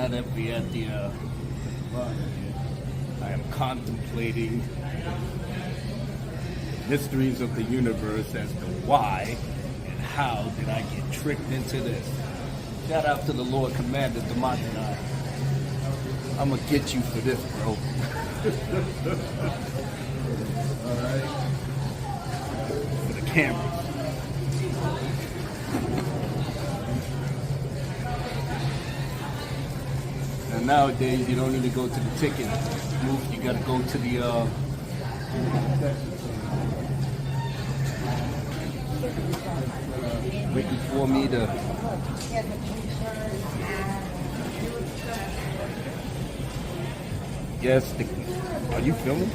not empty at the I am contemplating mysteries of the universe as to why and how did I get tricked into this. Shout out to the Lord Commander Dmajini. I'm gonna get you for this, bro. Alright. For the cameras. And nowadays you don't even go to the ticket booth, you gotta go to the waiting for me to yes, are you filming?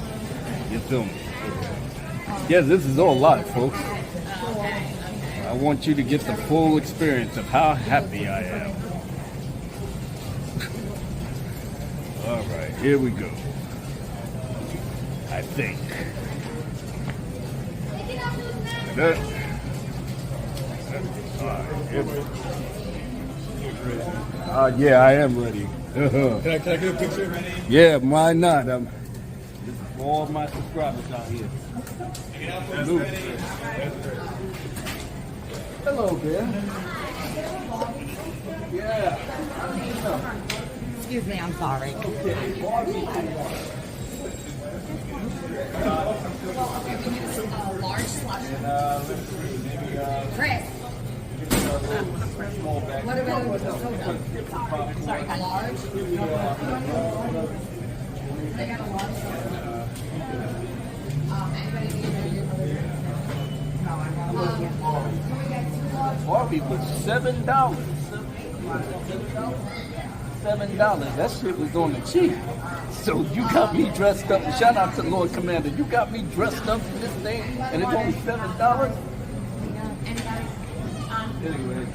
You're filming. Yes, this is all live, folks. I want you to get the full experience of how happy I am. All right, here we go. I think. All right, here we go. Yeah, I am ready. Can I get a picture? Yeah, why not? This is for all my subscribers out here. Hello there. Yeah. Excuse me, I'm sorry. Large slush. Chris. What about soda? Sorry, large. They got a large soda. Barbie was $7. $7. That shit was on the cheap. So you got me dressed up. Shout out to Lord Commander. You got me dressed up for this thing, and it's only $7. Anyway.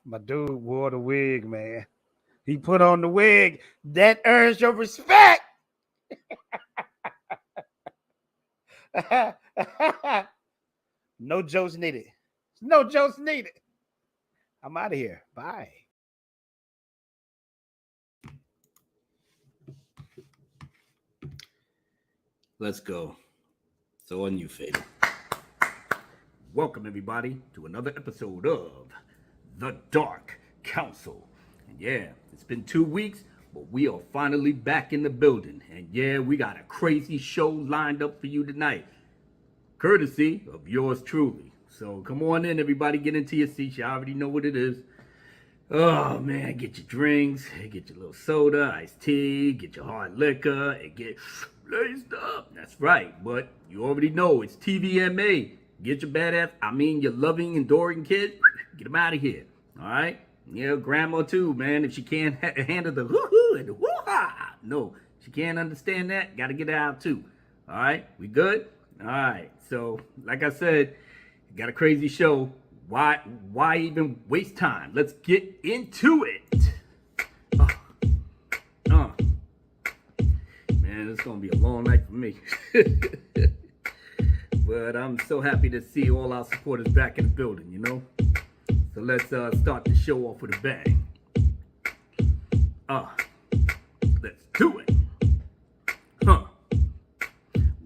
My dude wore the wig, man. He put on the wig. That earns your respect. No jokes needed. No jokes needed. I'm out of here. Bye. Let's go. So on you, Fatal. Welcome, everybody, to another episode of The Dark Council. And yeah, it's been 2 weeks, but we are finally back in the building. And yeah, we got a crazy show lined up for you tonight, courtesy of yours truly. So come on in, everybody, get into your seats. You already know what it is. Oh, man, get your drinks, get your little soda, iced tea, get your hard liquor, and get blazed up. That's right, but you already know it's TVMA. Get your badass, your loving, adoring kid, get them out of here, all right? Yeah, grandma too, man, if she can't handle the hoo-hoo and the woo-ha. No, she can't understand that, got to get it out too, all right? We good? All right. So, like I said, got a crazy show. Why even waste time? Let's get into it. Man, it's gonna be a long night for me. But I'm so happy to see all our supporters back in the building, you know? So let's start the show off with a bang. Let's do it.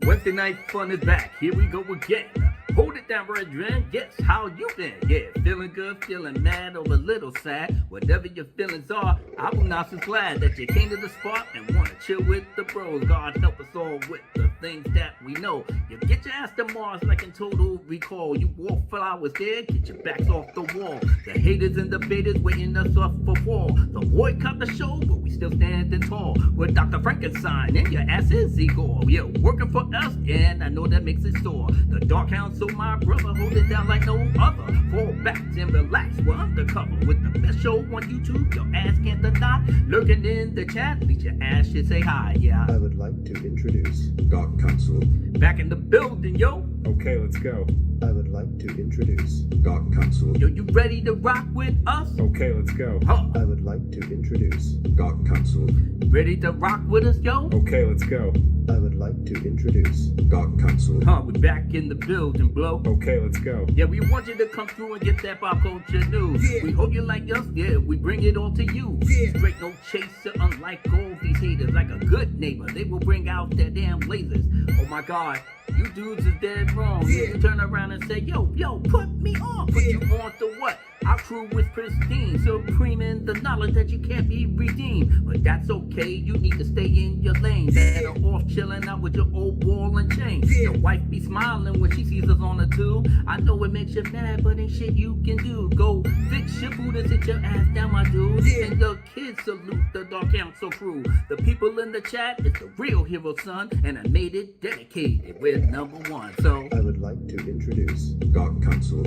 Wednesday night fun is back. Here we go again. Hold it down, brethren. Yes, how you been? Yeah, feeling good, feeling mad, or a little sad. Whatever your feelings are, I will not so glad that you came to the spot and want to chill with the bros. God help us all with the things that we know. You get your ass to Mars like in Total Recall. You walk flowers there, get your backs off the wall. The haters and debaters waiting us off for war. The boycott the show, but we still standing tall. We're Dr. Frankenstein and your ass is Igor. Yeah, working for us, and I know that makes it sore. The Dark Council, my brother, hold it down like no other. Fall back and relax, we're undercover with the best show on YouTube. Your ass can't deny. Lurking in the chat, at least your ass should say hi. Yeah, I would like to introduce Dark Council. back in the building, yo. Okay, let's go. I would like to introduce Dark Council. Yo, you ready to rock with us? Okay, let's go. I would like to introduce Dark Council. Ready to rock with us, yo? Okay, let's go. I would like to introduce Dark Council. We back in the building, bro. Okay, let's go. Yeah, we want you to come through and get that pop culture news. We hope you like us, yeah, we bring it all to you. Straight no chaser, unlike all these haters. Like a good neighbor, they will bring out their damn lasers. Oh my God, you dudes is dead wrong. You turn around and say, yo, put me on. Put you on to what? Our crew is pristine, supreme in the knowledge that you can't be redeemed. But that's okay, you need to stay in your lane. Better off chilling out with your old ball and chain. Your wife be smiling when she sees us on the tube. I know it makes you mad, but ain't shit you can do. Go fix your food and sit your ass down, my dude. And the kids salute the Dark Council crew. The people in the chat is the real hero, son. And I made it dedicated with #1. So I would like to introduce Dark Council.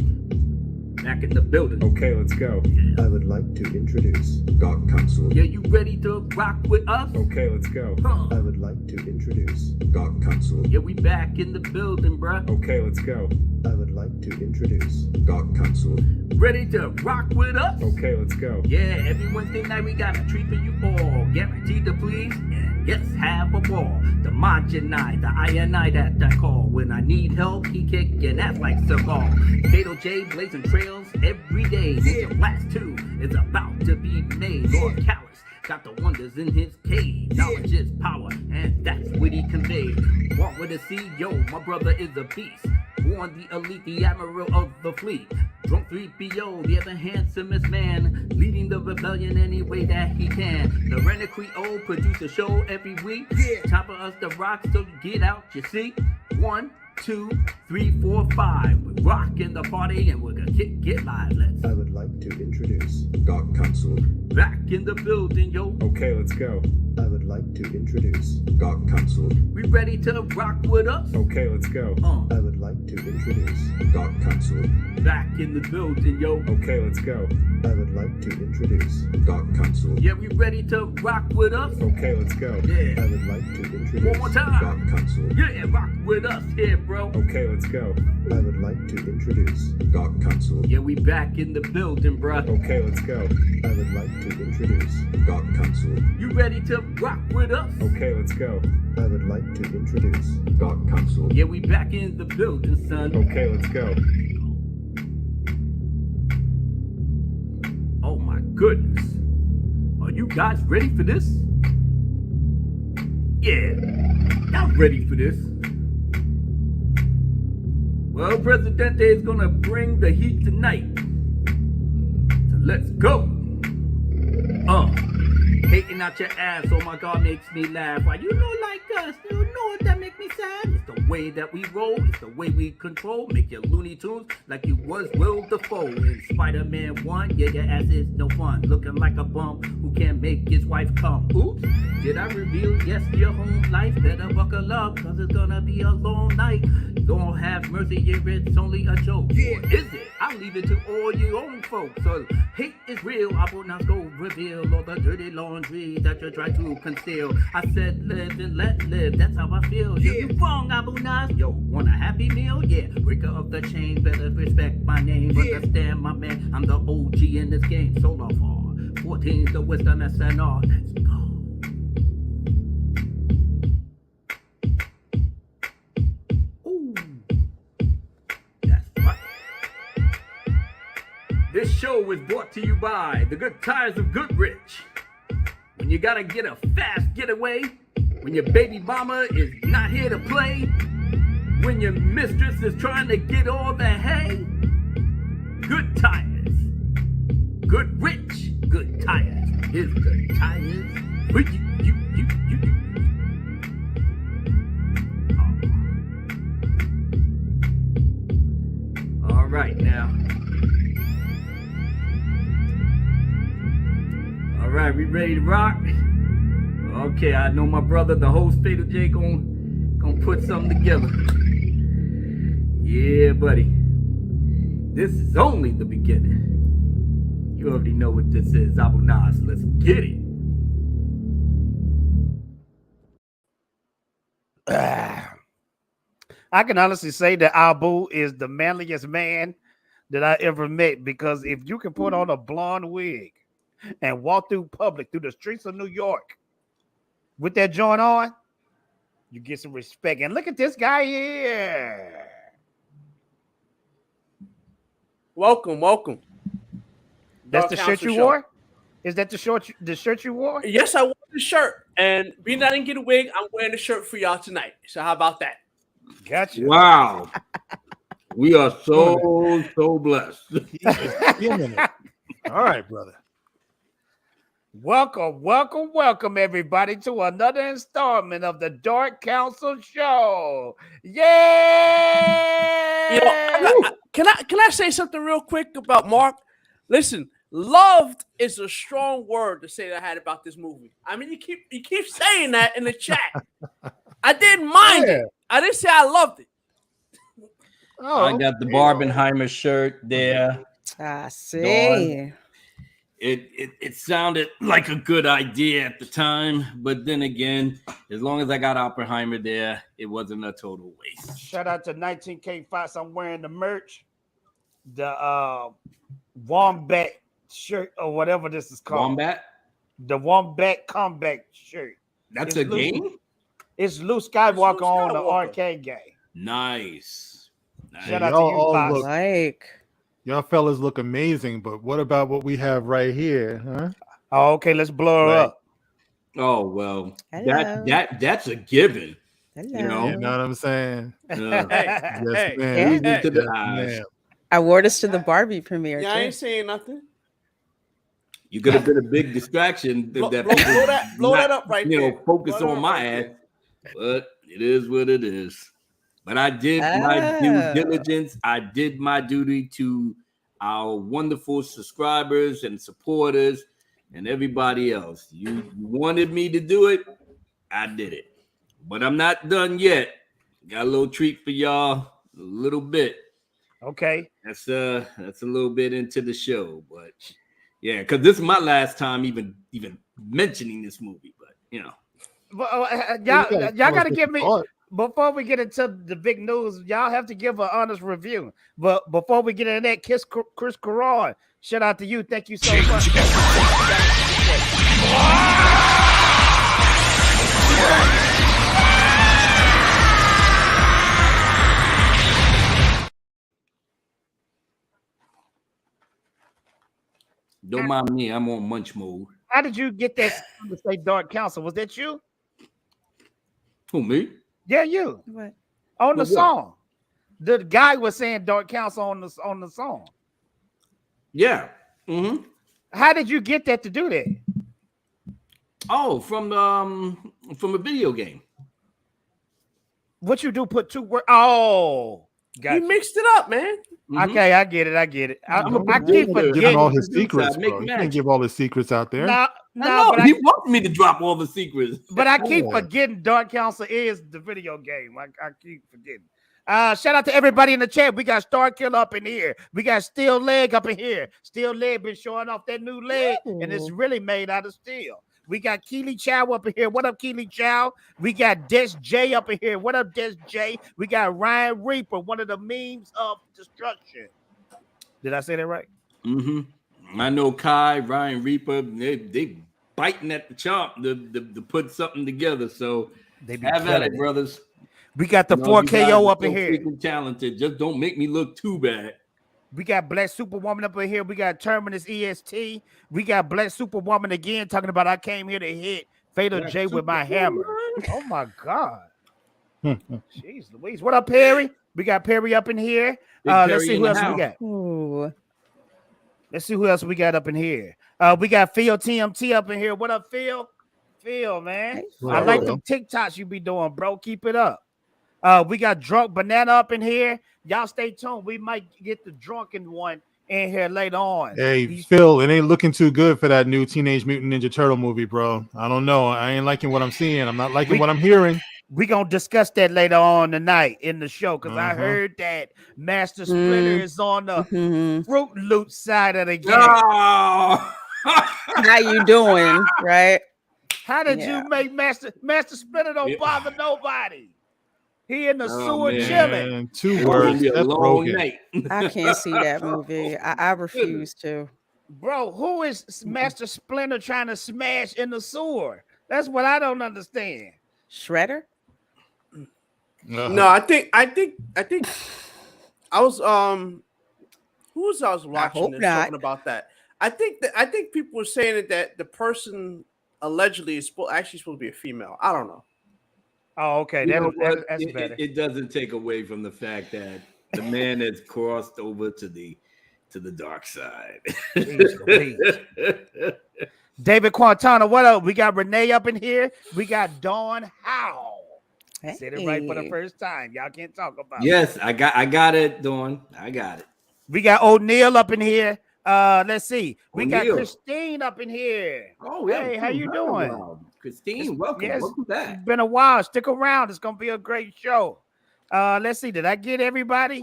back in the building. Okay, let's go. I would like to introduce Dark Council. Yeah, you ready to rock with us? Okay, let's go. I would like to introduce Dark Council. Yeah, we back in the building, bruh. Okay, let's go. I would like to introduce Dark Council. Ready to rock with us? Okay, let's go. Yeah, every Wednesday night we got a treat for you all. Guaranteed to please, and yes, have a ball. Dmajini, the I that I call. When I need help, he kicking ass like Cigar. Fatal Jay blazing trails every day. Ninja Blast 2 is about to be made. Lord Callous got the wonders in his cave. Knowledge is power, and that's what he conveyed. Marc Wit A C, yo, my brother is a beast. Born the elite, the admiral of the fleet. Drunk 3PO, the ever handsomest man, leading the rebellion any way that he can. LaReina Creole produce a show every week. Time for us to rock, so get out your seat. 1, 2, 3, 4, 5. We're rocking the party and we're gonna get live. Let's I would like to introduce Dark Council. back in the building, yo. Okay, let's go. I would like to introduce Dark Council. We ready to rock with us? Okay, let's go. I would like to introduce Dark Council. Back in the building, yo. Okay, let's go. I would like to introduce Dark Council. Yeah, we ready to rock with us? Okay, let's go. Yeah. I would like to introduce One more time. Dark Council. Yeah, rock with us here, bro. Okay, let's go. I would like to introduce Dark Council. Yeah, we back in the building, bruh. Okay, let's go. I would like to introduce Dark Council. You ready to rock with us? Okay, let's go. I would like to introduce Dark Council. Yeah, we back in the building, son. Okay, let's go. Oh my goodness. Are you guys ready for this? Yeah, y'all ready for this? Well, Presidente is gonna bring the heat tonight. So let's go. Hating out your ass, oh my God, makes me laugh. Why you know like us? You know what that make me sad? It's the way that we roll, it's the way we control. Make your Looney Tunes like you was Will Dafoe in Spider-Man 1. Yeah, your ass is no fun, looking like a bum who can't make his wife come. Oops, did I reveal? Yes, your home life. Better buckle up, cause it's gonna be a long night. Don't have mercy, yeah, it's only a joke. Yeah. Or is it? I'll leave it to all you own folks. So hate is real, I will not go reveal all the dirty laundry that you try to conceal. I said live and let live, that's how I I feel. Yeah, you wrong, Abu Nas. Yo, want a happy meal? Yeah, breaker of the chain, better respect my name. Understand my man, I'm the OG in this game. Solar Fall, 14's the Western SNR. Let's go. Ooh, that's right. This show is brought to you by the Good Tires of Goodrich. When you gotta get a fast getaway, when your baby mama is not here to play, when your mistress is trying to get all the hay, Good Tires, Goodrich, Good Tires is Good Tires for you. All right now. All right, we ready to rock? Okay, I know my brother, the host Fatal Jay, gonna put something together. Yeah, buddy. This is only the beginning. You already know what this is, Abu Nas. Let's get it. I can honestly say that Abu is the manliest man that I ever met, because if you can put on a blonde wig and walk through the streets of New York with that joint on, you get some respect. And look at this guy here. Welcome. That's Dark the Council shirt you show. wore? Is that the shirt you wore? Yes, I wore the shirt. And being I didn't get a wig, I'm wearing the shirt for y'all tonight. So how about that? Gotcha. Wow. We are so blessed. All right, brother. Welcome, everybody, to another installment of the Dark Council Show. Yeah! You know, can I say something real quick about Mark? Listen, loved is a strong word to say that I had about this movie. I mean, you keep saying that in the chat. I didn't mind it. I didn't say I loved it. Oh, I got the Barbenheimer shirt there. I see. It sounded like a good idea at the time, but then again, as long as I got Oppenheimer there, it wasn't a total waste. Shout out to 19K Fox. I'm wearing the merch, the Wombat shirt or whatever this is called. Wombat? The Wombat Combat shirt. That's It's a Luke- game? It's Luke Skywalker, Luke on the Skywalker. arcade game. Nice. Shout Y'all out to you, all Fox. look- Like, Y'all fellas look amazing, but what about what we have right here, huh? Oh, okay, let's blow her Right. up. Oh well, Hello. that's a given. hello. You know? You know what I'm saying? Uh, Hey, Yes, hey, ma'am. breathe into the Yes, eyes. ma'am. I wore this to the Barbie premiere. Yeah, I too. ain't saying nothing. You could have been a big distraction Blow that that people that not, up right you there. know, focus Blow that on up my right ass. there. But it is what it is. But I did my due Oh. diligence. I did my duty to our wonderful subscribers and supporters and everybody else. You wanted me to do it, I did it. But I'm not done yet. Got a little treat for y'all, a little bit. Okay. That's a little bit into the show, but yeah, because this is my last time even mentioning this movie. But you know, Y'all got to give me, thought. before we get into the big news, y'all have to give an honest review. But before we get into that, Chris Caron, shout out to you. Thank you so much. don't mind me. I'm on munch mode. How did you get that sound to say Dark Council? Was that you? Who, me? Yeah, you. What? On the What? song. The guy was saying Dark Council on the song. Yeah. Mm-hmm. How did you get that to do that? Oh, from a video game. What you do? Put two words. Oh, You gotcha. mixed it up, man. Mhm. Okay, I get it. I I'm a keep producer. Giving forgetting. all his Producer, secrets, I make bro. You magic. can't give all his secrets out there. No, I no, know, but he wants me to drop all the secrets. I keep Yeah. forgetting Dark Council is the video game. I keep forgetting. Shout out to everybody in the chat. We got Star Killer up in here. We got Steel Leg up in here. Steel Leg been showing off that new leg, and it's really made out of steel. We got Keely Chow up in here. What up, Keely Chow? We got Des J up in here. What up, Des J? We got Ryan Reaper, one of the memes of destruction. Did I say that right? I know Kai, Ryan Reaper, they biting at the chomp to put something together. So They be have at killing it, it. brothers. We got the You know, you guys 4KO are up in so here. freaking talented. Just don't make me look too bad. We got Black Superwoman up in here. We got Terminus EST. We got Black Superwoman again talking about I came here to hit Fatal J with my hammer. Oh my God. Jeez Louise. What up, Perry? We got Perry up in here. Let's Perry see in who the else we house. got. Ooh. Let's see who else we got up in here. We got Phil TMT up in here. What up, Phil? Phil, man. What I up, like Phil? them TikToks you be doing, bro. Keep it up. We got Drunk Banana up in here. Y'all stay tuned. We might get the drunken one in here later on. Hey, Phil, it ain't looking too good for that new Teenage Mutant Ninja Turtle movie, bro. I don't know. I ain't liking what I'm seeing. I'm not liking what I'm hearing. We gonna discuss that later on tonight in the show because I heard that Master Splinter is on the Fruit Loop side of the game. Oh! How you doing? Right? How did Yeah. you make Master Splinter don't bother nobody? He in the sewer man. chilling. And 2 It's gonna words. be a Seth long Rogen. night. I can't see that movie. I refuse to. Bro, who is Master Splinter trying to smash in the sewer? That's what I don't understand. Shredder? No, I think I was who was I was watching hope this not. talking about that. I think people were saying that the person allegedly is actually supposed to be a female. I don't know. Oh, okay. You know what? That's better. It doesn't take away from the fact that the man has crossed over to the dark side. Jeez Louise. David Quintana, what up? We got Renee up in here. We got Dawn Howe. Said it right for the first time. Y'all can't talk about it. Yes, I got it, Dawn. I got it. We got O'Neal up in here. Let's see. We got O'Neal. Christine up in here. Oh, yeah. Hey, how you doing? Wow. Christine, welcome. Yes. Welcome back. It's been a while. Stick around. It's gonna be a great show. Let's see. Did I get everybody?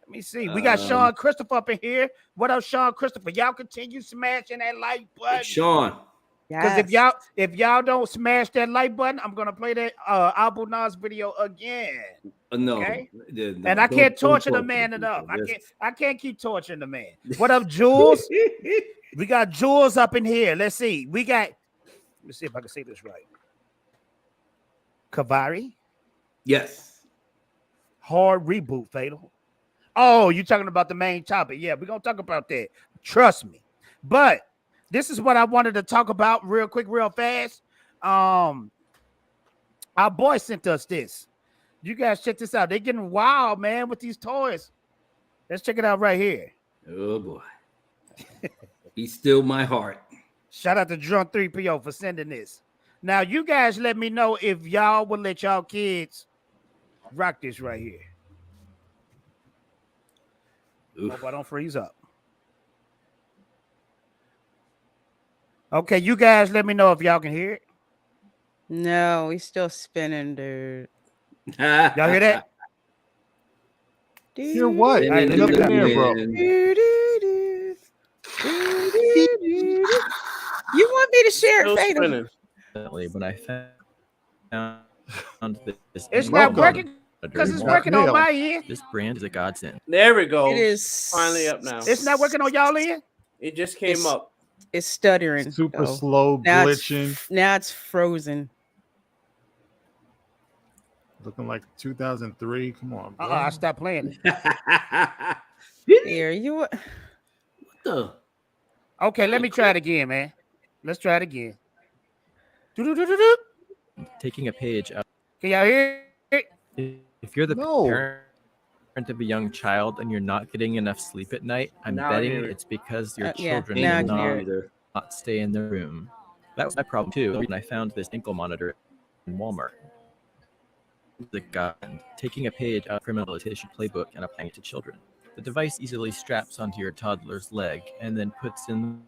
Let me see. We got Sean Christopher up in here. What up, Sean Christopher? Y'all continue smashing that like button. Sean. Because if y'all don't smash that like button, I'm gonna play that Abu Nas video again. No. Okay. No, And I can't don't torture the torture man people. enough. Just- I can't keep torturing the man. What up, Jules? We got Jules up in here. Let's see. Let's see if I can say this right. Kavari. Yes. Hard reboot, Fatal. Oh, you talking about the main topic. Yeah, we're gonna talk about that. Trust me. But this is what I wanted to talk about real quick, real fast. Our boy sent us this. You guys check this out. They're getting wild, man, with these toys. Let's check it out right here. Oh boy. He's still my heart. Shout out to Drunk 3PO for sending this. Now, you guys let me know if y'all will let y'all kids rock this right here. Oof. Hope I don't freeze up. Okay, you guys let me know if y'all can hear it. No, he's still spinning, dude. Y'all hear that? Hear what? All right, Ain't nothing there, bro. You want me to share Still it, Fatal? spinning. When I found this, It's not Welcome. working because it's working on my end. This brand is a godsend. There we go. It is finally up now. It's not working on y'all end. It just came It's- up. It's stuttering. Super so slow, now glitching. Now it's frozen. Looking like 2003. Come on, bro. I stopped playing it. Here, you. What the? Okay, let me try it again, man. Let's try it again. Do-do-do-do-do. Taking a page out. Can y'all hear it? If you're the No. parent of a young child and you're not getting enough sleep at night, I'm Now I betting hear it. it's because your Yeah, children now I will can hear not, it. not stay in their room. That was my problem too. When I found this ankle monitor in Walmart. The guy taking a page out of criminal litigation playbook and applying it to children. The device easily straps onto your toddler's leg and then puts in.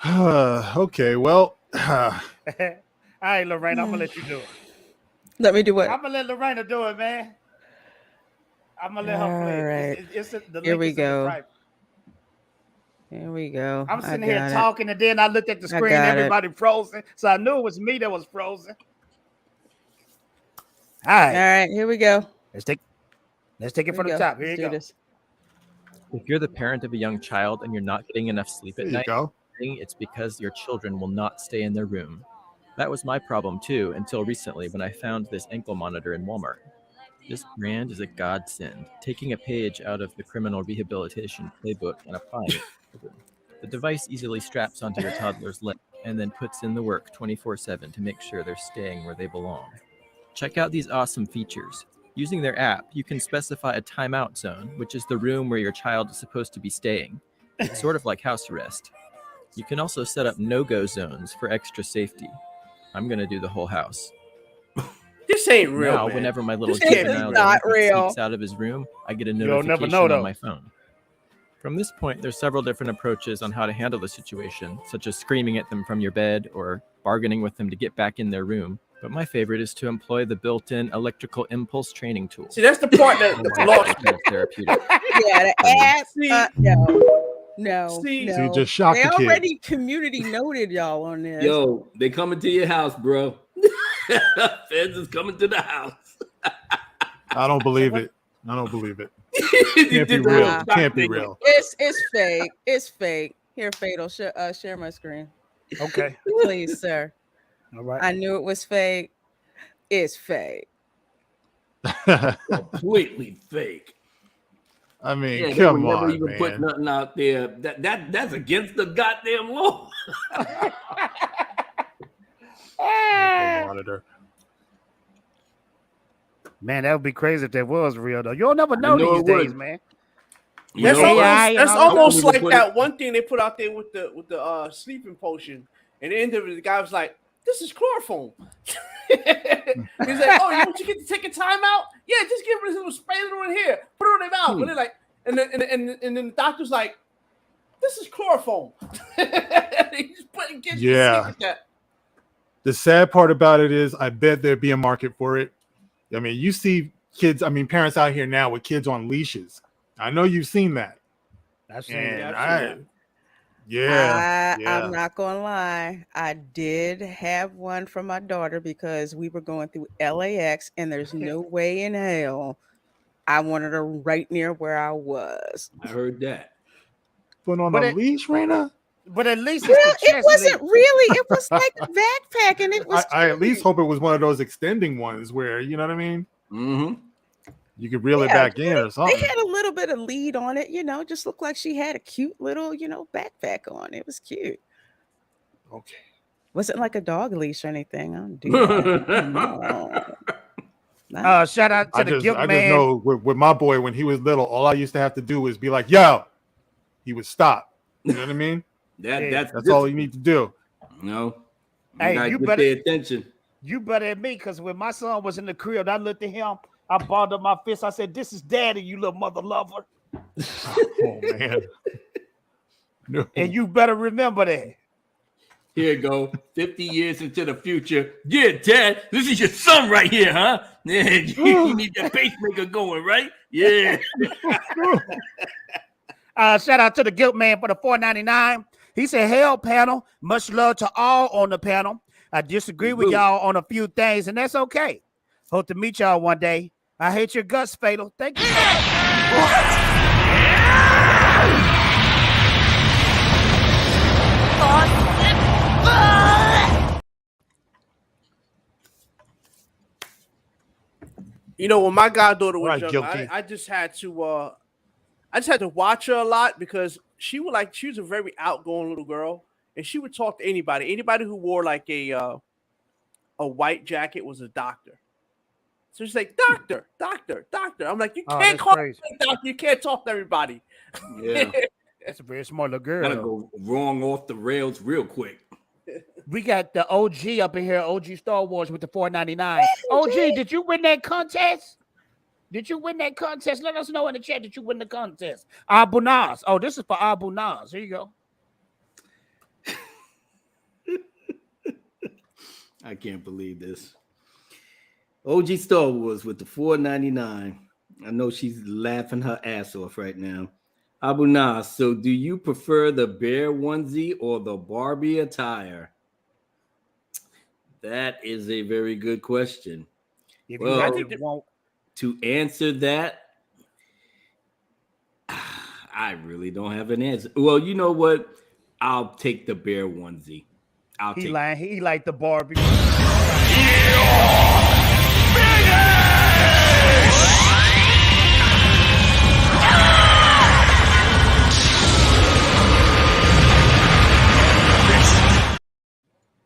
Okay, well, All right, Lorraine, I'm gonna let you do it. Let me do what? I'm gonna let Lorena do it, man. I'm gonna let her play. All right. It's the Here link we is in the go. private. Here we go. I'm I sitting here got it. talking, and then I looked at the I screen, got it. everybody frozen. So I knew it was me that was frozen. All All right, right, here we go. let's take it Here from we the go. top. Here Let's you do go. this. If you're the parent of a young child and you're not getting enough sleep There at you night, go. it's because your children will not stay in their room. That was my problem too until recently when I found this ankle monitor in Walmart. This brand is a godsend, taking a page out of the criminal rehabilitation playbook and applying it to children. The device easily straps onto your toddler's leg and then puts in the work 24/7 to make sure they're staying where they belong. Check out these awesome features. Using their app, you can specify a timeout zone, which is the room where your child is supposed to be staying. It's sort of like house arrest. You can also set up no-go zones for extra safety. I'm going to do the whole house. This ain't real, Now, man. whenever my little This can't be juvenile not delinquent real. sneaks out of his room, I get a You'll never notification know, though. on my phone. From this point, there's several different approaches on how to handle the situation, such as screaming at them from your bed or bargaining with them to get back in their room. But my favorite is to employ the built-in electrical impulse training tool. See, that's the part that lost. That's therapeutic. Yeah, the app. See- No, See- no. So you just shocked They the kid. already community noted y'all on this. Yo, they coming to your house, bro. Feds is coming to the house. I don't believe it. I don't believe it. He Can't be did the real. little Can't be thing. real. It's fake. It's fake. Here, Fatal, share my screen, Okay, please, sir. all right. I knew it was fake. It's fake. Completely fake. I mean, Yeah, they come would never on, even man. put nothing out there. That's against the goddamn law. Ankle monitor. Man, that would be crazy if that was real, though. You'll never know know these it would. days, man. You That's know almost, what? AI and that's all that. almost People like put that it- one thing they put out there with the sleeping potion. And the end of it, the guy was like, "This is chloroform." He's like, "Oh, you want you get to take a time out? Yeah, just give it a little spray it in here, put it on their mouth." And they're like, and then the doctor's like, "This is chloroform." He's putting kids to Yeah. sleep with that. The sad part about it is, I bet there'd be a market for it. I mean, you see kids, parents out here now with kids on leashes. I know you've seen that. I've seen And that. I've seen yeah, I'm not gonna lie. I did have one from my daughter because we were going through LAX, and there's no way in hell I wanted her right near where I was. I heard that. Put on But a it- leash, Raina. But at least Well, it's the it chest wasn't lead. really. It was like a backpack, and it was. I at least cute. hope it was one of those extending ones where, you know what I mean? Mm-hmm. You could reel it Yeah, back in or They something. had a little bit of lead on it, just looked like she had a cute little, backpack on. It was cute. Okay. Wasn't like a dog leash or anything. I don't do that. No. Shout out to I the just guilt I just man. know with my boy, when he was little, all I used to have to do was be like, yo, he would stop. You know what I mean? That's That's all you need to do. No. Hey, gotta you get better- their attention. You better than me, because when my son was in the crib, I looked at him, I balled up my fist. I said, "This is daddy, you little mother lover." Oh man. No. And you better remember that. Here you go. 50 years into the future. Yeah, Dad, this is your son right here, huh? Yeah, you need that pacemaker going, right? Yeah. Shout out to the guilt man for the $4.99. He said, "Hell, panel. Much love to all on the panel. I disagree with Boo. y'all on a few things, and that's okay. Hope to meet y'all one day. I hate your guts, Fatal. Thank you." When my goddaughter was Right, young, guilty. I just had to watch her a lot because she was a very outgoing little girl, and she would talk to anybody. Anybody who wore like a white jacket was a doctor. So she's like, "Doctor, doctor, doctor." I'm like, "You Oh, can't that's call crazy. me doctor. You can't talk to everybody." Yeah. That's a very smart little girl. Gotta though. go wrong off the rails real quick. We got the OG up in here, OG Star Wars with the $4.99. OG, did you win that contest? Did you win that contest? Let us know in the chat that you win the contest. Abu Nas. Oh, this is for Abu Nas. Here you go. I can't believe this. OG Star Wars with the $4.99. I know she's laughing her ass off right now. Abu Nas, so do you prefer the bear onesie or the Barbie attire? That is a very good question. If Well, you I had think to want, to answer that, I really don't have an answer. Well, you know what? I'll take the bear onesie. I'll he take lying. He like the Barbie.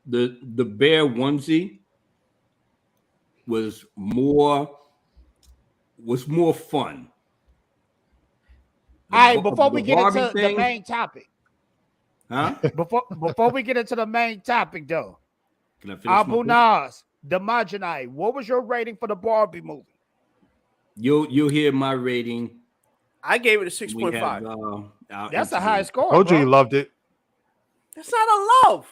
the bear onesie was more fun. All right, before we The get Barbie into the thing, main topic, huh? before we get into the main topic, though, Can I finish my Abu point? Nas, Dmajini, what was your rating for the Barbie movie? You'll hear my rating. I gave it a We have 6.5. interview. That's a high score. Told you he bro. loved it. That's not a love.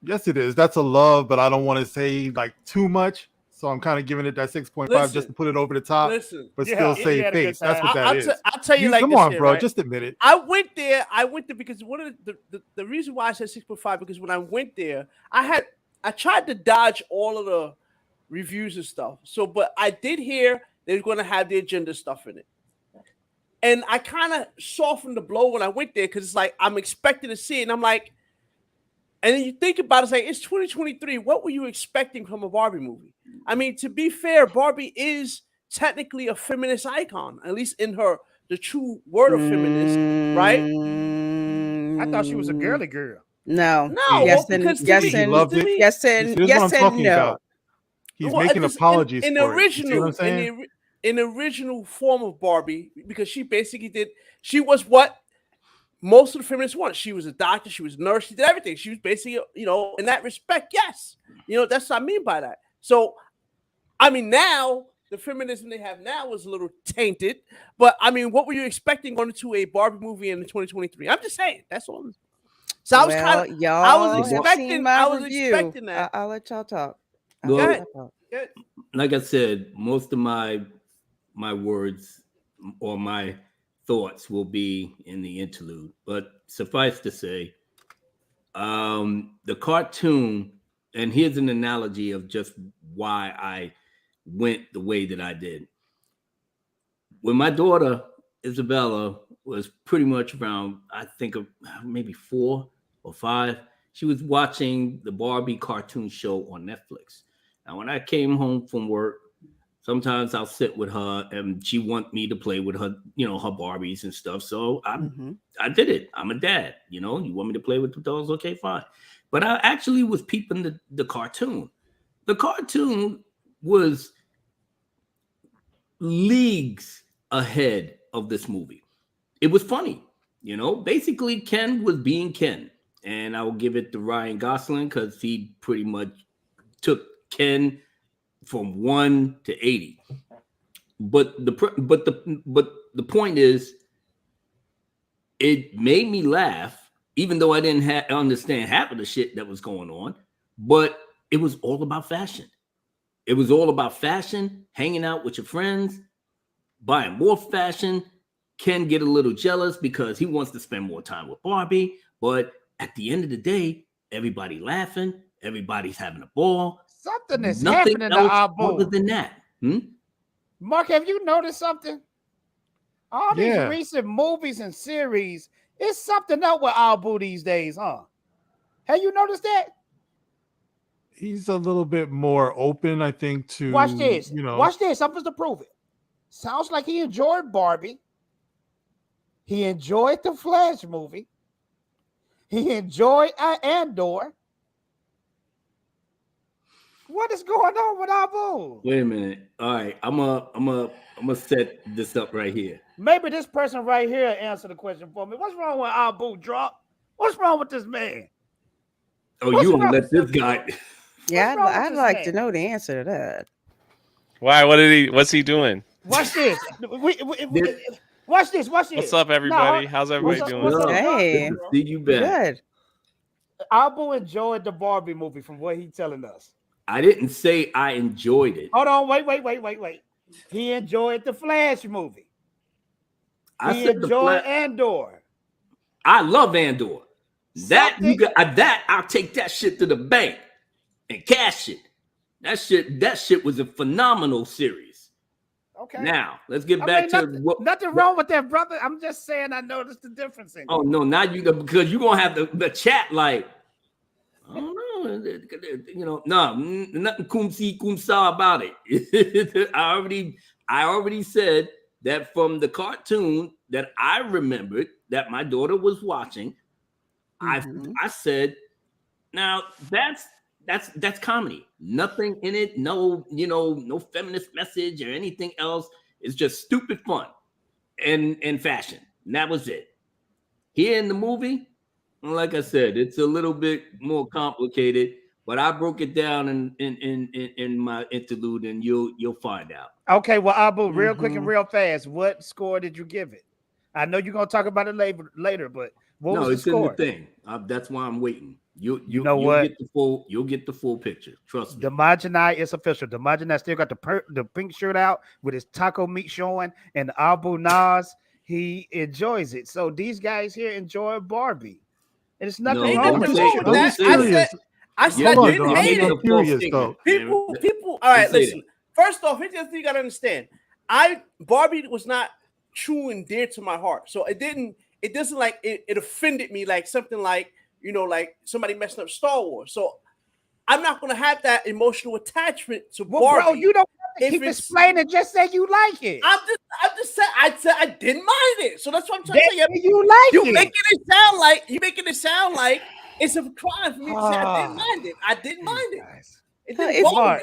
Yes, it is. That's a love, but I don't want to say like too much. So I'm kind of giving it that 6.5 just Listen, to put it over the top, Listen, but Yeah, still he save had a good face. That's time. what that is. I'll tell you like Come this on, here, bro. right? Just admit it. I went there because one of the reason why I said 6.5 because when I went there, I tried to dodge all of the reviews and stuff. So, but I did hear they're going to have the agenda stuff in it, and I kind of softened the blow when I went there because it's like I'm expecting to see it, and I'm like, and then you think about it, it's like it's 2023. What were you expecting from a Barbie movie? I mean, to be fair, Barbie is technically a feminist icon, at least in the true word of feminist, right? I thought she was a girly girl. No. No, Yes well, and because to yes me, He and loved to it. me, yes This and is what yes I'm and talking no. about. He's well, making this- apologies in for it. You see what I'm saying? in the original form of Barbie, because she basically she was what most of the feminists wanted. She was a doctor, she was a nurse, she did everything. She was basically, in that respect, yes. That's what I mean by that. So, I mean, now the feminism they have now is a little tainted. But I mean, what were you expecting going into a Barbie movie in 2023? I'm just saying. That's all. So I was kind of, y'all I was have seen expecting, my I was review. expecting that. I'll let y'all talk. Well, Go ahead. Talk. like I said, most of my words or my thoughts will be in the interlude. But suffice to say, the cartoon, and here's an analogy of just why I went the way that I did. When my daughter Isabella was pretty much around, I think of maybe 4 or 5, she was watching the Barbie cartoon show on Netflix. Now, when I came home from work, sometimes I'll sit with her and she want me to play with her, her Barbies and stuff. So I did it. I'm a dad, you want me to play with the dolls? Okay, fine. But I actually was peeping the cartoon. The cartoon was leagues ahead of this movie. It was funny, basically Ken was being Ken. And I will give it to Ryan Gosling because he pretty much took Ken from 1 to 80. But the point is, it made me laugh, even though I didn't understand half of the shit that was going on. But it was all about fashion. It was all about fashion, hanging out with your friends, buying more fashion. Ken get a little jealous because he wants to spend more time with Barbie. But at the end of the day, everybody laughing, everybody's having a ball. Something is Nothing happening to else our other boy. than that. Mark, have you noticed something? All these Yeah. recent movies and series, it's something up with our boo these days, huh? Have you noticed that? He's a little bit more open, I think, to Watch this. You Watch this. I'm supposed to prove it. Sounds like he enjoyed Barbie. He enjoyed the Flash movie. He enjoyed Andor. What is going on with our boo? Wait a minute. All right, I'm gonna set this up right here. Maybe this person right here answer the question for me. What's wrong with our boo drop? What's wrong with this man? Oh, What's you gonna wrong let with this guy? Yeah, wrong with I'd this like man? to know the answer to that. Why? What's he doing? Watch this. Watch this. Watch this. What's up, everybody? No, How's everybody what's up- doing? what's up, Good. Drop? Hey, Good to see you back. good. Abu enjoyed the Barbie movie from what he's telling us. I didn't say I enjoyed it. Hold on, wait. He enjoyed the Flash movie. I He said the enjoyed flat. Andor. I love Andor. That Something- you got that. I'll take that shit to the bank and cash it. That shit was a phenomenal series. Okay. Now let's get I back mean, to nothing, what. nothing wrong with that, brother. I'm just saying I noticed the difference in it. Oh no, now you because you're gonna have the chat like. I don't know, no, nothing kumsa about it. I already said that from the cartoon that I remembered that my daughter was watching. Mhm. I said, now that's comedy. Nothing in it, no feminist message or anything else. It's just stupid fun and fashion. And that was it. Here in the movie, like I said, it's a little bit more complicated, but I broke it down in my interlude, and you'll find out. Okay, well, Abu, real quick and Mhm. real fast, what score did you give it? I know you're gonna talk about it later, but what No, was the it's in score? the thing. That's why I'm waiting. You know you'll what? You'll get the full picture. Trust me. Dmajini is official. Dmajini still got the pink shirt out with his taco meat showing, and Abu Nas, he enjoys it. So these guys here enjoy Barbie. And it's nothing No, wrong don't with say- it. don't that. say I that. said, I said Yeah, I Hold on, didn't though. I'm hate still it. curious, though. People. All right, Don't say listen. First off, here's the thing you gotta understand. Barbie was not true and dear to my heart, so it doesn't like it offended me like something like like somebody messing up Star Wars. So I'm not gonna have that emotional attachment to Well, Barbie. bro, you don't have to If keep it's- explaining. Just say you like it. I'm just saying. I said I didn't mind it, so that's what I'm trying to say. Then you like You it. making it sound like it's a crime for me to say I didn't mind it. I didn't mind it. It didn't If bother me.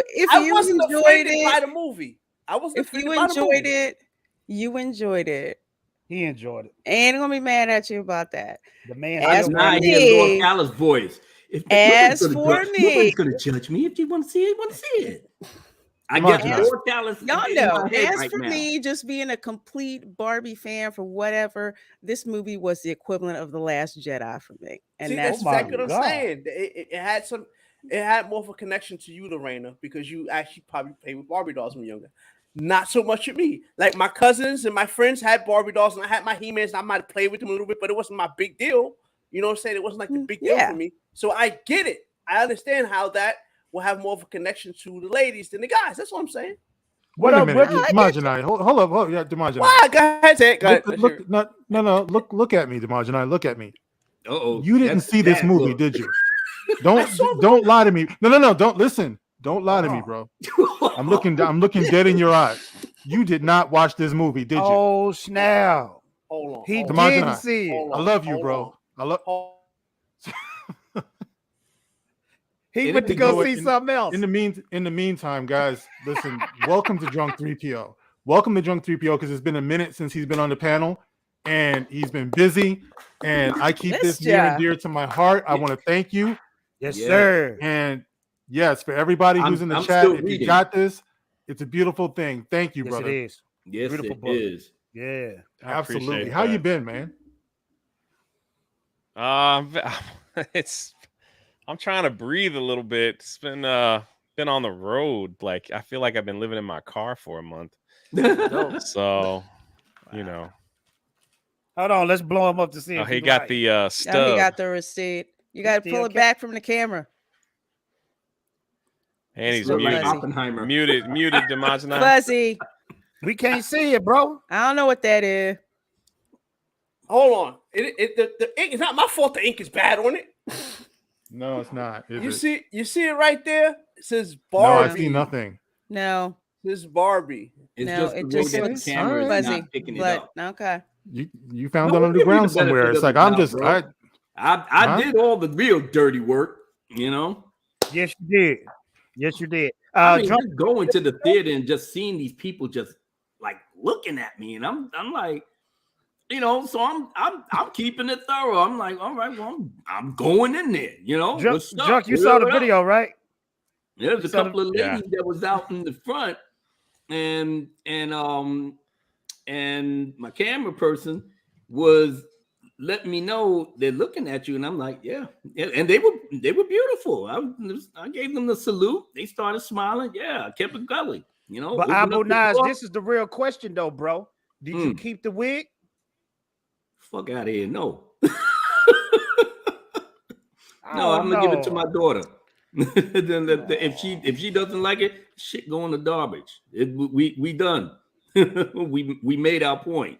if I you wasn't enjoyed offended by it, the movie. I wasn't if you offended by the enjoyed movie. it, you enjoyed it. He enjoyed it. Ain't gonna be mad at you about that. The man. As still for got Now it. I hear Lord Callous' voice. As for me, nobody's gonna judge me. If you want to see it, you want to see it. I Come on, get Josh. Lord Callous. y'all in know. my head As right for now. me, just being a complete Barbie fan for whatever, this movie was the equivalent of The Last Jedi for me, and See, that's that's Oh my exactly what I'm God. saying. It had more of a connection to you, LaReina, because you actually probably played with Barbie dolls when you were younger. Not so much with me. Like my cousins and my friends had Barbie dolls, and I had my He-Mans. And I might have played with them a little bit, but it wasn't my big deal. You know what I'm saying? It wasn't like the big deal Yeah. for me. So I get it. I understand how that will have more of a connection to the ladies than the guys. That's what I'm saying. What Wait a up, minute, Boogie? Dmajini. Hold up, yeah, Dmajini. Why? Go ahead, Ted. Go ahead. Let's hear it. No. Look at me, Dmajini. Look at me. Uh-oh, You didn't that's see this bad movie, look. did you? I Don't saw the don't lie to me. No. Don't listen. Don't lie to me, Oh. bro. I'm looking dead in your eyes. You did not watch this movie, did you? Oh, snap. Hold on. He hold on, Dmajini. didn't see it. hold I on, love you, hold bro. on, I love. hold- He And went to it go go see something else. In the meantime, guys, listen. Welcome to Drunk 3PO. Welcome to Drunk 3PO because it's been a minute since he's been on the panel, and he's been busy. And I keep this Missed near ya. and dear to my heart. I want to thank you. Yes, Yeah. sir. And yes, for everybody who's in the I'm chat, still if you reading. got this, it's a beautiful thing. Thank you, Yes, brother. it is. Yes, Beautiful it book. is. Yeah. I Absolutely. appreciate How you that. been, man? I'm trying to breathe a little bit. It's been on the road. Like I feel like I've been living in my car for a month. So, you know. Hold on. Let's blow him up to see Oh, if he got right. the Oh, stub. he got the receipt. You got to Still pull it ca- back from the camera. And he's Still Look like fuzzy. Oppenheimer. muted Dmajini. Fuzzy. We can't see it, bro. I don't know what that is. Hold on. The ink is not my fault. The ink is bad on it. No, it's not. Is it? You see it right there. It says No, Barbie. I see nothing. No, This is Barbie. It's No, just it the just way that looks the camera is fuzzy. not picking it But up. okay. You found No, it we'll on the give you ground the benefit somewhere. of It's the like I'm doubt, just bro. I Huh? did all the real dirty work, you know. Yes, you did. Yes, you did. I mean, Drunk- just going to the theater and just seeing these people just like looking at me, and I'm like, you know, so I'm keeping it thorough. I'm like, all right, well, I'm going in there, you know. Drunk, What's up? Drunk, you saw the What up? video, right? There's You a saw the- couple of Yeah. ladies that was out in the front, and my camera person was letting me know they're looking at you, and I'm like, yeah, and they were beautiful. I gave them the salute. They started smiling. Yeah, I kept it going. You know, But opened Abu up the Nas, door. this is the real question, though, bro. Did you keep the wig? Fuck out of here. No. I No, I'm don't gonna give it to know. my daughter. Then if she doesn't like it, shit go in the garbage. We done. we made our point.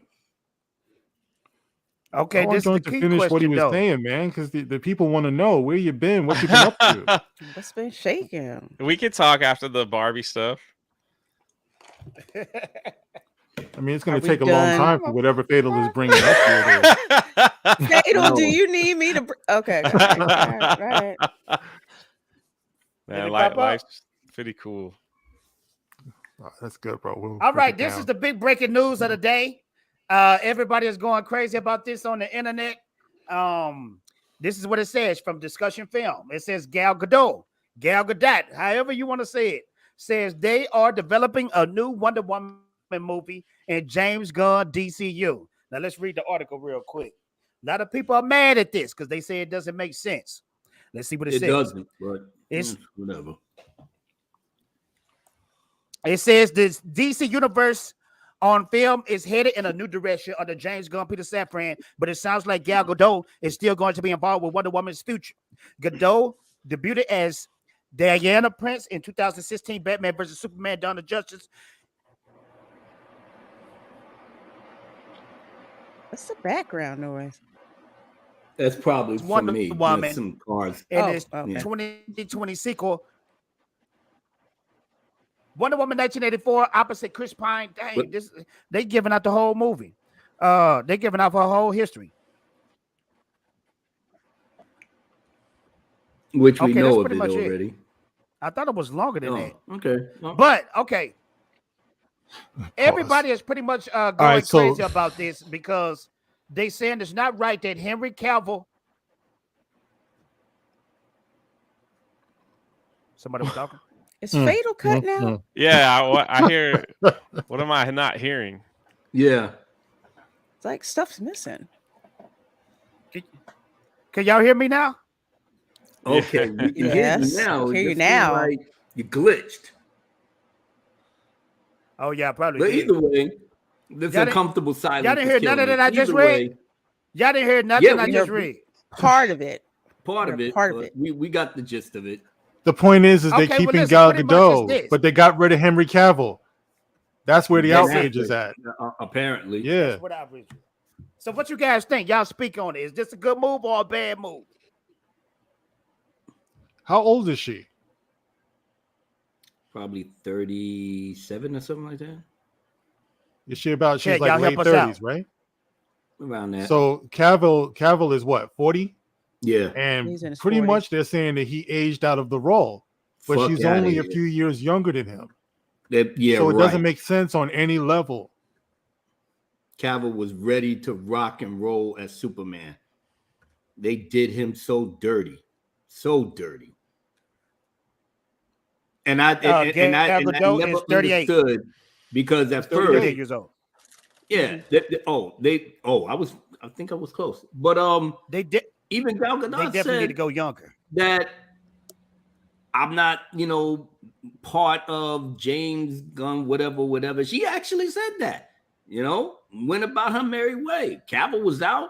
Okay, I want this is the John to key finish what he question, was though. saying, man, because the people want to know where you been, what you been up to. What's been shaking? We can talk after the Barbie stuff. I mean, it's going Are to we take a long done? time for whatever Fatal is bringing up here. Fatal, No. do you need me to? Okay, all right. Did it Man, pop up? life's pretty cool. Oh, that's good, bro. We'll All break right, it this down. is the big breaking news of the day. Everybody is going crazy about this on the internet. This is what it says from Discussion Film. It says Gal Gadot, however you want to say it, says they are developing a new Wonder Woman movie in James Gunn DCU. Now let's read the article real quick. A lot of people are mad at this because they say it doesn't make sense. Let's see what it It says. doesn't, but It's whatever. It says this DC universe on film is headed in a new direction under James Gunn, Peter Safran, but it sounds like Gal Gadot is still going to be involved with Wonder Woman's future. Gadot debuted as Diana Prince in 2016 Batman vs. Superman Dawn of Justice. What's the background noise? That's probably from Wonder me. Woman. There's some cars. In Oh, its okay. 2020 sequel, Wonder Woman 1984, opposite Chris Pine. Dang, But- they giving out the whole movie. They giving out her whole history. Which we Okay, know that's of pretty it much it. already. I thought it was longer than that. Oh, okay. Well, But okay, everybody is pretty much going right, so- crazy about this because they saying it's not right that Henry Cavill. Somebody was talking. Is Fatal cutting out? Yeah, I hear. What am I not hearing? yeah. It's like stuff's missing. Can y'all hear me now? Okay. We can hear Yes, you now. I It hear you just now. seems like you glitched. Oh yeah, probably. But did. either way, this Y'all a didn't- comfortable silence. y'all didn't is hear none of killing that I it. just Either read? way, Y'all didn't hear nothing. Yeah, I we just heard- read. Part of it. part of Yeah, it. part of but it. We got the gist of it. The point is Okay, they're well, keeping listen, Gal pretty much it's Gadot, this. but they got rid of Henry Cavill. That's where the That's outrage is it. at. Apparently. Yeah. That's what I read. So what you guys think? Y'all speak on it. Is this a good move or a bad move? How old is she? Probably 37 or something like that. Is she about? She's Yeah, like y'all late help us out. 30s, right? Around that. So Cavill is what, 40? yeah. And He's in his pretty 40s. much they're saying that he aged out of the role, but Fuck she's outta only a here. few years younger than him. Yeah, So it right. doesn't make sense on any level. Cavill was ready to rock and roll as Superman. They did him so dirty. So dirty. And I Gal Gadot never is 38. understood because at 38 first, years old. yeah, I think I was close. But They did. even Gal They Gadot definitely need to said go younger. that I'm not, part of James Gunn, whatever. She actually said that, went about her merry way. Cavill was out,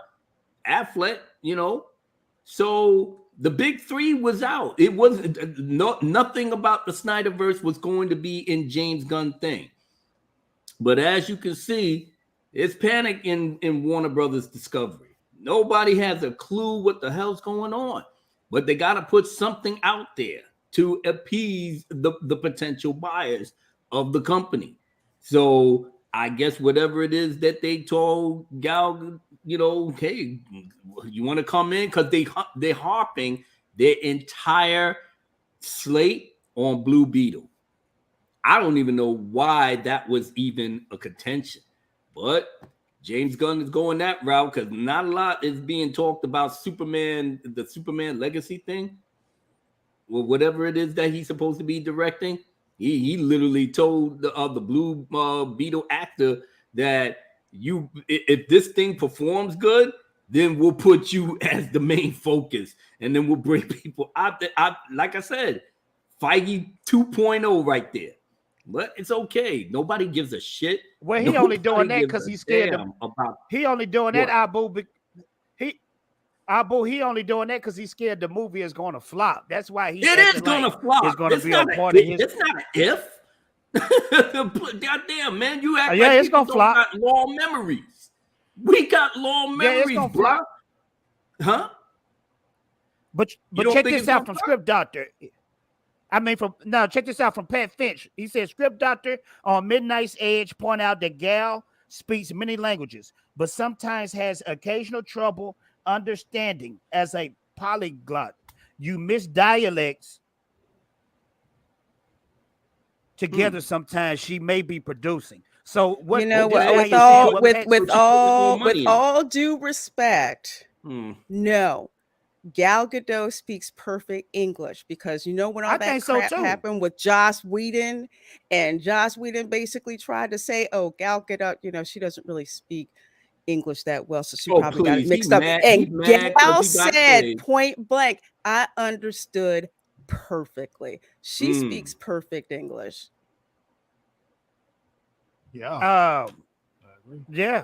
Affleck, so the big three was out. It wasn't nothing about the Snyderverse was going to be in James Gunn thing. But as you can see, it's panic in Warner Brothers Discovery. Nobody has a clue what the hell's going on, but they got to put something out there to appease the potential buyers of the company. So I guess whatever it is that they told Gal, hey, you want to come in? Because they're harping their entire slate on Blue Beetle. I don't even know why that was even a contention, but James Gunn is going that route because not a lot is being talked about Superman, the Superman legacy thing. Well, whatever it is that he's supposed to be directing, he literally told the Blue Beetle actor that if this thing performs good, then we'll put you as the main focus, and then we'll bring people out there. Like I said, Feige 2.0 right there. But it's okay. Nobody gives a shit. Well, he only doing Nobody that gives because a he's scared. damn about He only doing that, what? He only doing that because he's scared the movie is going to flop. That's why he. It is gonna flop. It's going to It's be a not part of his. It's not an if. Goddamn, man, you act Yeah, like it's people gonna flop. got long memories. We got long Yeah, it's memories, gonna bro. flop. Huh? But don't check think this it's out gonna from flop? Script Doctor. Check this out from Pat Finch. He said Script Doctor on Midnight's Edge point out that Gal speaks many languages, but sometimes has occasional trouble understanding as a polyglot. You miss dialects together sometimes she may be producing. So what You know what what? this guy is saying, what Pat- With money in it. all due respect, Hmm. no. Gal Gadot speaks perfect English because you know when all I that think so, crap too. happened with Joss Whedon, and Joss Whedon basically tried to say, "Oh, Gal Gadot, she doesn't really speak English that well, so she Oh, probably got please. it mixed He up." mad- And he mad 'cause Gal he got said played. point blank, "I understood perfectly. She Mm. speaks perfect English." Yeah. Yeah.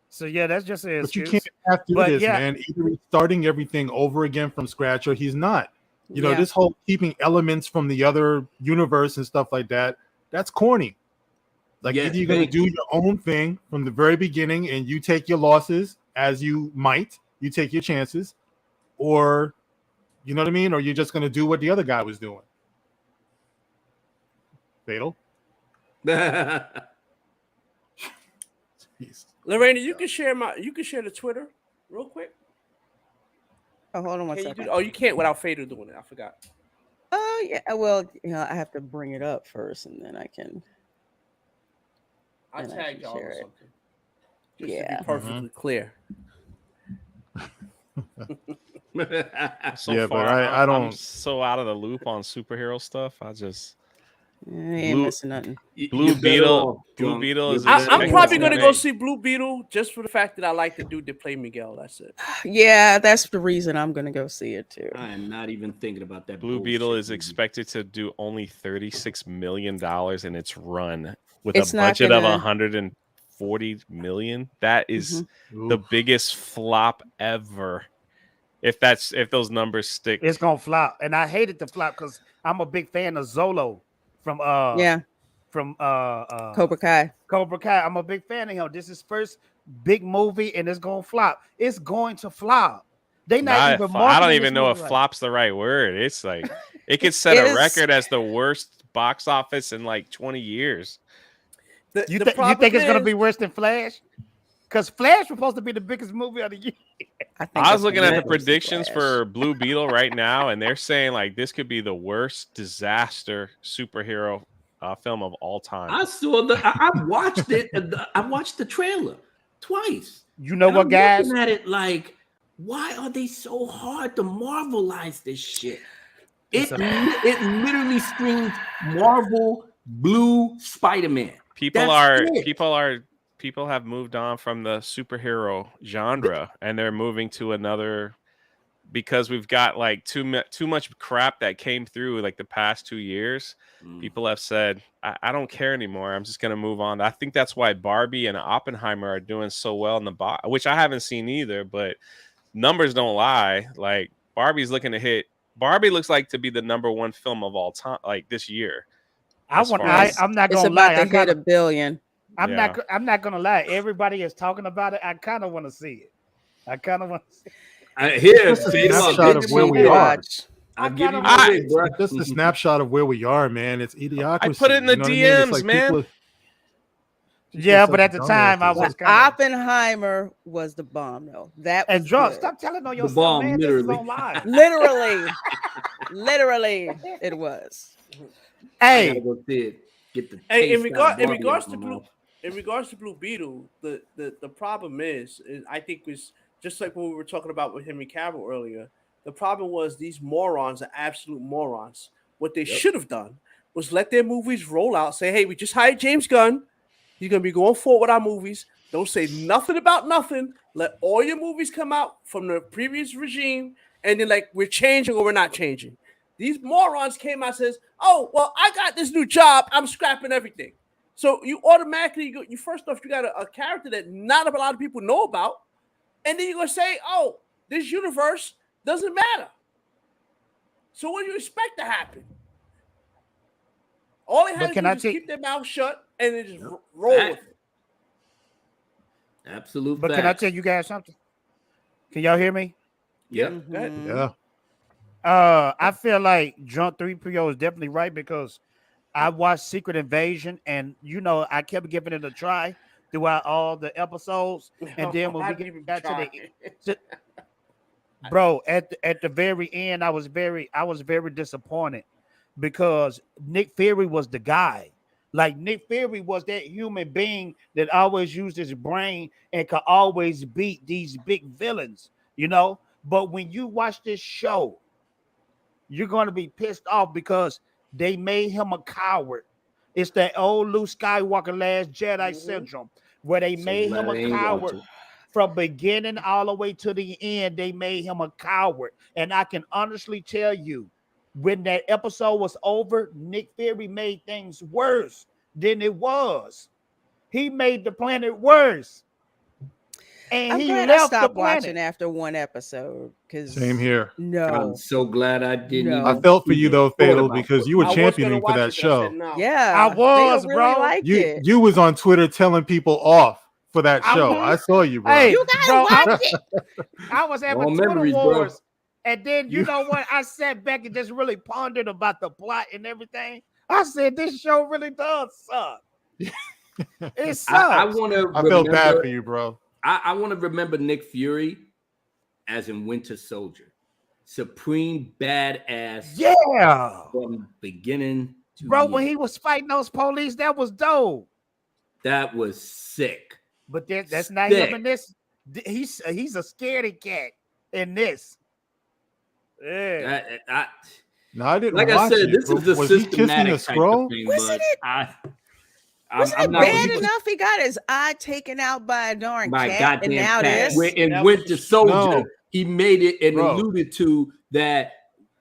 So yeah, that's just an But you excuse. can't have to do But this, yeah. man. Either he's starting everything over again from scratch or he's not. Yeah. This whole keeping elements from the other universe and stuff like that, that's corny. Like Yeah, either you're going to do your own thing from the very beginning and you take your losses as you might, you take your chances, or you know what I mean? Or you're just going to do what the other guy was doing. Fatal. Jeez. LaReina, you can share the Twitter real quick. Oh, hold on one Can you second. do- oh, you can't without Fader doing it. I forgot. Oh yeah. Well, I have to bring it up first, and then I can. I And I tagged can y'all share or it. something. Just Yeah. to be perfectly clear. So Yeah, but far, I I'm don't. so out of the loop on superhero stuff. I just I ain't Blue- missing nothing. Blue Beetle. Blue Beetle is I'm expected probably to gonna make- go see Blue Beetle just for the fact that I like the dude that played Miguel. That's it. Yeah, that's the reason I'm gonna go see it too. I am not even thinking about that. Blue Beetle bullshit is movie. expected to do only $36 million in its run with It's a not budget of gonna- 140 million. That is Mm-hmm. the biggest flop ever. If those numbers stick. It's gonna flop, and I hated the flop because I'm a big fan of Zolo from Cobra Kai. Cobra Kai. I'm a big fan of him. This is his first big movie, and it's gonna flop. It's going to flop. They not I even. don't marketing this even know movie if right. flop's the right word. It's like it could set It a is- record as the worst box office in like 20 years. You think it's gonna be worse than Flash? Because Flash was supposed to be the biggest movie of the year. I was looking at the predictions for Blue Beetle right now, and they're saying like this could be the worst disaster superhero film of all time. I saw I watched it. I watched the trailer twice. You know And what, I'm guys? looking at it like, why are they so hard to Marvelize this shit? It literally screams Marvel Blue Spider-Man. People have moved on from the superhero genre, and they're moving to another because we've got like too much crap that came through like the past 2 years. People have said, I don't care anymore. I'm just going to move on. I think that's why Barbie and Oppenheimer are doing so well in the box, which I haven't seen either, but numbers don't lie. Like Barbie looks like to be the #1 film of all time, like this year. I'm not It's gonna about lie. to hit $1 billion. I'm not gonna lie. Everybody is talking about it. I kind of want to see it. Here, Just a snapshot of where we are. I'll give you my way, bro. Just a snapshot of where we are, man. It's idiocracy. I put it in the you know what I mean? It's DMs, like man. people Yeah, such but at the time I dumbasses. was kind of. Oppenheimer was the bomb, though. That was And drunk. good. Stop telling on yourself, bomb, man. literally. This is online. Literally, it was. I gotta Hey, go see it. Get the Hey, in taste out of regards Barbie to out my Blue, mouth. in regards to Blue Beetle, the problem is I think was just like what we were talking about with Henry Cavill earlier. The problem was these morons are absolute morons. What they should have done was let their movies roll out. Say, hey, we just hired James Gunn. He's gonna be going forward with our movies. Don't say nothing about nothing. Let all your movies come out from the previous regime, and then like we're changing or we're not changing. These morons came out and says, "Oh, well, I got this new job. I'm scrapping everything." So you automatically you first off, you got a character that not a lot of people know about, and then you're gonna say, "Oh, this universe doesn't matter." So what do you expect to happen? All they had to do is keep their mouth shut and then just roll with it. Absolute But can I tell you guys something? Can y'all hear me? Yep. Mm-hmm. Yeah. I feel like Drunk 3PO is definitely right because I watched Secret Invasion and I kept giving it a try throughout all the episodes. And then when we got to bro, at the very end, I was very disappointed because Nick Fury was the guy. Like Nick Fury was that human being that always used his brain and could always beat these big villains, But when you watch this show, you're going to be pissed off because they made him a coward. It's that old Luke Skywalker Last Jedi syndrome where they made him a coward. From beginning all the way to the end, they made him a coward. And I can honestly tell you, when that episode was over, Nick Fury made things worse than it was. He made the planet worse. And I'm glad left I stopped the planet. watching after one episode. Same here. No. I'm so glad I didn't. I felt for you though, Fatal, because you were championing for that show. Yeah, I was, really bro. liked it. You was on Twitter telling people off for that show. I saw you, bro. Hey, You gotta watch it. I was having All Twitter memories, wars. bro. And then you know what? I sat back and just really pondered about the plot and everything. I said, this show really does suck. It sucks. I want to. I felt bad for you, bro. I want to remember Nick Fury as in Winter Soldier, supreme badass. Yeah, from beginning to bro. end. When he was fighting those police, that was dope. That was sick. But that's not Sick. him in this. He's a scaredy cat in this. Yeah. No, I didn't. Like I watch said, it. this is the was he kissing systematic a type scroll? of thing. Wasn't But Wasn't I'm it not bad gonna- enough he got his eye taken out by a darn My cat, goddamn and now cat. this? In Winter Soldier, No. he made it and Bro. alluded to that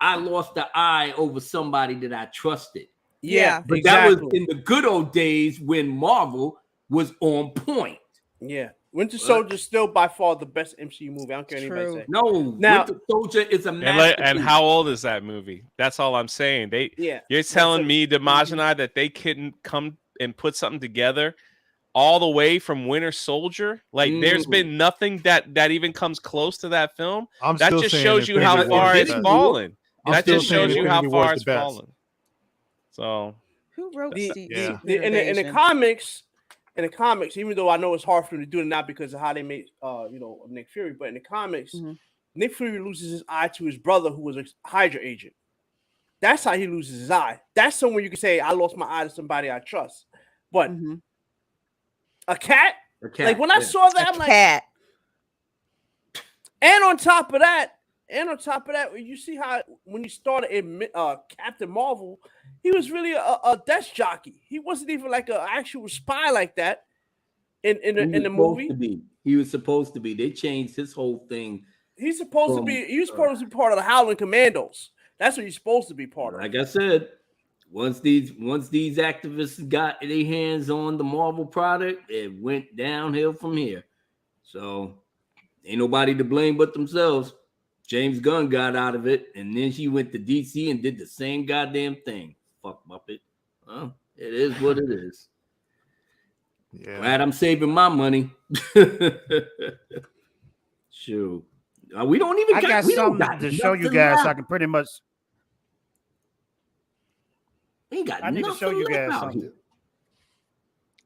I lost the eye over somebody that I trusted. Yeah. But exactly. that was in the good old days when Marvel was on point. Yeah. Winter Soldier is still by far the best MCU movie. I don't care what anybody True. say. No, Now- Winter Soldier is a And, masterpiece. and how old is that movie? That's all I'm saying. You're telling me, Dmajini, that they couldn't come and put something together all the way from Winter Soldier? Like, there's been nothing that even comes close to that film. I'm That still just saying shows you Infinity how War far is it's the best. fallen. I'm That still just saying shows you how Infinity War is far the it's best. fallen. So Who wrote The- Yeah. in the comics, even though I know it's hard for them to do it now because of how they made Nick Fury, but in the comics, Mhm. Nick Fury loses his eye to his brother who was a Hydra agent. That's how he loses his eye. That's somewhere you can say I lost my eye to somebody I trust. But Mhm. a cat, Okay, like when I saw that, I'm like, Cat. and on top of that, you see how when he started in Captain Marvel, he was really a desk jockey. He wasn't even like an actual spy like that in the movie. He was supposed to be. They changed his whole thing. He's supposed to be. He was supposed to be part of the Howling Commandos. That's what he's supposed to be part of. Like I said, once these activists got their hands on the Marvel product, it went downhill from here. So ain't nobody to blame but themselves. James Gunn got out of it, and then she went to DC and did the same goddamn thing. Fuck Muppet. Well, it is what it is. Yeah. Glad I'm saving my money. Shoot. We don't even I got we don't something got to show you nothing guys. left. So I can pretty much. We ain't got I need to show nothing you left guys out something. here.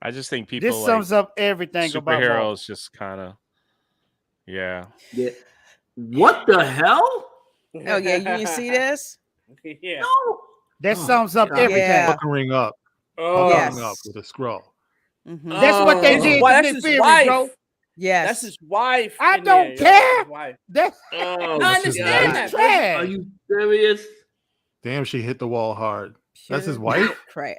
I just think people This sums up everything about Marvel. superheroes just kind of, yeah. Yeah. What the hell? Oh yeah, you didn't see this? Yeah. No. That sums up God. everything. Yeah. Puckering up. Oh, Yes. Puckering up with a scroll. Mhm. That's what they That's did his to wife- Nick that's his Fury, wife. bro. Yes. That's his wife. I in don't there. Yeah, that's care. his wife. That's Oh, I understand God. that. trash. Are you serious? Damn, she hit the wall hard. That's his wife? Crap.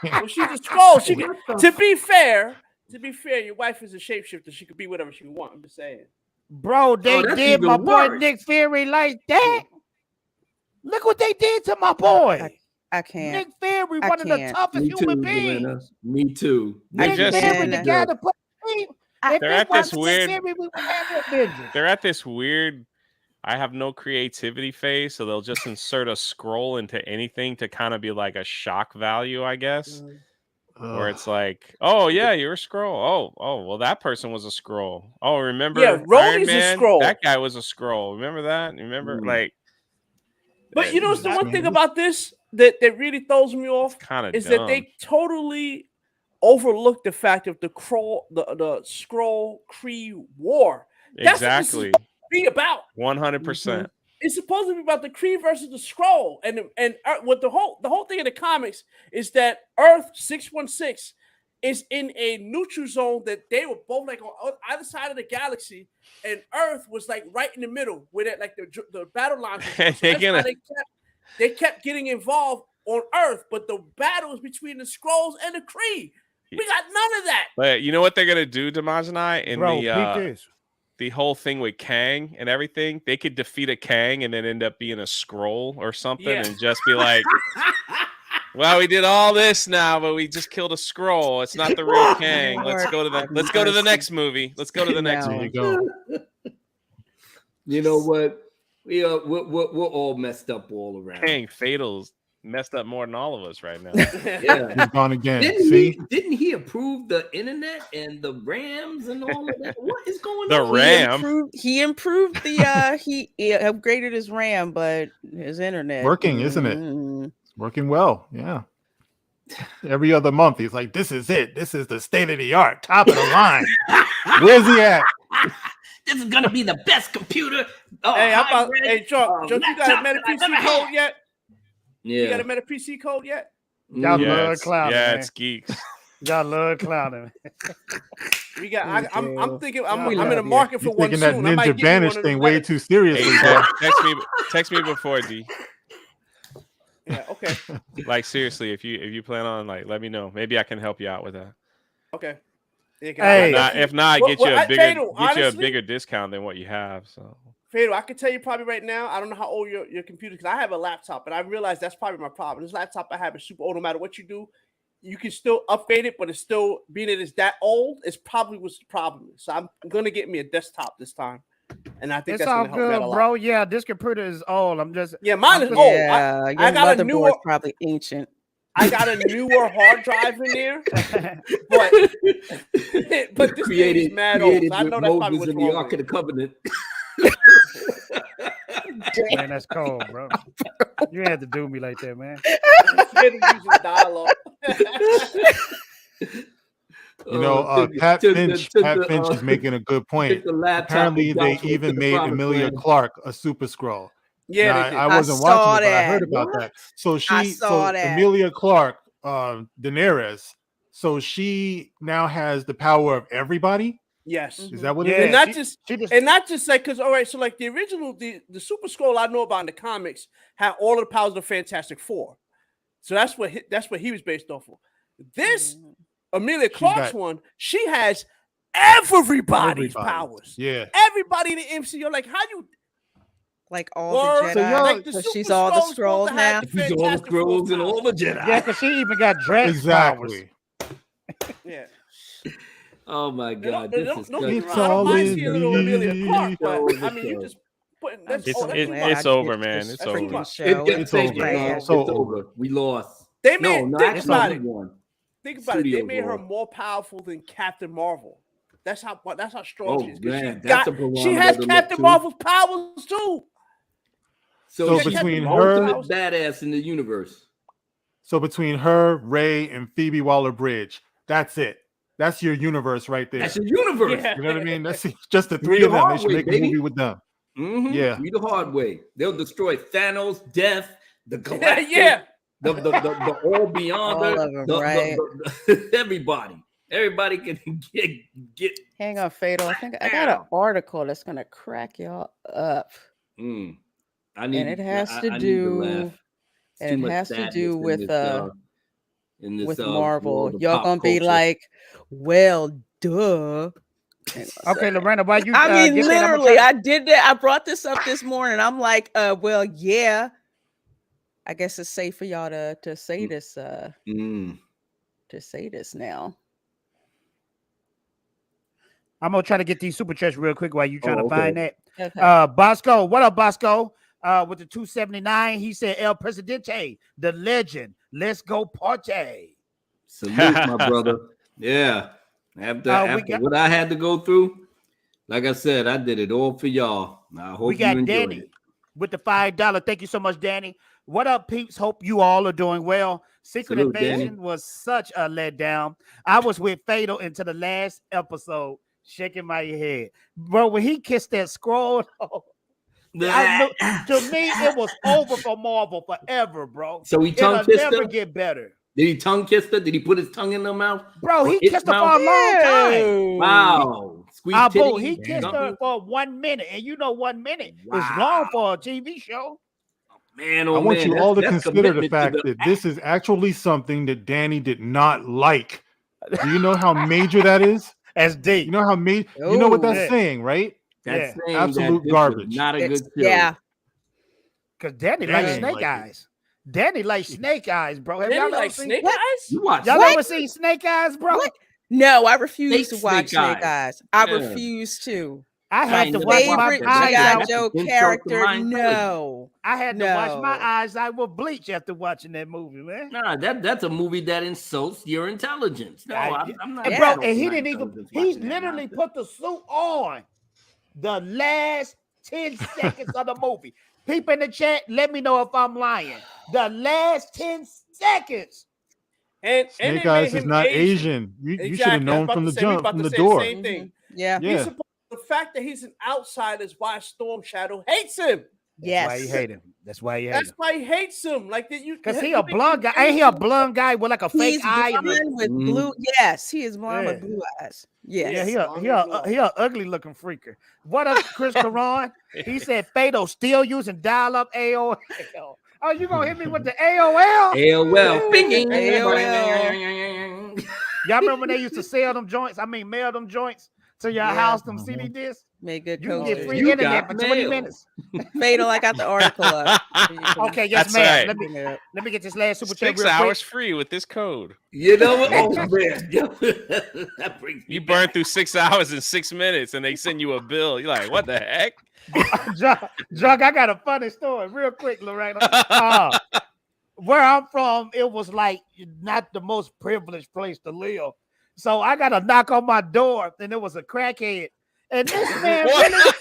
Well, she's a scroll. She can, to be fair, your wife is a shapeshifter. She could be whatever she wants. I'm just saying. Bro, they that's did my even boy worse. Nick Fury like that. Look what they did to my boy. I can't. Nick Fury, I one of the can't. toughest Me too, human beings. Lorena. Me too. They Nick just- Fury, the Man. guy that put if They're it at this wasn't weird- Nick Fury, we would have that business. They're at this weird I have no creativity phase, so they'll just insert a scroll into anything to kind of be like a shock value, I guess. Where it's like, oh yeah, you're a scroll. Oh, well, that person was a scroll. Oh, remember? Yeah, Iron Rhodey's a Man? Skrull. That guy was a scroll. Remember that? Remember, like, But you know, what's the one thing about this that really throws me off kind of is that they totally overlooked the fact of the Skrull Kree war. That's what this is exactly be about. 100%. It's supposed to be about the Kree versus the Skrull, and what the whole thing in the comics is that Earth 616 is in a neutral zone that they were both like on either side of the galaxy, and Earth was like right in the middle where that like the battle lines. So that's why they kept getting involved on Earth, but the battles between the Skrulls and the Kree, we got none of that. But you know what they're gonna do, Dmajini, in Bro, peep this. the whole thing with Kang and everything? They could defeat a Kang and then end up being a scroll or something, and just be like, "Well, we did all this now, but we just killed a scroll. It's not the real Kang. Let's go to the next movie. Let's go to the next There one." you go. You know what? We're all messed up all around. Kang Fatal's messed up more than all of us right now. Yeah. He's gone again. Didn't he approve the internet and the RAMs and all of that? What is going The on? RAM. He improved the he upgraded his RAM, but his internet Working, isn't it? mm, It's working well. Yeah. Every other month, he's like, "This is it. This is the state of the art, top of the line." Where's he at? This is gonna be the best computer. Hey, how about Chuck? You got a laptop Meta that I've PC ever code had. yet? You got Yeah. a Meta PC code yet? Y'all Mm. love it's, clowning, man. it's geeks. Y'all love clowning. We got. I'm thinking. I'm We in the love you. market for You're one taking soon. that I might Ninja get you one Banish of thing them way Meta- too seriously, Hey, bro. text me before, D. Yeah. Okay. Like seriously, if you plan on like, let me know. Maybe I can help you out with that. Okay. Yeah, Hey. If not, Well, get you well, a bigger Fatal, get you a honestly- bigger discount than what you have. So Fatal, I can tell you probably right now. I don't know how old your computer, because I have a laptop, and I realize that's probably my problem. This laptop I have is super old. No matter what you do, you can still upgrade it, but it's still being it is that old. It's probably what's the problem. So I'm gonna get me a desktop this time, and I think It's that's all gonna help that good, a lot. bro. Yeah, this computer is old. I'm just Yeah, mine is I'm old. yeah, your I got a motherboard's newer. probably ancient. I got a newer hard drive in there, but but this thing is mad old. created So I know with that's probably Moses what's in the wrong Ark with of the Covenant. man, that's cold, bro. You had to do me like that, man. it. Using dialogue. You know, Pat Finch is making a good point. Apparently, they even made Emilia Clarke a super scroll. Yeah, Now, they did. I wasn't I saw watching it, but I that. heard about that. So I saw that. Emilia Clarke, Daenerys. So she now has the power of everybody. Yes. Is that what Yeah, it is? And not she- just she just and not just like because all right, so like the original the Super Scroll I know about in the comics had all of the powers of the Fantastic Four. So that's what he was based off of. This Emilia Clarke's got- one, she has everybody's powers. Yeah. Everybody in the MCU, like how you Like all Word. the So Jedi. y'all- like the So Super she's all the Scroll's supposed scrolls to have now? the He's all the Fantastic Four scrolls and all the powers. Jedi. yeah, because she even got dress Exactly. Yeah. Oh my Don't- God, don't- this is don't good. get me It's wrong, I don't all mind in seeing a little me. Emilia Clarke, but Show I mean you the just putting I'm that's so all that's too glad much. it's I over, get man. this It's over. freaking show. It's over. over. Man. It's So over. We lost. They made No, think not about it. everyone. Think about it. They Studios made her won. more powerful than Captain Marvel. That's how strong Oh she is. 'Cause man, she that's got- a barometer she has to look Captain to. Marvel's powers too. So she's between the her- ultimate badass in the universe. So between her, Ray, and Phoebe Waller-Bridge, that's it. That's your universe right there. That's your universe. Yeah. You know what I mean? That's just the Read three the of them. They hard should way, make a baby. movie with them. Mhm. Yeah. Read the hard way. They'll destroy Thanos, Death, the Galactic, Yeah. the All Beyond, All of them, right? everybody. Everybody can get. Hang on, Fatal. I think I got an article that's gonna crack y'all up. I need. And it has to I need do- laugh. It's and too it much has to sadness do in with, this, in this, with world Marvel. of Y'all pop gonna be culture. like, well, duh. Okay, Lorena, why you? I mean, get that, I'ma literally, try- I did that. I brought this up this morning. I'm like, well, yeah, I guess it's safe for y'all to say this Mm. to say this now. I'm gonna try to get these super chats real quick while you trying to okay. find that. Okay. Bosco, what up, Bosco? With the 279, he said El Presidente, the legend. Let's go party. Salute, my brother. Yeah. After what I had to go through, like I said, I did it all for y'all. I hope We got you enjoyed Danny it. with the $5. Thank you so much, Danny. What up, peeps? Hope you all are doing well. Secret Salute, Invasion Danny. was such a letdown. I was with Fatal into the last episode, shaking my head. Bro, when he kissed that scroll, to me, it was over for Marvel forever, bro. So he tongue It'll kissed never her? get better. Did he tongue kiss her? Did he put his tongue in her mouth? Bro, he Or its kissed her for mouth? a long time. Wow. Squeak Boo, titties, he kissed her something? for 1 minute, and you know 1 minute is Wow. long for a TV show. Man, I oh want man, you all to that's consider the commitment to fact that this is actually something that Danny did not like. Do you know how major that is? That's deep. You know how major? You know what that's Yeah. saying, right? That's Yeah. saying Absolute that this garbage. was not a good show. Yeah. Because Danny Danny likes ain't snake like it. eyes. Danny likes snake eyes, bro. Have Danny y'all ever like seen Snake What? Eyes? You watch Y'all What? ever seen Snake Eyes, bro? What? No, I refuse to Snake watch Snake Eyes. Eyes. I Yeah. refuse to. I I had ain't to never watch watched my Favorite that. eyes G.I. out. That's Joe an insult to character? my intelligence. No. I had to wash my No. eyes out with bleach after watching that movie, man. Nah, that's a movie that insults your intelligence. No, I'm not. And Yeah. bro, insulting and he my didn't even. intelligence He watching that literally nonsense. put the suit on the last 10 seconds of the movie. People in the chat, let me know if I'm lying. The last 10 seconds. And Snake they Eyes made is him not Asian. Asian. You should have Exactly. I was known about from to the say, we jump, about from to the say door. the same thing. Yeah. He's Yeah. supposed, the fact that he's an outsider is why Storm Shadow hates him. That's why he Yes. hate him. That's why he hate That's him. why he hates him. Like that, you Because he you a think blonde guy. he's Ain't he a Asian? blonde guy with like a fake He's eye? And blonde with Mhm. blue. Yes, he is blonde with Yeah. blue eyes. yeah, Yes. he a ugly looking freaker. What up, Chris Caron? He said Fatal still using dial-up AOL. Oh, you gonna hit me with the AOL? AOL. Bing. AOL. Y'all remember when they used to sell them joints? I mean, mail them joints to your Yeah. house, them CD discs? Made good You can coaches. get free You internet got for 20 mail. minutes. Fatal, I got the article up. So you can Okay, yes, That's ma'am. right. bring it up. Let me get this last super chat 6 real hours quick. free with this code. You know what? Oh man, that brings me You back. burn through 6 hours in 6 minutes, and they send you a bill. You're like, what the heck? Jug, I got a funny story real quick, LaReina. Where I'm from, it was like not the most privileged place to live. So I got a knock on my door, and it was a crackhead. And this man What? really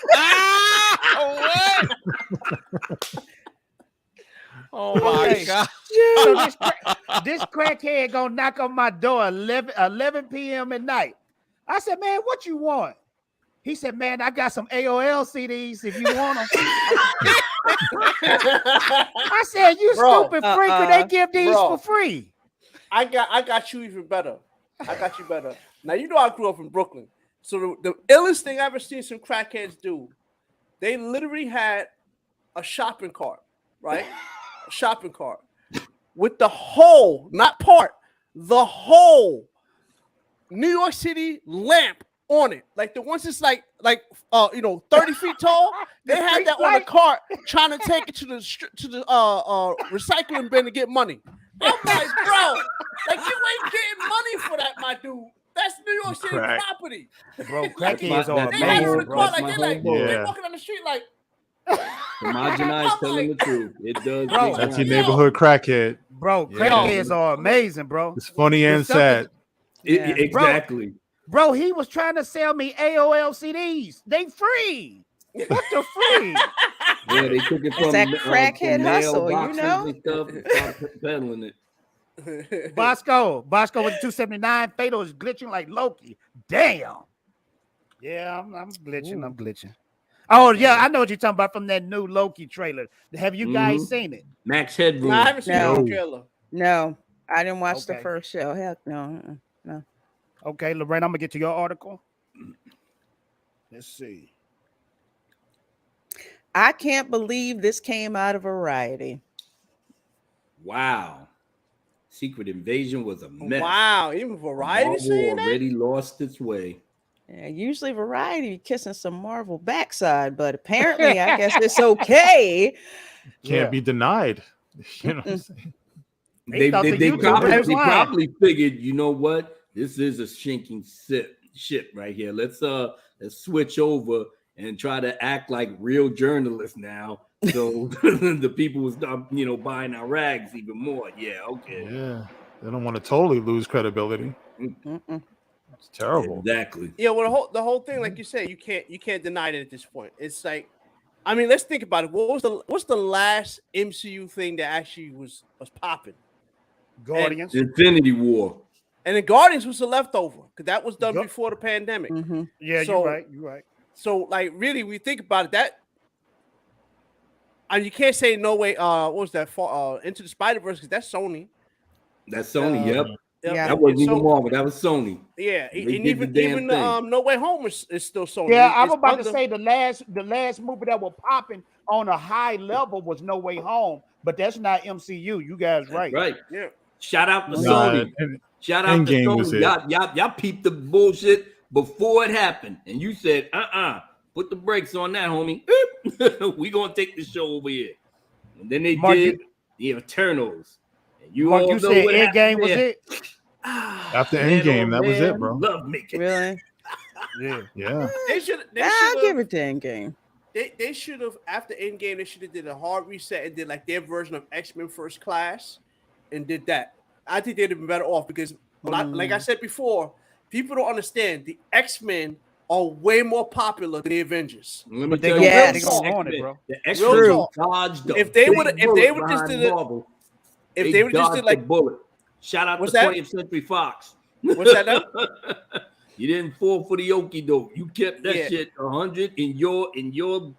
What? Oh my Okay. god! so this crackhead gonna knock on my door 11 p.m. at night. I said, man, what you want? He said, man, I got some AOL CDs if you want them. I said, you Bro, stupid freaker, they give these bro. for free. I got you even better. I got you better. Now you know I grew up in Brooklyn, so the illest thing I ever seen some crackheads do, they literally had a shopping cart, right? A shopping cart with the whole, not part, the whole New York City lamp on it, like the ones that's like 30 feet tall. They had that on a cart, trying to take it to the recycling bin to get money. I'm like, bro, like you ain't getting money for that, my dude. That's New York City Crack. property. Bro, crackheads are They had it on the amazing, bro. cart, like they like homeboy. they Yeah. walking on the street like. Dmajini is telling the truth. It does. Bro, get That's down. your neighborhood crackhead. Bro, Yeah. crackheads are amazing, bro. It's funny and It's something- sad. Yeah. Exactly. Bro, he was trying to sell me AOL CDs. They free. What the free? Yeah, they took it from that crackhead from hustle, you mailboxes know? and stuff and started peddling it. Bosco with 279. Fatal is glitching like Loki. Damn. Yeah, I'm glitching. I'm glitching. Oh, yeah, I know what you're talking about from that new Loki trailer. Have you guys seen it? Max Headroom. Nah, I haven't seen No. the trailer. No, I didn't watch the Okay. first show. Heck no. No. Okay, Lorraine, I'm gonna get to your article. Let's see. I can't believe this came out of Variety. Wow. Secret Invasion was a mess. Wow, even Variety Marvel saying that? already lost its way. Yeah, usually Variety be kissing some Marvel backside, but apparently I guess it's okay. Can't be denied. You know what I'm saying? They thought the YouTube was they lying. probably figured, you know what? This is a sinking ship right here. Let's switch over and try to act like real journalists now. So the people will start, buying our rags even more. Yeah, okay. Yeah, they don't want to totally lose credibility. It's terrible. Exactly. Yeah, well, the whole thing, like you said, you can't deny it at this point. It's like, I mean, let's think about it. What's the last MCU thing that actually was popping? Guardians. Infinity War. And the Guardians was a leftover because that was done before the pandemic. Yeah, So- you're right. So, like, really, we think about it. That, and you can't say no way. What was that? Into the Spider-Verse, because that's Sony. That's Sony. Yep. Yeah. That wasn't So- even Marvel. That was Sony. Yeah, They and did the even damn thing. No Way Home is still Sony. Yeah, I It's was about to under- say the last movie that was popping on a high level was No Way Home, but that's not MCU. You guys right. Right. Yeah. Shout out to Nah, Sony. and Shout out to Endgame was Sony. it. Y'all peeped the bullshit before it happened. And you said, put the brakes on that, homie. We gonna take the show over here. And then they Mark, did the Eternals. And you Mark, all you know said what happened Endgame was there. it? After Man, Endgame, oh, that was it, man, bro. Love making. Really? Yeah. Yeah. They should. I'll give it to Endgame. They should have, after Endgame, they should have did a hard reset and did like their version of X-Men First Class and did that. I think they'd have been better off because, like I said before, people don't understand the X-Men are way more popular than the Avengers. Let me But they tell gonna, you, Yes. they gonna own it, bro. the Real X-Men talk. dodged the If they big would've- bullet just behind did it- Marvel. If they would just dodged did like, the bullet. Shout out What's to that? 20th Century Fox. What's that now? You didn't fall for the okie doke. You kept that Yeah. shit 100 in your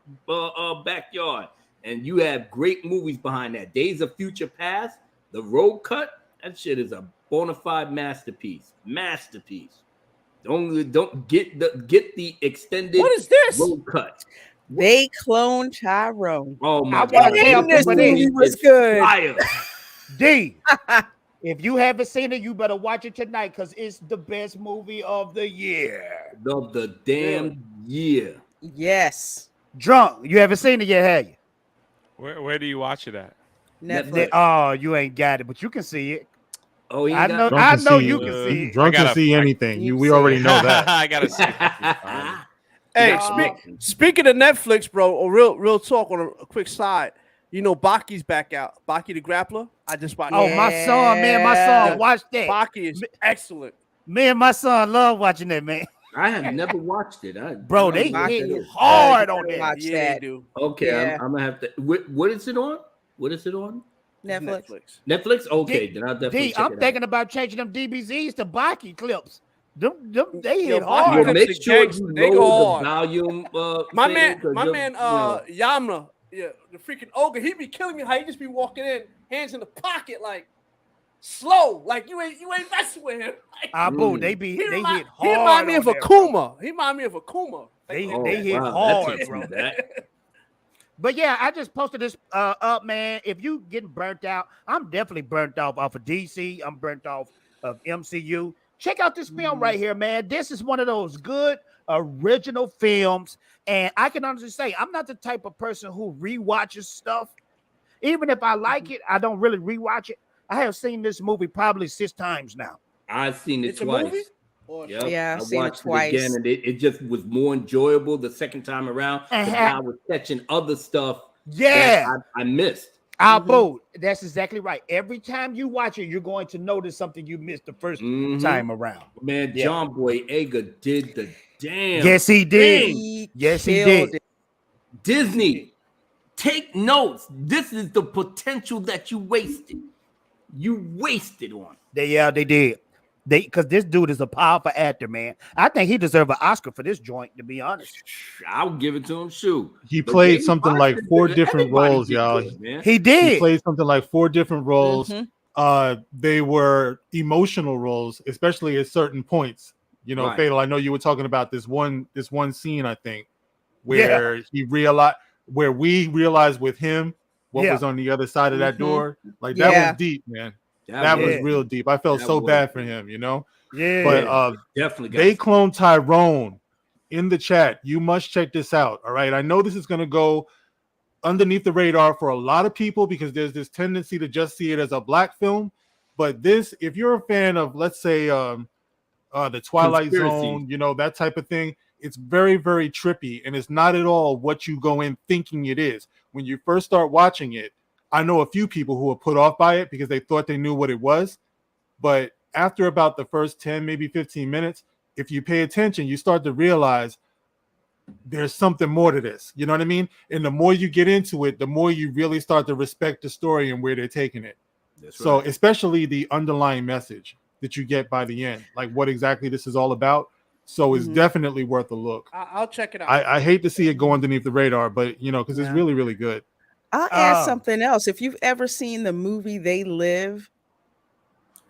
backyard, and you have great movies behind that. Days of Future Past, The Road Cut. That shit is a bona fide masterpiece. Don't get the extended What is this? Road Cut. They cloned Tyrone. Oh my I god, wanna tell This people movie this. was good. Fire. D. If you haven't seen it, you better watch it tonight because it's the best movie of the year. Of the damn year. Yes. Drunk, you haven't seen it yet, have you? Where do you watch it at? Netflix. Oh, you ain't got it, but you can see it. Oh, he I got know. Drunk I can know see, you can see it. Drunk I can gotta- see anything. you We see already it. know that. I gotta see. Hey, No. speaking of Netflix, bro, a real talk on a quick side. You know, Baki's back out. Baki the Grappler. I just watched. Oh, my son, man, my Yeah. son watched that. Baki is excellent. Me and my son love watching that, man. I have never watched it. Bro, they Baki hit is hard good. on that. Watch Yeah, that. they do. Okay, Yeah. I'm gonna have to. What is it on? What is it on? Netflix. Netflix. Okay, D- then I'll definitely D, check I'm it thinking about changing them DBZs to Baki clips. Them they Yo, hit Baki out. hard. Yo, clips make are sure gangster. you They go load hard. the volume. My thing, man, 'cause Yamna, yeah, the freaking ogre, he be killing me. How he just be walking in, hands in the pocket, like slow, like you ain't messing with him. Like, Boo, they be he they remind, hit he hard. remind me on of that, bro. Akuma. He remind me of Akuma. They Oh, hit wow, hard, that's bro. that. But yeah, I just posted this up, man. If you getting burnt out, I'm definitely burnt off of DC. I'm burnt off of MCU. Check out this film right here, man. This is one of those good original films. And I can honestly say I'm not the type of person who rewatches stuff. Even if I like it, I don't really rewatch it. I have seen this movie probably 6 times now. I've seen it It's a twice. movie? Or- Yep. Yeah, I've I seen it watched twice. again, and it just was more enjoyable the second time around. And Because I was catching other stuff Yeah. that I missed. Boo, that's exactly right. Every time you watch it, you're going to notice something you missed the 1st Mhm. time around. Man, Yeah. John Boyega did the damn. Yes, he did. He Yes, he killed did. it. Disney, take notes. This is the potential that you wasted. You wasted on. They did. Because this dude is a powerful actor, man. I think he deserves an Oscar for this joint, to be honest. I'll give it to him. Shoot. He But played James something Bond like did 4 good. different Everybody roles, did y'all. good, man. He He did. played something like 4 different roles. Mhm. They were emotional roles, especially at certain points. You know, Right. Fatal, I know you were talking about this one scene, I think, where we realized with him what Yeah. was on the other side of that Mhm. door. Like that Yeah. was deep, man. That was Yeah. real deep. I felt That so was bad for deep. him, you know. Yeah. But Definitely got they cloned Tyrone in the chat. You must check this out. All right. I know this is going to go underneath the radar for a lot of people because there's this tendency to just see it as a black film. But this, if you're a fan of, let's say, the Twilight Conspiracy. Zone, you know, that type of thing, it's very, very trippy, and it's not at all what you go in thinking it is. When you first start watching it, I know a few people who were put off by it because they thought they knew what it was. But after about the first 10, maybe 15 minutes, if you pay attention, you start to realize there's something more to this. You know what I mean? And the more you get into it, the more you really start to respect the story and where they're taking it. That's So right. especially the underlying message that you get by the end, like what exactly this is all about. So it's definitely worth a look. I'll check it out. I hate to see it go underneath the radar, but you know, because it's Yeah. really, really good. I'll add something else. If you've ever seen the movie They Live,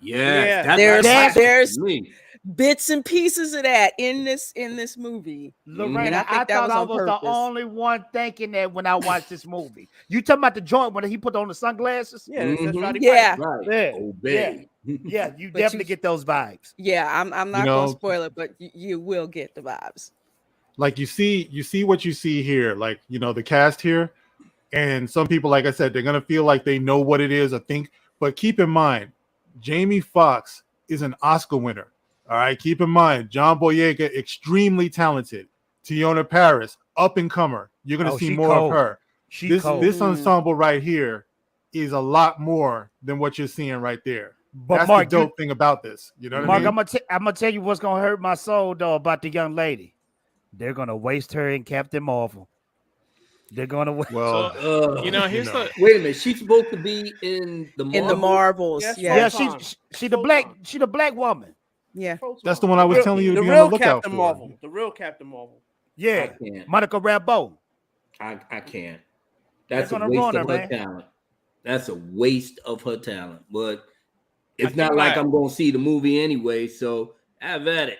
Yes, Yeah. there's me. bits and pieces of that in this movie. LaReina, And I I, think that thought was I on was the purpose. only one thinking that when I watched this movie. You talking about the joint when he put on the sunglasses? Yeah, that's Roddy Yeah. Piper. Right. Yeah. Obey. Yeah, you But definitely you- get those vibes. Yeah, I'm not know- gonna spoil it, but you will get the vibes. Like you see what you see here, like, you know, the cast here. And some people, like I said, they're gonna feel like they know what it is or think. But keep in mind, Jamie Foxx is an Oscar winner. All right, keep in mind, John Boyega, extremely talented. Tiona Paris, up and comer. You're gonna Oh, see she more cold. of her. She This cold. ensemble right here is a lot more than what you're seeing right there. But That's Mark, the dope thing about this. You know what Mark, I mean? I'm gonna tell you what's gonna hurt my soul though about the young lady. They're gonna waste her in Captain Marvel. They're gonna waste. Well, You know, here's know. the Wait a minute. She's supposed to be in the In the Marvels, Yes, yeah, yeah, Photon. she the black woman. yeah. That's the one I was Real- telling you to the be on real the lookout Captain for. Marvel. The real Captain Marvel. Yeah, I can't. Monica Rambeau. I can't. That's a They're gonna waste ruin of her, her man. talent. That's a waste of her talent. But it's think not like my- I'm going to see the movie anyway. So have at it.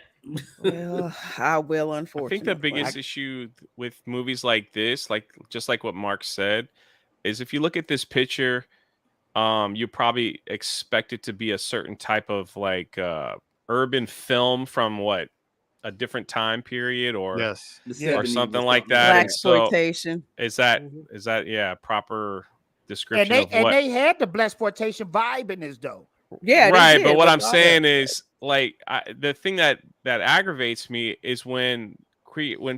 Well, I will, I unfortunately. think the biggest issue with movies like this, like just like what Mark said, is if you look at this picture, you probably expect it to be a certain type of like urban film from what a different time period or Yes. The Yeah. 70s or something like that. Black And so exploitation. is that proper description of what? they had the blaxploitation vibe in this though. Yeah, they right, did, but what I'm yeah. saying is like the thing that aggravates me is when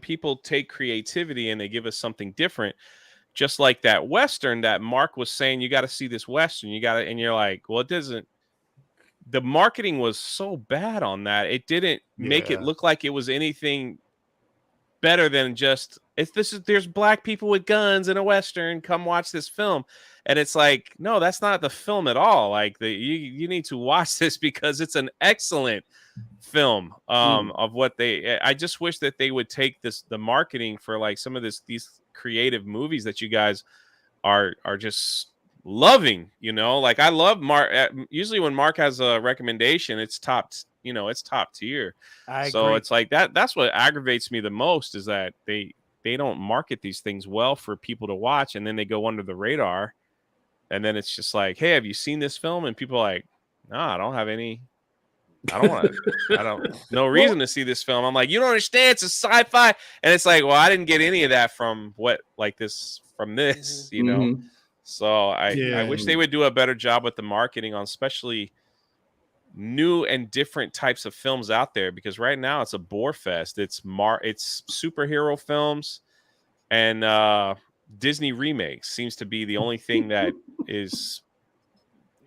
people take creativity and they give us something different, just like that Western that Mark was saying, you got to see this Western, and you're like, well, it doesn't. The marketing was so bad on that, it didn't make it Yeah. look like it was anything better than just there's black people with guns in a Western, come watch this film. And it's like, no, that's not the film at all. Like you need to watch this because it's an excellent film of what I just wish that they would take the marketing for like some of these creative movies that you guys are just loving, you know. Like I love Mark. Usually when Mark has a recommendation, it's top tier. I So agree. it's like that's what aggravates me the most is that they don't market these things well for people to watch, and then they go under the radar. And then it's just like, hey, have you seen this film? And people are like, no, I don't have any. I don't want to. No reason to see this film. I'm like, you don't understand. It's a sci-fi, and it's like, well, I didn't get any of that from this, you know. Mhm. So I Yeah. wish they would do a better job with the marketing on especially new and different types of films out there, because right now it's a bore fest. It's superhero films and Disney remakes seems to be the only thing that is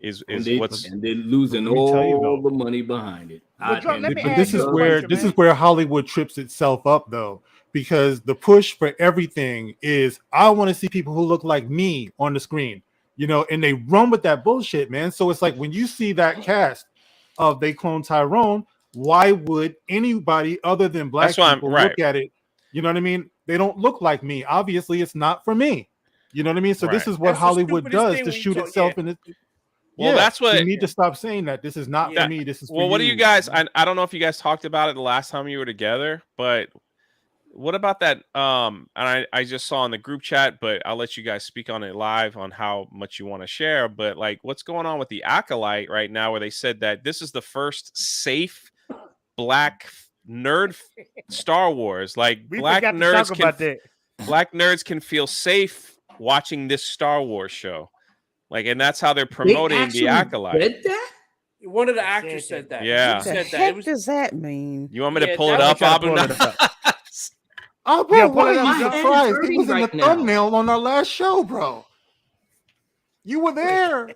And they're losing Let me tell you, all though. the money behind it. Well, John, let me But ask this you is a where question, man. Hollywood trips itself up, though, because the push for everything is I want to see people who look like me on the screen, you know, and they run with that bullshit, man. So it's like when you see that cast of they clone Tyrone, why would anybody other than black That's why I'm- people right. look at it? You know what I mean? They don't look like me. Obviously, it's not for me. You know what I mean? So this Right. is what That's the Hollywood stupidest does thing to when you shoot talk- itself yeah. in it. Well, that's what- you need to stop saying that. This is not Yeah. for me. This is for Well, what do you. you guys? I don't know if you guys talked about it the last time you were together, but what about that? And I just saw in the group chat, but I'll let you guys speak on it live on how much you want to share. But like, what's going on with the Acolyte right now, where they said that this is the first safe black nerd Star Wars, like We black forgot to nerds talk about that. black nerds can feel safe watching this Star Wars show. Like, and that's how they're promoting the Acolyte. Said that? One of the actors said that. Yeah. He What the said that. heck It was, does that mean? You want me to Yeah, pull it that up, was- Abu? Oh, bro, Yeah, why pull it are up, you John. surprised? Hurting It was in the right now. thumbnail on our last show, bro. You were there.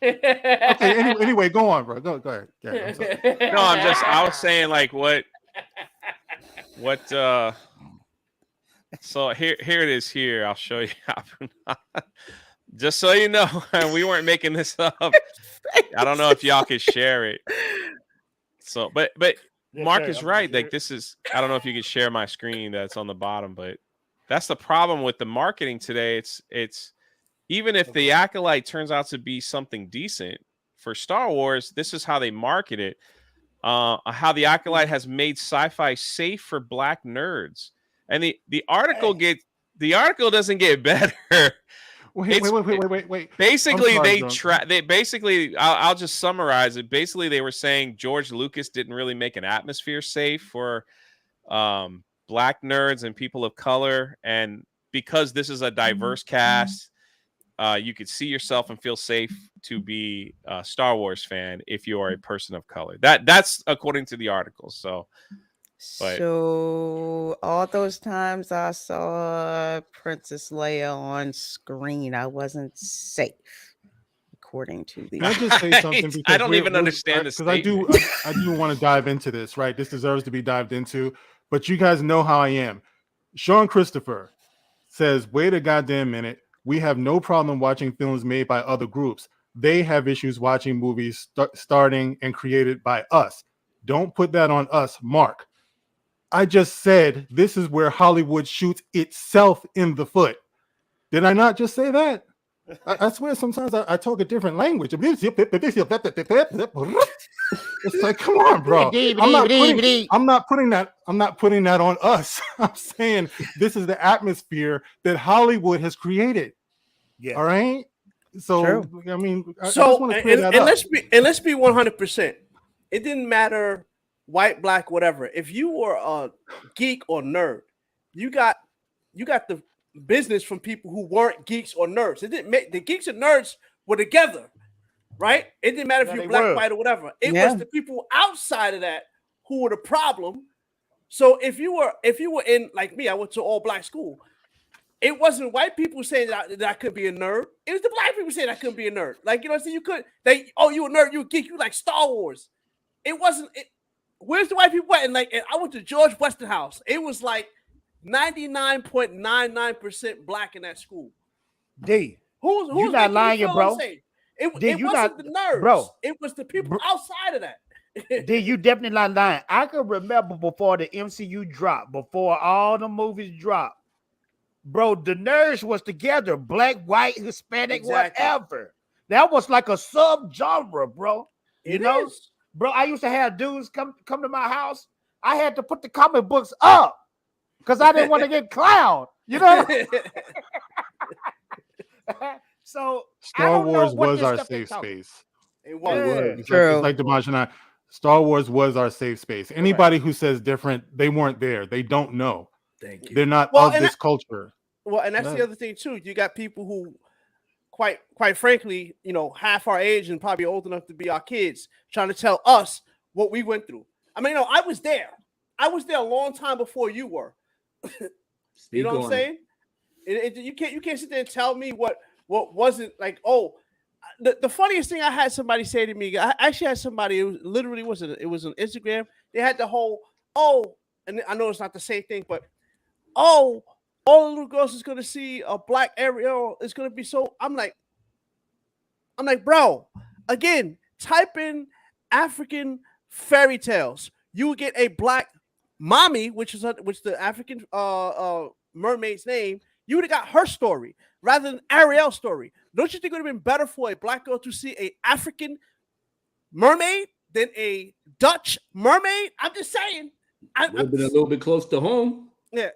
Okay, anyway, go on, bro. Go ahead. I'm sorry. No, I was saying like what so here it is here. I'll show you. Just so you know, we weren't making this up. I don't know if y'all could share it. So but Mark is right. Like this is, I don't know if you can share my screen that's on the bottom, but that's the problem with the marketing today. It's even if the Acolyte turns out to be something decent for Star Wars, this is how they market it. How the Acolyte has made sci-fi safe for Black nerds, and the article doesn't get better. Wait. Basically, I'm sorry, I'll just summarize it. Basically, they were saying George Lucas didn't really make an atmosphere safe for Black nerds and people of color, and because this is a diverse cast, you could see yourself and feel safe to be a Star Wars fan if you are a person of color. That's according to the article. So all those times I saw Princess Leia on screen, I wasn't safe, according to the. Can I just say something? Because I don't even understand this because I do want to dive into this. Right, this deserves to be dived into. But you guys know how I am. Sean Christopher says, "Wait a goddamn minute. We have no problem watching films made by other groups. They have issues watching movies starting and created by us. Don't put that on us, Mark. I just said this is where Hollywood shoots itself in the foot. Did I not just say that? I swear sometimes I talk a different language. It's like, come on, bro. I'm not putting that on us. I'm saying this is the atmosphere that Hollywood has created. Yeah. All right. So True. I mean, I just So want to clear that up. let's be 100%. It didn't matter white, black, whatever. If you were a geek or nerd, you got the business from people who weren't geeks or nerds. It didn't make the geeks and nerds were together, right? It didn't matter if you're black, white, or whatever. It was the people outside of that who were the problem. So if you were in, like me, I went to all black school. It wasn't white people saying that I could be a nerd. It was the black people saying I couldn't be a nerd. Like, you know what I'm saying? You could, you a nerd, you a geek, you like Star Wars. It wasn't, where's the white people at? And I went to George Westinghouse. It was like 99.99% black in that school. D. Who's you not lying, bro. It wasn't the nerds. Bro. It was the people outside of that. D, you definitely not lying. I can remember before the MCU dropped, before all the movies dropped. Bro, the nerds was together, black, white, Hispanic, whatever. That was like a sub-genre, bro. You know? Bro, I used to have dudes come to my house. I had to put the comic books up because I didn't want to get clowned, you know? So Star Wars was our safe space. It was. It's like Dmajini. Star Wars was our safe space. Anybody who says different, they weren't there. They don't know. Thank you. They're not of this culture. Well, and that's the other thing too. You got people who, quite frankly, you know, half our age and probably old enough to be our kids, trying to tell us what we went through. I mean, you know, I was there. I was there a long time before you were. You know what I'm saying? You can't sit there and tell me what wasn't like. Oh, the funniest thing I had somebody say to me. I actually had somebody. It was literally it was on Instagram. They had the whole and I know it's not the same thing, but all the little girls is gonna see a black Ariel. It's gonna be so. I'm like, bro. Again, type in African fairy tales. You will get a black mommy, which the African mermaid's name. You would have got her story rather than Ariel's story. Don't you think it would have been better for a black girl to see a African mermaid than a Dutch mermaid? I'm just saying. Would have been a little bit close to home. Yeah.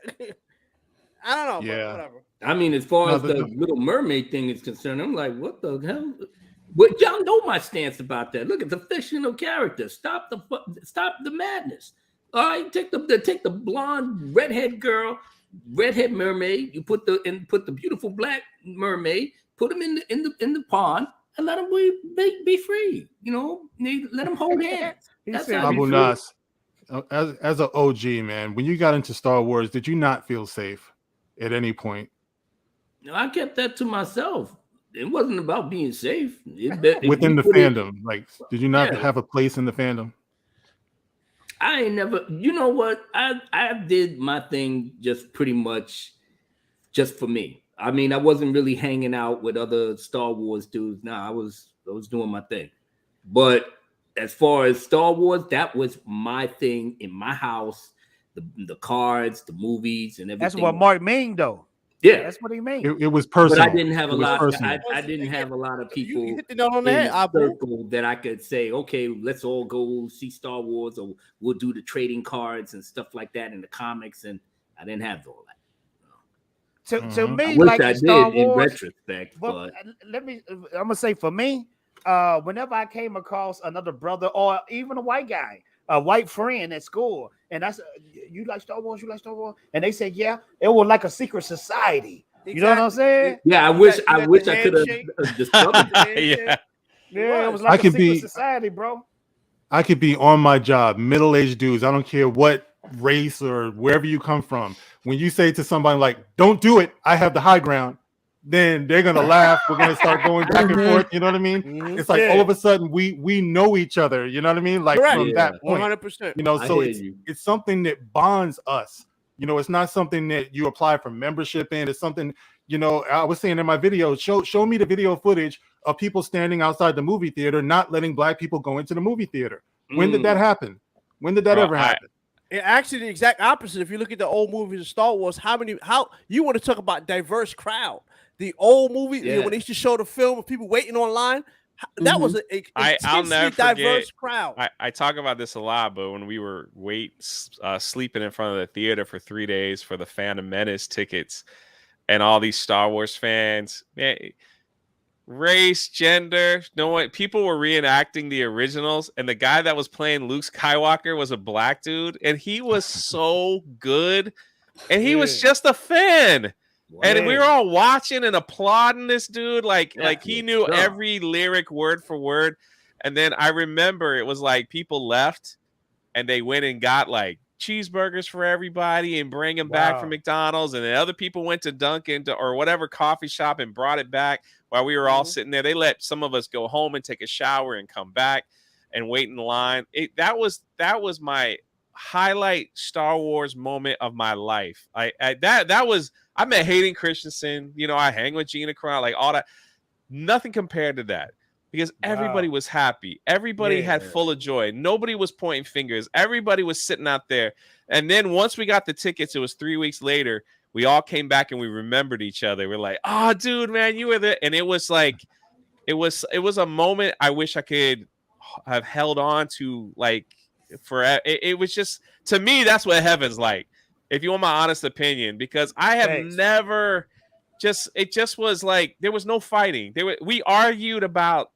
I don't know. Yeah. But whatever. I mean, as far as the Little Mermaid thing is concerned, I'm like, what the hell? But y'all know my stance about that. Look, it's a fictional character. Stop the madness. All right, take the blonde redhead girl redhead mermaid. You put the beautiful black mermaid. Put them in the pond and let them be free. You know, let them hold hands. That's said how Abu you feel. Nas, as an OG, man, when you got into Star Wars, did you not feel safe at any point? No, I kept that to myself. It wasn't about being safe. Within the fandom, like, did you not have a place in the fandom? I ain't never. You know what? I did my thing just pretty much just for me. I mean, I wasn't really hanging out with other Star Wars dudes. Nah, I was doing my thing. But as far as Star Wars, that was my thing in my house. The cards, the movies, and everything. That's what Mark mean, though. Yeah, that's what he mean. It was personal. But I didn't have a lot. Personal. I didn't have a lot of people You hit the note on in the head, the Abu. circle that I could say, okay, let's all go see Star Wars, or we'll do the trading cards and stuff like that in the comics. And I didn't have all that. To me, I wish like I Star did in Wars, retrospect, but but I'm gonna say for me, whenever I came across another brother or even a white guy, a white friend at school, and I said, "You like Star Wars? You like Star Wars?" And they said, "Yeah." It was like a secret society. You know what I'm saying? yeah, I wish I could have discovered that. Yeah, it was like a secret society, bro. I could be on my job, middle-aged dudes. I don't care what race or wherever you come from. When you say to somebody like, "Don't do it," I have the high ground. Then they're gonna laugh. We're gonna start going back and forth. You know what I mean? It's like all of a sudden we know each other. You know what I mean? Like from that point, 100%. You know, so it's something that bonds us. You know, it's not something that you apply for membership in. It's something, you know, I was saying in my video, show me the video footage of people standing outside the movie theater, not letting black people go into the movie theater. When did that happen? When did that ever happen? Actually, the exact opposite. If you look at the old movies of Star Wars, how you want to talk about diverse crowd? The old movies, when they used to show the film of people waiting online, that was an I'll never diverse forget, crowd. I talk about this a lot, but when we were sleeping in front of the theater for 3 days for the Phantom Menace tickets, and all these Star Wars fans, man, race, gender, people were reenacting the originals, and the guy that was playing Luke Skywalker was a black dude, and he was so good, and he was just a fan. Wow. And we were all watching and applauding this dude like he knew every lyric word for word. And then I remember it was like people left and they went and got like cheeseburgers for everybody and bring them back from McDonald's. And then other people went to Dunkin' or whatever coffee shop and brought it back while we were all sitting there. They let some of us go home and take a shower and come back and wait in line. That was my highlight Star Wars moment of my life. I met Hayden Christensen, you know, I hang with Gina Carano, like all that. Nothing compared to that because everybody was happy. Everybody had full of joy. Nobody was pointing fingers. Everybody was sitting out there. And then once we got the tickets, it was 3 weeks later, we all came back and we remembered each other. We're like, "Oh, dude, man, you were there." And it was like, it was a moment I wish I could have held on to, like, forever. It was just, to me, that's what heaven's like. If you want my honest opinion, because I have never it just was like, there was no fighting. We argued about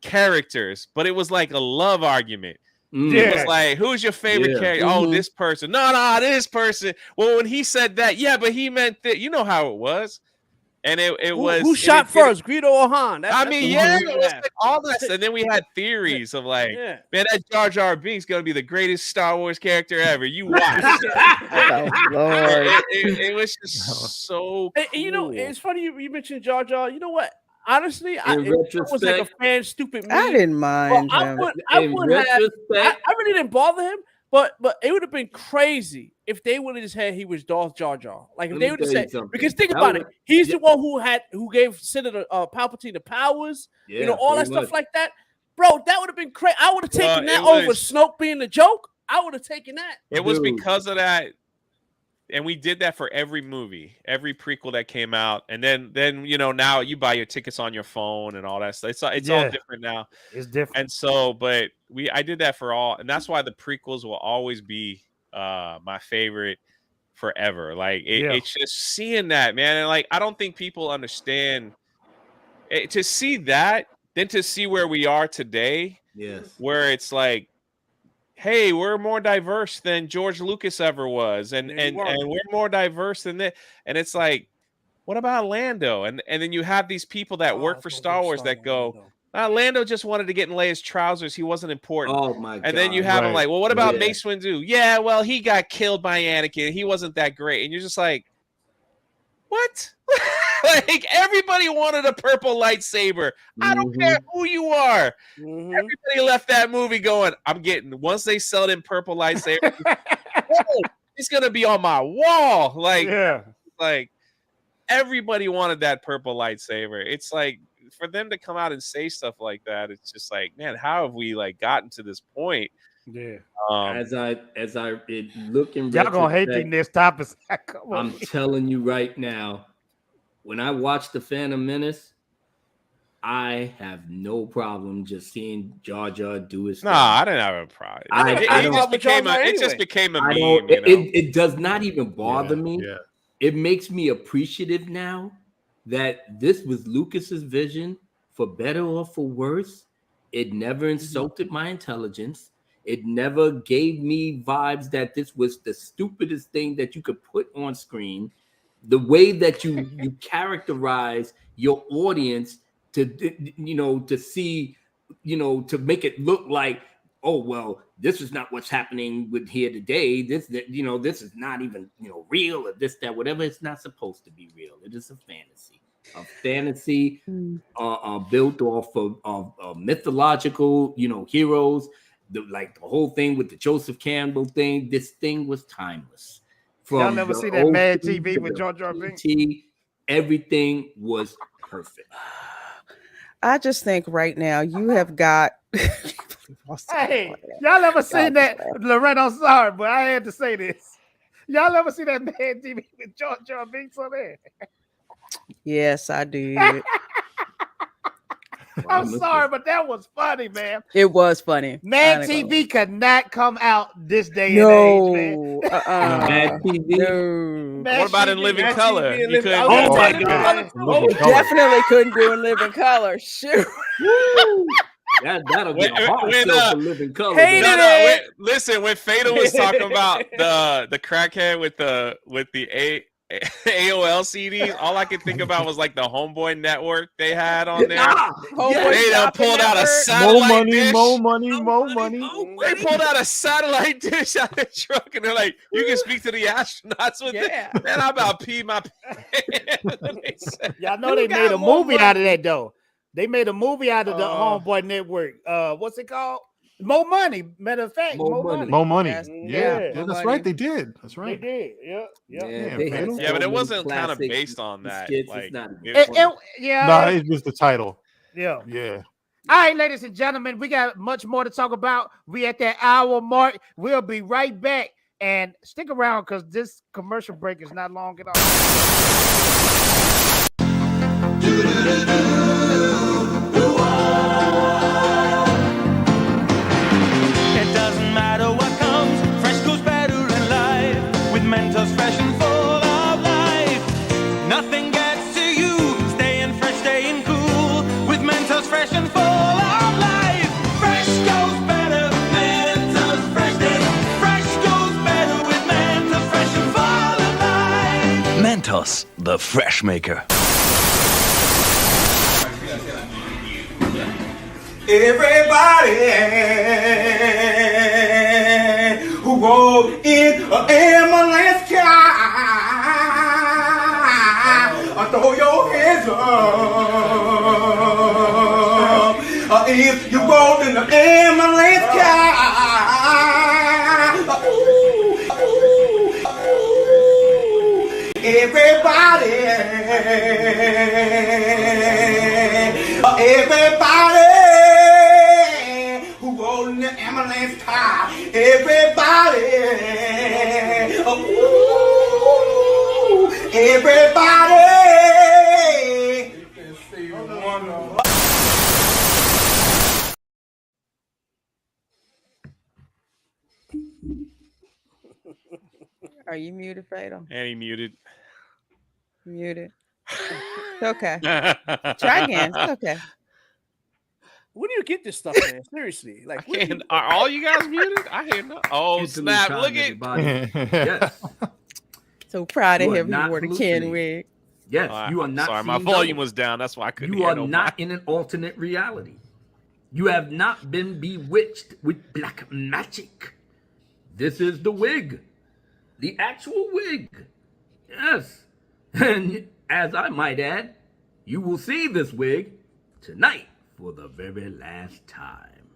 characters, but it was like a love argument. It was like, who's your favorite character? Oh, this person. No, this person. Well, when he said that, but he meant that. You know how it was. And it was who shot first, Greedo or Han? I mean, it was like all this, and then we had theories of like, man, that Jar Jar Binks gonna be the greatest Star Wars character ever. You watch. It was just so cool. You know, it's funny you mentioned Jar Jar. You know what? Honestly, it was like a fan stupid meme. I didn't mind him. I really didn't bother him. But it would have been crazy if they would have just had he was Darth Jar Jar. Like if they would have said, because think about it, he's the one who gave Senator Palpatine the powers, you know, all that stuff like that. Bro, that would have been crazy. I would have taken that over Snoke being the joke. I would have taken that. It was because of that. And we did that for every movie, every prequel that came out. And then you know, now you buy your tickets on your phone and all that stuff. It's all different now. It's different. And so, but I did that for all, and that's why the prequels will always be my favorite forever. Like it's just seeing that, man. And like, I don't think people understand to see that, then to see where we are today. Yes. Where it's like hey, we're more diverse than George Lucas ever was, and Yeah, you are. we're more diverse than that. And it's like, what about Lando? And then you have these people that work for Star Wars that go, Lando just wanted to get in Leia's trousers. He wasn't important. Oh my god! And then you have him like, well, what about Yeah. Mace Windu? Yeah, well, he got killed by Anakin. He wasn't that great. And you're just like, what? Like, everybody wanted a purple lightsaber. I don't care who you are. Everybody left that movie going, I'm getting, once they sell them purple lightsabers, it's gonna be on my wall. Like, like everybody wanted that purple lightsaber. It's like, for them to come out and say stuff like that, it's just like, man, how have we like gotten to this point? Yeah. As I look in Y'all gonna hate retrospect, these topics. I'm telling you right now, when I watch The Phantom Menace, I have no problem just seeing Jar Jar do his thing. I didn't have a problem. It just became a meme. It does not even bother me. Yeah. It makes me appreciative now that this was Lucas's vision, for better or for worse. It never insulted my intelligence. It never gave me vibes that this was the stupidest thing that you could put on screen. The way that you characterize your audience to see, to make it look like, oh well, this is not what's happening with here today. This is not even real, or this, that, whatever. It's not supposed to be real. It is a fantasy. A fantasy built off of mythological, heroes. The whole thing with the Joseph Campbell thing. This thing was timeless. Y'all never see that Mad TV with Jar Jar Binks? Everything was perfect. I just think right now you have got. Hey, y'all ever seen that? LaReina, I'm sorry, but I had to say this. Y'all ever see that Mad TV with Jar Jar Binks on there? Yes, I did. I'm sorry, but that was funny, man. It was funny. Mad TV could not come out this day and age, man. Mad TV. No. What about in living color? You couldn't Oh my god! Definitely couldn't do in living color. Shoot. That'll get a hard sell for living color. Listen, when Fatal was talking about the crackhead with the AOL CDs, all I could think about was like the Homeboy Network they had on there. They done pulled out a satellite dish. More money. They pulled out a satellite dish out the truck, and they're like, "You can speak to the astronauts with it." Man, I about peed my pants. Y'all know they made a movie out of that though. They made a movie out of the Homeboy Network. What's it called? More Money. Matter of fact, More Money. More money. Yeah, that's right. They did. That's right. They did. Yeah, but it wasn't kind of based on that. Like, No, it's just the title. Yeah. All right, ladies and gentlemen, we got much more to talk about. We at that hour mark. We'll be right back, and stick around because this commercial break is not long at all. It doesn't matter what comes, fresh goes better in life. With Mentos fresh and full of life, nothing gets to you. Staying fresh, staying cool. With Mentos fresh and full of life, fresh goes better. Mentos fresh, fresh goes better with Mentos fresh and full of life. Mentos, the fresh maker. Everybody who rode in an ambulance car, throw your hands up. If you rode in an ambulance car, everybody who rode in the ambulance car, everybody, everybody. Are you muted, Fatal? And he muted. Muted. It's okay. Try again. It's okay. Where do you get this stuff, man? Seriously, like, where do you- Are all you guys muted? I hear no. Oh Interlude snap! time, Look at everybody. Yes. So proud of You are him. He not wore the Ken hallucinating. wig. Yes, Oh, you are not. Sorry, my seeing volume double. was down. That's why I couldn't You hear are nobody. not in an alternate reality. You have not been bewitched with black magic. This is the wig. The actual wig. Yes. And as I might add, you will see this wig tonight for the very last time.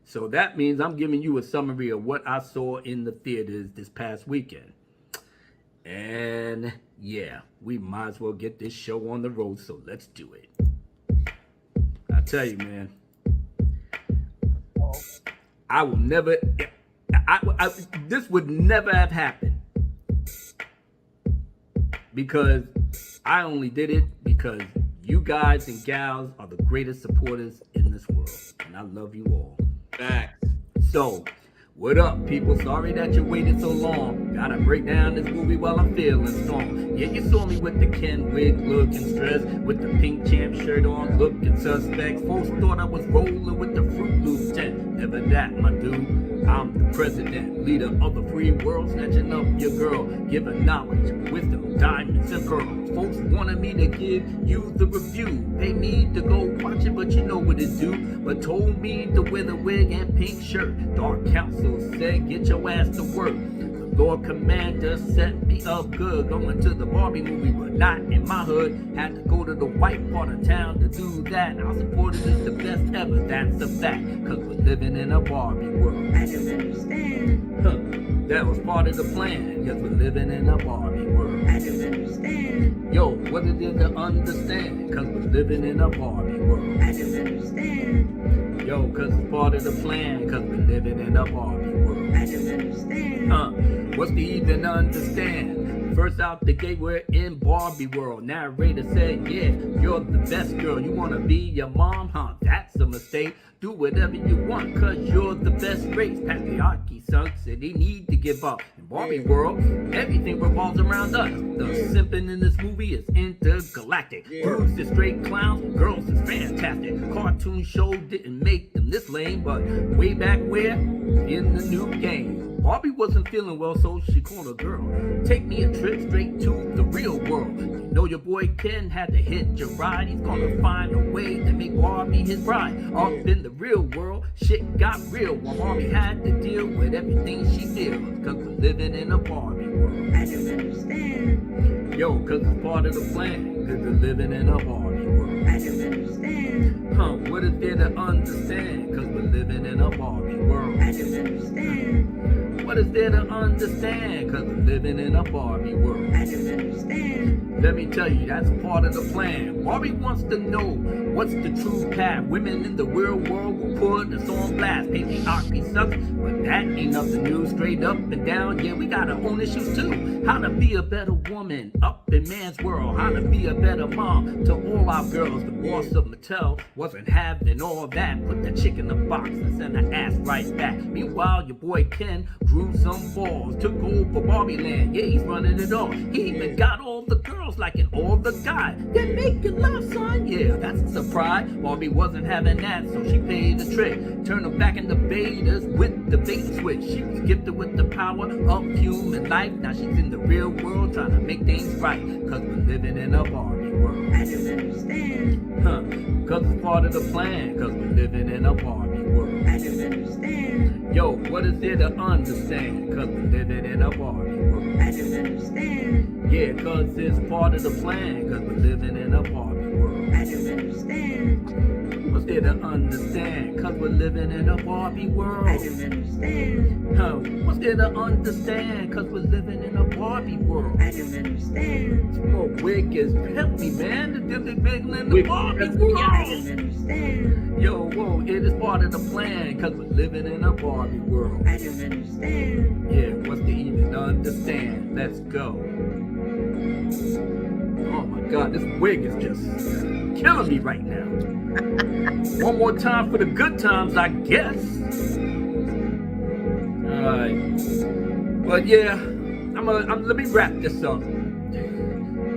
So that means I'm giving you a summary of what I saw in the theaters this past weekend. And yeah, we might as well get this show on the road, so let's do it. I tell you, man, I will never, this would never have happened because I only did it because you guys and gals are the greatest supporters in this world, and I love you all. So, what up, people? Sorry that you waited so long. Gotta break down this movie while I'm feeling strong. Yeah, you saw me with the Ken wig looking stressed, with the pink champ shirt on looking suspect. Folks thought I was rolling with the Fruit Loop tent. Never that, my dude. I'm the president, leader of the free world, snatching up your girl, giving knowledge, wisdom, diamonds, and pearls. Folks wanted me to give you the review. They need to go watch it, but you know what it do. But told me to wear the wig and pink shirt. Dark Council said, get your ass to work. The Lord Commander set me up good, going to the Barbie movie, but not in my hood. Had to go to the white part of town to do that. Our supporters is the best ever, that's a fact. Cause we're living in a Barbie world. I don't understand. That was part of the plan, cause we're living in a Barbie world. I don't understand. Yo, what is there to understand? Cause we're living in a Barbie world. I don't understand. Yo, cause it's part of the plan, cause we're living in a Barbie world. I don't understand. What's to even understand? First out the gate, we're in Barbie world. Narrator said, yeah, you're the best girl. You wanna be your mom? That's a mistake. Do whatever you want, cause you're the best race. Patriarchy sucks, and they need to give up. In Barbie world, everything revolves around us. The simping in this movie is intergalactic. Dudes is straight clowns, girls is fantastic. Cartoon show didn't make them this lame, but way back where? In the new game. Barbie wasn't feeling well, so she called a girl. Take me a trip straight to the real world. You know your boy Ken had to hitch a ride. He's gonna find a way to make Barbie his bride. Up in the real world, shit got real. While Barbie had to deal with everything she feels. Cause we're living in a Barbie world. I don't understand. Yo, cause it's part of the plan. Cause we're living in a Barbie world. I don't understand. What is there to understand? Cause we're living in a Barbie world. I don't understand. What is there to understand? Cause we're living in a Barbie world. I don't understand. Let me tell you, that's part of the plan. Barbie wants to know what's the true path. Women in the real world will put us on blast. Patriarchy sucks, but that ain't nothing new. Straight up and down, yeah, we gotta own issues too. How to be a better woman up in man's world. How to be a better mom to all our girls. The boss of Mattel wasn't having all that. Put the chick in the box and send her ass right back. Meanwhile, your boy Ken grew some balls, took over Barbie land. Yeah, he's running it all. He even got all the girls liking all the guys. They're making love, son. Yeah, that's a surprise. Barbie wasn't having that, so she paid the trick. Turned them back into betas with the bait and switch. She was gifted with the power of human life. Now she's in the real world trying to make things right. Cause we're living in a Barbie world. I don't understand. Cause it's part of the plan. Cause we're living in a Barbie world. I don't understand. Yo, what is there to understand? Cause we're living in a Barbie world. I don't understand. Yeah, cause it's part of the plan. Cause we're living in a Barbie world. I don't understand. What's there to understand? Cause we're living in a Barbie world. I don't understand. What's there to understand? Cause we're living in a Barbie world. I don't understand. Oh, wig is help me, man. They're big in the Barbie world. I don't understand. Yo, whoa, it is part of the plan. Cause we're living in a Barbie world. I don't understand. Yeah, what's to even understand? Let's go. Oh my god, this wig is just killing me right now. One more time for the good times, I guess. Alright. But yeah, let me wrap this up.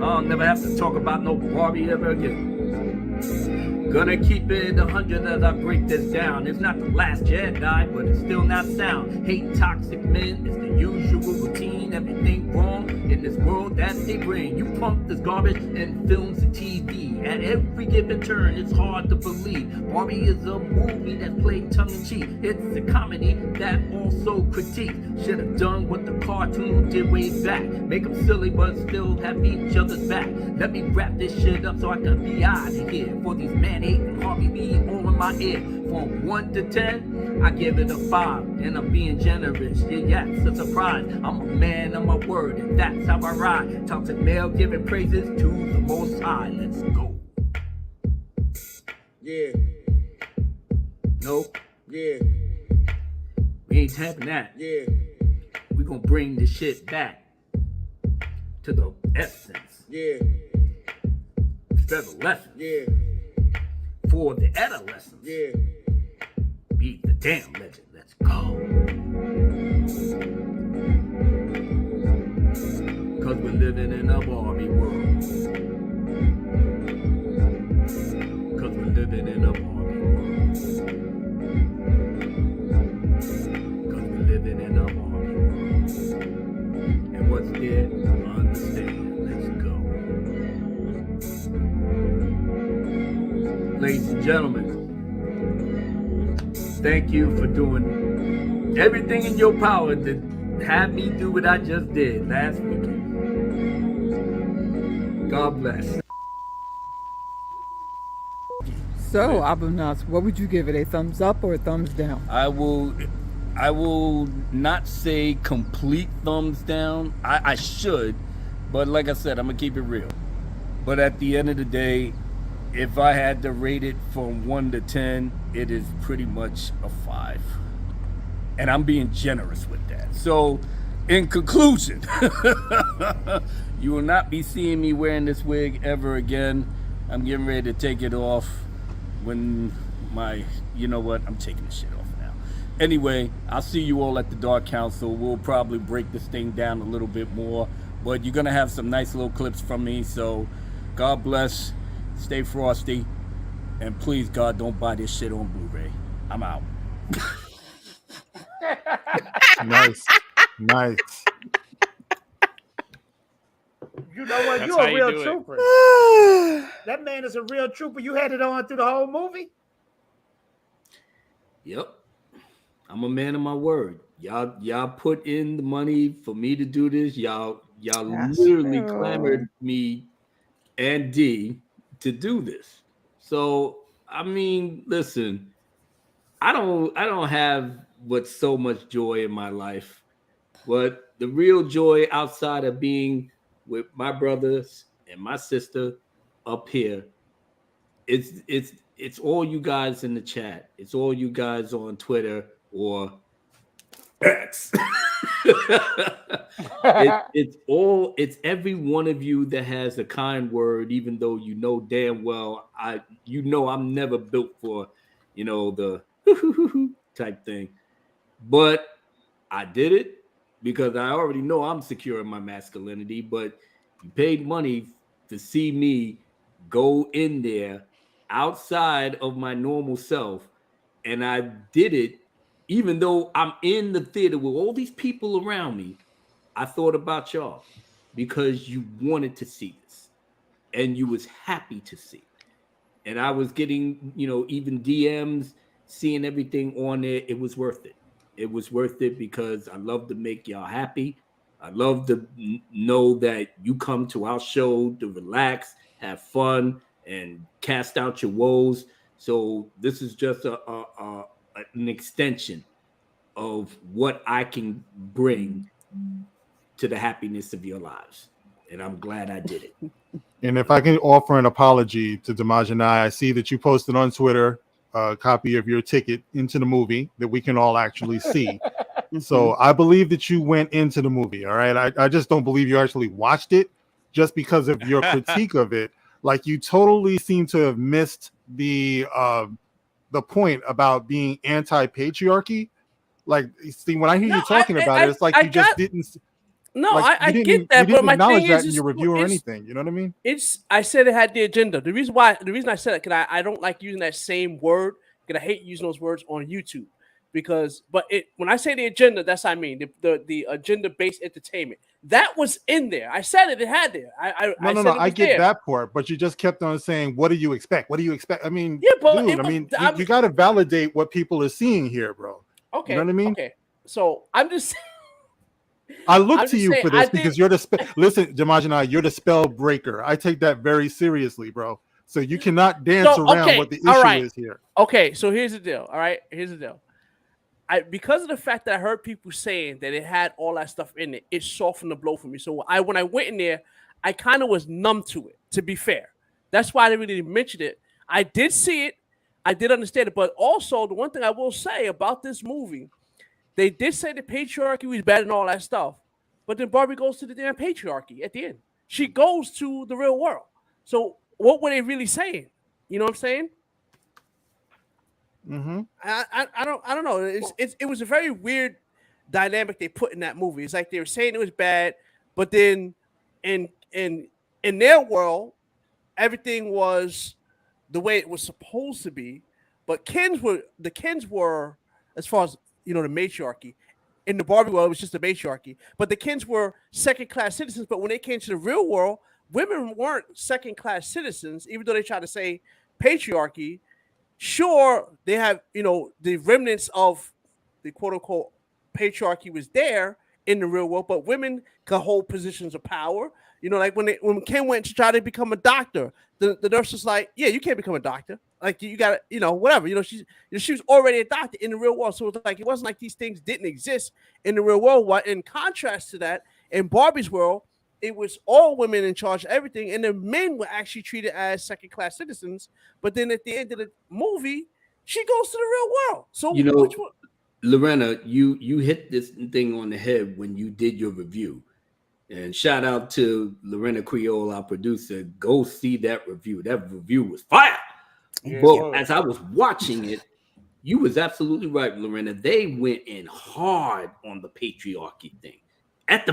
I'll never have to talk about no Barbie ever again. Gonna keep it 100 as I break this down. It's not the last Jedi, but it's still not sound. Hate toxic men is the usual routine. Everything wrong in this world that they bring. You pump this garbage in films and TV. At every given turn, it's hard to believe. Barbie is a movie that played tongue-in-cheek. It's a comedy that also critiques. Should have done what the cartoon did way back. Make them silly, but still have each other's back. Let me wrap this shit up so I can be out of here. For these man-hating Harvey be all in my ear. From 1 to 10, I give it a 5. And I'm being generous. Yeah, it's a surprise. I'm a man of my word, and that's how I ride. Toxic male giving praises to the Most High. Let's go. Yeah. No, Yeah. we ain't tapping that. Yeah. We gonna bring this shit back to the essence. Yeah. Several lessons Yeah. for the adolescents. Yeah. Be the damn legend. Let's go. Cause we're living in a Barbie world. Cause we're living in a Barbie world. Cause we're living in a Barbie world. And what's there to understand? Let's go. Ladies and gentlemen, thank you for doing everything in your power to have me do what I just did last weekend. God bless. So, Abunas, what would you give it? A thumbs up or a thumbs down? I will not say complete thumbs down. I should, but like I said, I'm gonna keep it real. But at the end of the day, if I had to rate it from 1 to 10, it is pretty much a 5. And I'm being generous with that. So, in conclusion, you will not be seeing me wearing this wig ever again. I'm getting ready to take it off when you know what? I'm taking this shit off now. Anyway, I'll see you all at the Dark Council. We'll probably break this thing down a little bit more, but you're gonna have some nice little clips from me. So, God bless. Stay frosty, and please, God, don't buy this shit on Blu-ray. I'm out. Nice. Nice. You know what? That's You're how a you real do it. trooper. That man is a real trooper. You had it on through the whole movie? Yep. I'm a man of my word. Y'all put in the money for me to do this. Y'all That's literally true. clamored me and D to do this. So, I mean, listen, I don't have what's so much joy in my life, but the real joy outside of being with my brothers and my sister up here, it's all you guys in the chat. It's all you guys on Twitter or X. It's every one of you that has a kind word, even though you know damn well I'm never built for, the type thing. But I did it because I already know I'm secure in my masculinity, but you paid money to see me go in there outside of my normal self, and I did it even though I'm in the theater with all these people around me. I thought about y'all because you wanted to see this and you was happy to see it. And I was getting, even DMs, seeing everything on there. It was worth it. It was worth it because I love to make y'all happy. I love to know that you come to our show to relax, have fun, and cast out your woes. So this is just an extension of what I can bring to the happiness of your lives. And I'm glad I did it. And if I can offer an apology to Dmajini, I see that you posted on Twitter a copy of your ticket into the movie that we can all actually see. So I believe that you went into the movie. All right. I just don't believe you actually watched it just because of your critique of it. Like, you totally seem to have missed the point about being anti-patriarchy. Like, see, when I hear you talking about it, it's like you just didn't. No, Like, I you get that, you but didn't my acknowledge thing that is, in your it's- review or it's- anything. You know what I mean? I said it had the agenda. The reason I said it, because I don't like using that same word, because I hate using those words on YouTube. But when I say the agenda, that's what I mean, the agenda based entertainment. That was in there. I said it had there. I said No. it I was get there. that part, but you just kept on saying, "What do you expect? What do you expect?" I mean, Yeah, but dude, I mean, you got to validate what people are seeing here, bro. Okay. You know what I mean? Okay. So I'm just I look I'm to just you saying, for this because you're the listen, Dmajini, you're the spell breaker. I take that very seriously, bro. So you cannot dance around what the issue is here. Okay, so here's the deal. All right, here's the deal. Because of the fact that I heard people saying that it had all that stuff in it, it softened the blow for me. So when I went in there, I kind of was numb to it, to be fair. That's why I didn't really mention it. I did see it, I did understand it, but also the one thing I will say about this movie, they did say the patriarchy was bad and all that stuff, but then Barbie goes to the damn patriarchy at the end. She goes to the real world. So what were they really saying? You know what I'm saying? Mm-hmm. I don't know. It was a very weird dynamic they put in that movie. It's like they were saying it was bad, but then in their world, everything was the way it was supposed to be. But the Kens were, as far as the matriarchy. In the Barbie world, it was just the matriarchy. But the Kens were second-class citizens. But when they came to the real world, women weren't second-class citizens, even though they tried to say patriarchy. Sure, they have, the remnants of the quote-unquote patriarchy was there in the real world, but women could hold positions of power. Like when Ken went to try to become a doctor, the nurse was like, yeah, you can't become a doctor. Like you got to, whatever. She was already a doctor in the real world. So it wasn't like these things didn't exist in the real world. What in contrast to that, in Barbie's world, it was all women in charge of everything, and the men were actually treated as second-class citizens. But then at the end of the movie, she goes to the real world. So which one? LaReina, you hit this thing on the head when you did your review. And shout out to LaReina Creole, our producer. Go see that review. That review was fire. Yeah, but as I was watching it, you was absolutely right, LaReina. They went in hard on the patriarchy thing at the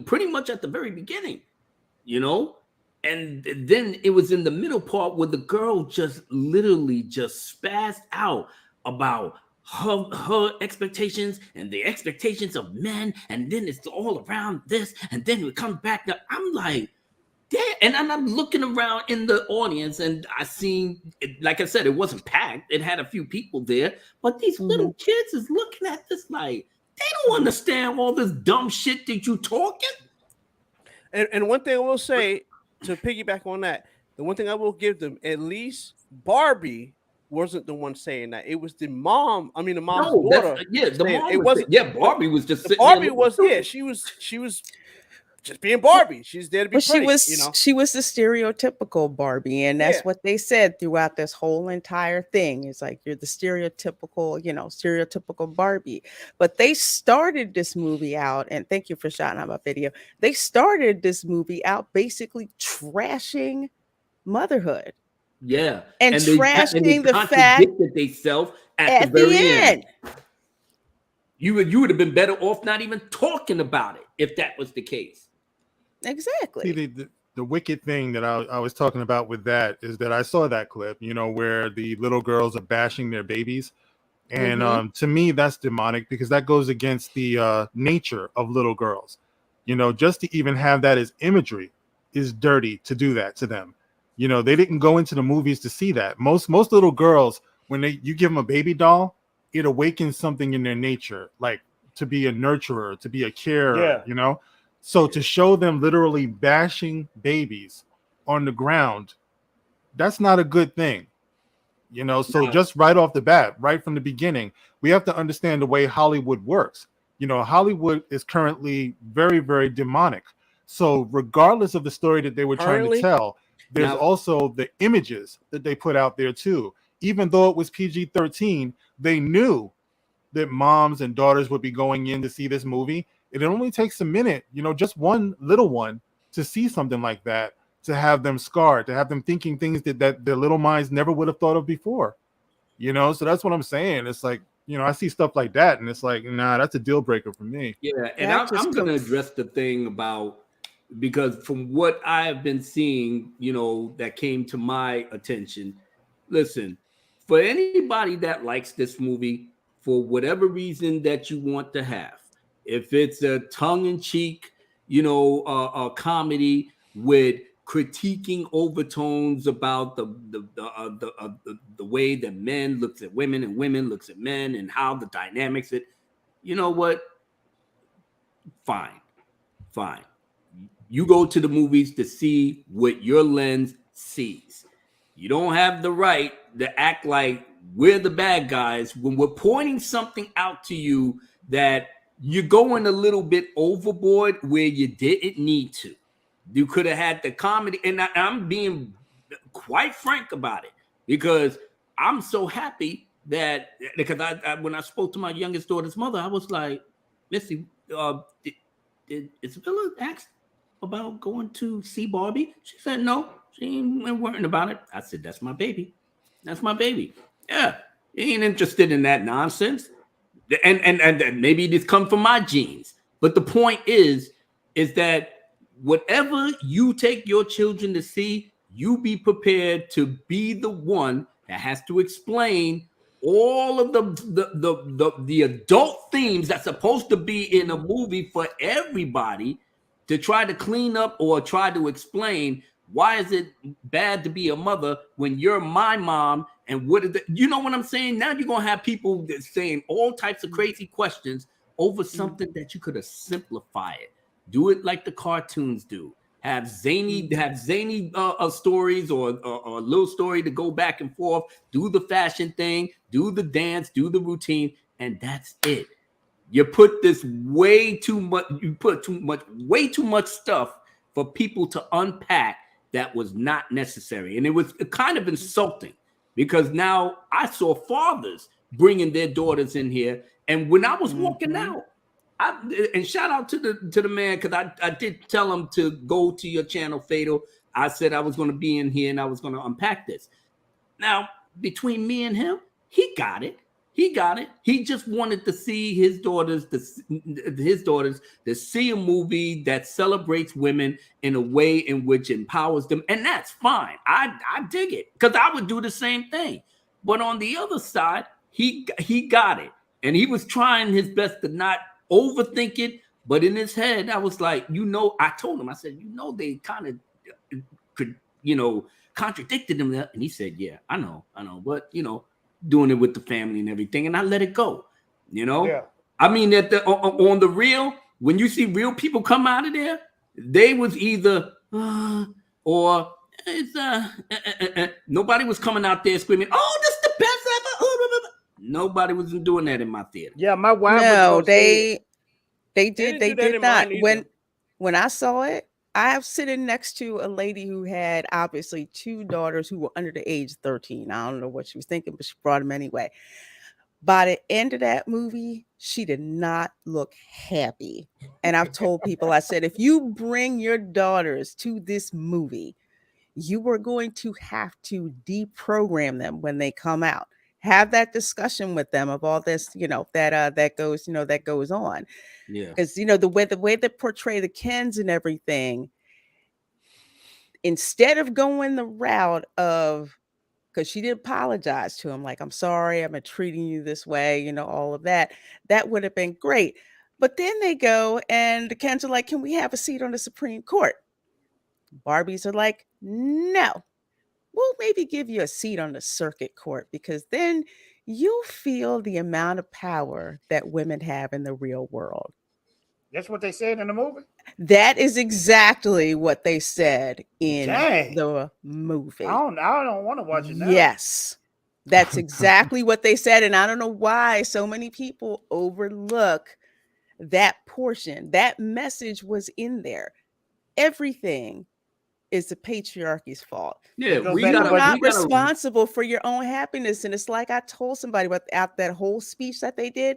pretty much at the very beginning, and then it was in the middle part where the girl just literally just spazzed out about her expectations and the expectations of men, and then it's all around this, and then it comes back to, I'm like, damn. And I'm looking around in the audience, and I seen, like I said, it wasn't packed. It had a few people there, but these little kids is looking at this like they don't understand all this dumb shit that you talking. And one thing I will say, to piggyback on that, the one thing I will give them, at least Barbie wasn't the one saying that. It was the mom. I mean, the mom's daughter. The mom. It wasn't. Barbie was just sitting Barbie there was. Yeah, she was just being Barbie. She's there to be pretty. She was the stereotypical Barbie, and that's what they said throughout this whole entire thing. It's like you're the stereotypical Barbie. But they started this movie out, and thank you for shouting out my video. They started this movie out basically trashing motherhood. Yeah, and trashing the fact that they self at the very end. You would have been better off not even talking about it if that was the case. Exactly. See, the wicked thing that I was talking about with that is that I saw that clip, where the little girls are bashing their babies. And to me, that's demonic because that goes against the nature of little girls. Just to even have that as imagery is dirty to do that to them. They didn't go into the movies to see that. Most little girls, when you give them a baby doll, it awakens something in their nature, like to be a nurturer, to be a carer, So to show them literally bashing babies on the ground, that's not a good thing. So just right off the bat, right from the beginning, we have to understand the way Hollywood works. Hollywood is currently very, very demonic. So regardless of the story that they were trying to tell, there's also the images that they put out there too. Even though it was PG-13, they knew that moms and daughters would be going in to see this movie. It only takes a minute, just one little one to see something like that, to have them scarred, to have them thinking things that their little minds never would have thought of before. So that's what I'm saying. It's like You know, I see stuff like that, and it's like, nah, that's a deal breaker for me. Yeah, and That I'm just going to address the thing about, because from what I have been seeing, you know, that came to my attention. Listen, for anybody that likes this movie, for whatever reason that you want to have, if it's a tongue-in-cheek, you know, comedy with critiquing overtones about the way that men looks at women and women looks at men and how the dynamics it, you know what? Fine. You go to the movies to see what your lens sees. You don't have the right to act like we're the bad guys when we're pointing something out to you that you're going a little bit overboard where you didn't need to. You could have had the comedy, and I'm being quite frank about it, because I'm so happy that, because I when I spoke to my youngest daughter's mother, I was like, Missy, did Isabella ask about going to see Barbie? She said no. She ain't worrying about it. I said, that's my baby. That's my baby. Yeah, he ain't interested in that nonsense. And maybe this come from my genes. But the point is that whatever you take your children to see, you be prepared to be the one that has to explain all of the adult themes that's supposed to be in a movie for everybody, to try to clean up or try to explain why is it bad to be a mother when you're my mom, and what is it? You know what I'm saying? Now you're gonna have people that saying all types of crazy questions over something that you could have simplified it. Do it like the cartoons do. Have zany stories or a little story to go back and forth. Do the fashion thing, do the dance, do the routine, and that's it. You put this way too much. You put way too much stuff for people to unpack that was not necessary, and it was kind of insulting, because now I saw fathers bringing their daughters in here, and when I was walking out, and shout out to the man, because I did tell him to go to your channel, Fatal. I said I was going to be in here and I was going to unpack this. Now, between me and him, he got it. He just wanted to see his daughters to see a movie that celebrates women in a way in which empowers them, and that's fine. I dig it, because I would do the same thing. But on the other side, he got it, and he was trying his best to not overthink it. But in his head, I was like, I told him, I said, they kind of could, contradicted him, and he said, yeah, I know, but doing it with the family and everything, and I let it go. Yeah. I mean, on the real, when you see real people come out of there, they was either or it's nobody was coming out there screaming, "Oh, this is the best ever!" Nobody was doing that in my theater. Yeah, my wife. No, they They did in not. mine either. When I saw it, I was sitting next to a lady who had obviously two daughters who were under the age of 13. I don't know what she was thinking, but she brought them anyway. By the end of that movie, she did not look happy. And I've told people, I said, if you bring your daughters to this movie, you are going to have to deprogram them when they come out. Have that discussion with them of all this, that goes on. Yeah. Because the way they portray the Kens and everything, instead of going the route of, because she did apologize to him, like, I'm sorry, I've been treating you this way, all of that would have been great. But then they go and the Kens are like, can we have a seat on the Supreme Court? Barbies are like, no, we'll maybe give you a seat on the circuit court, because then you'll feel the amount of power that women have in the real world. That's what they said in the movie. That is exactly what they said in Dang. the movie. I don't want to watch it now. Yes, that's exactly what they said. And I don't know why so many people overlook that portion. That message was in there. Everything is the patriarchy's fault. Yeah, You're not responsible for your own happiness. And it's like I told somebody about that whole speech that they did.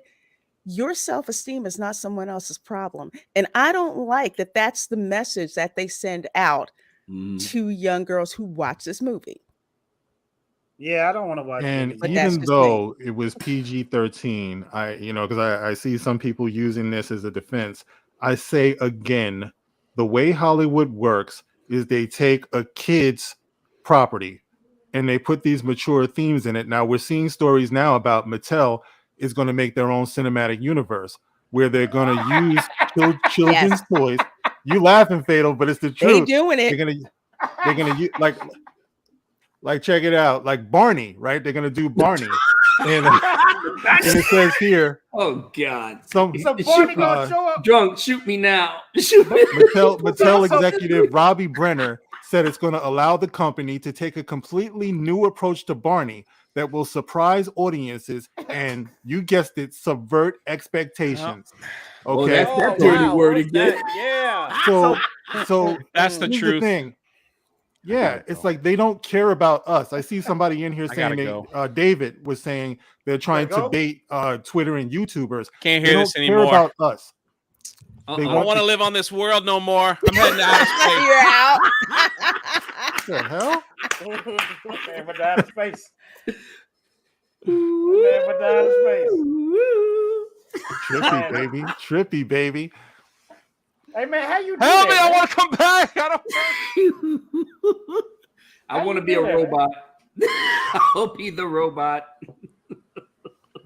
Your self-esteem is not someone else's problem. And I don't like that that's the message that they send out to young girls who watch this movie. Yeah, I don't want to watch And it. But that's even just though it was PG-13, because I see some people using this as a defense. I say again, the way Hollywood works is they take a kid's property and they put these mature themes in it. Now we're seeing stories now about Mattel is going to make their own cinematic universe where they're going to use children's toys. You laughing, Fatal, but it's the They truth. doing it. They're gonna use like check it out, like Barney, right? They're gonna do Barney, and it says here, Oh God! some Barney gonna show up. Drunk, shoot me now. Shoot me. Mattel executive Robbie Brenner said it's going to allow the company to take a completely new approach to Barney that will surprise audiences and, you guessed it, subvert expectations. Well, Okay, that's that dirty word what's again. that? Yeah. so That's the here's truth. thing. Yeah, it's like they don't care about us. I see somebody in here gotta saying David was saying they're trying to bait Twitter and YouTubers. Can't They hear don't this care anymore. about us. I don't want to live on this world no more. I'm heading to outer space. You're out. What the hell? Man, but outer space. Man, but outer space. Trippy, baby. Trippy, baby. Hey man, how you do Help me! that, I man? want to come back. I don't. I want to be a robot. I'll be the robot.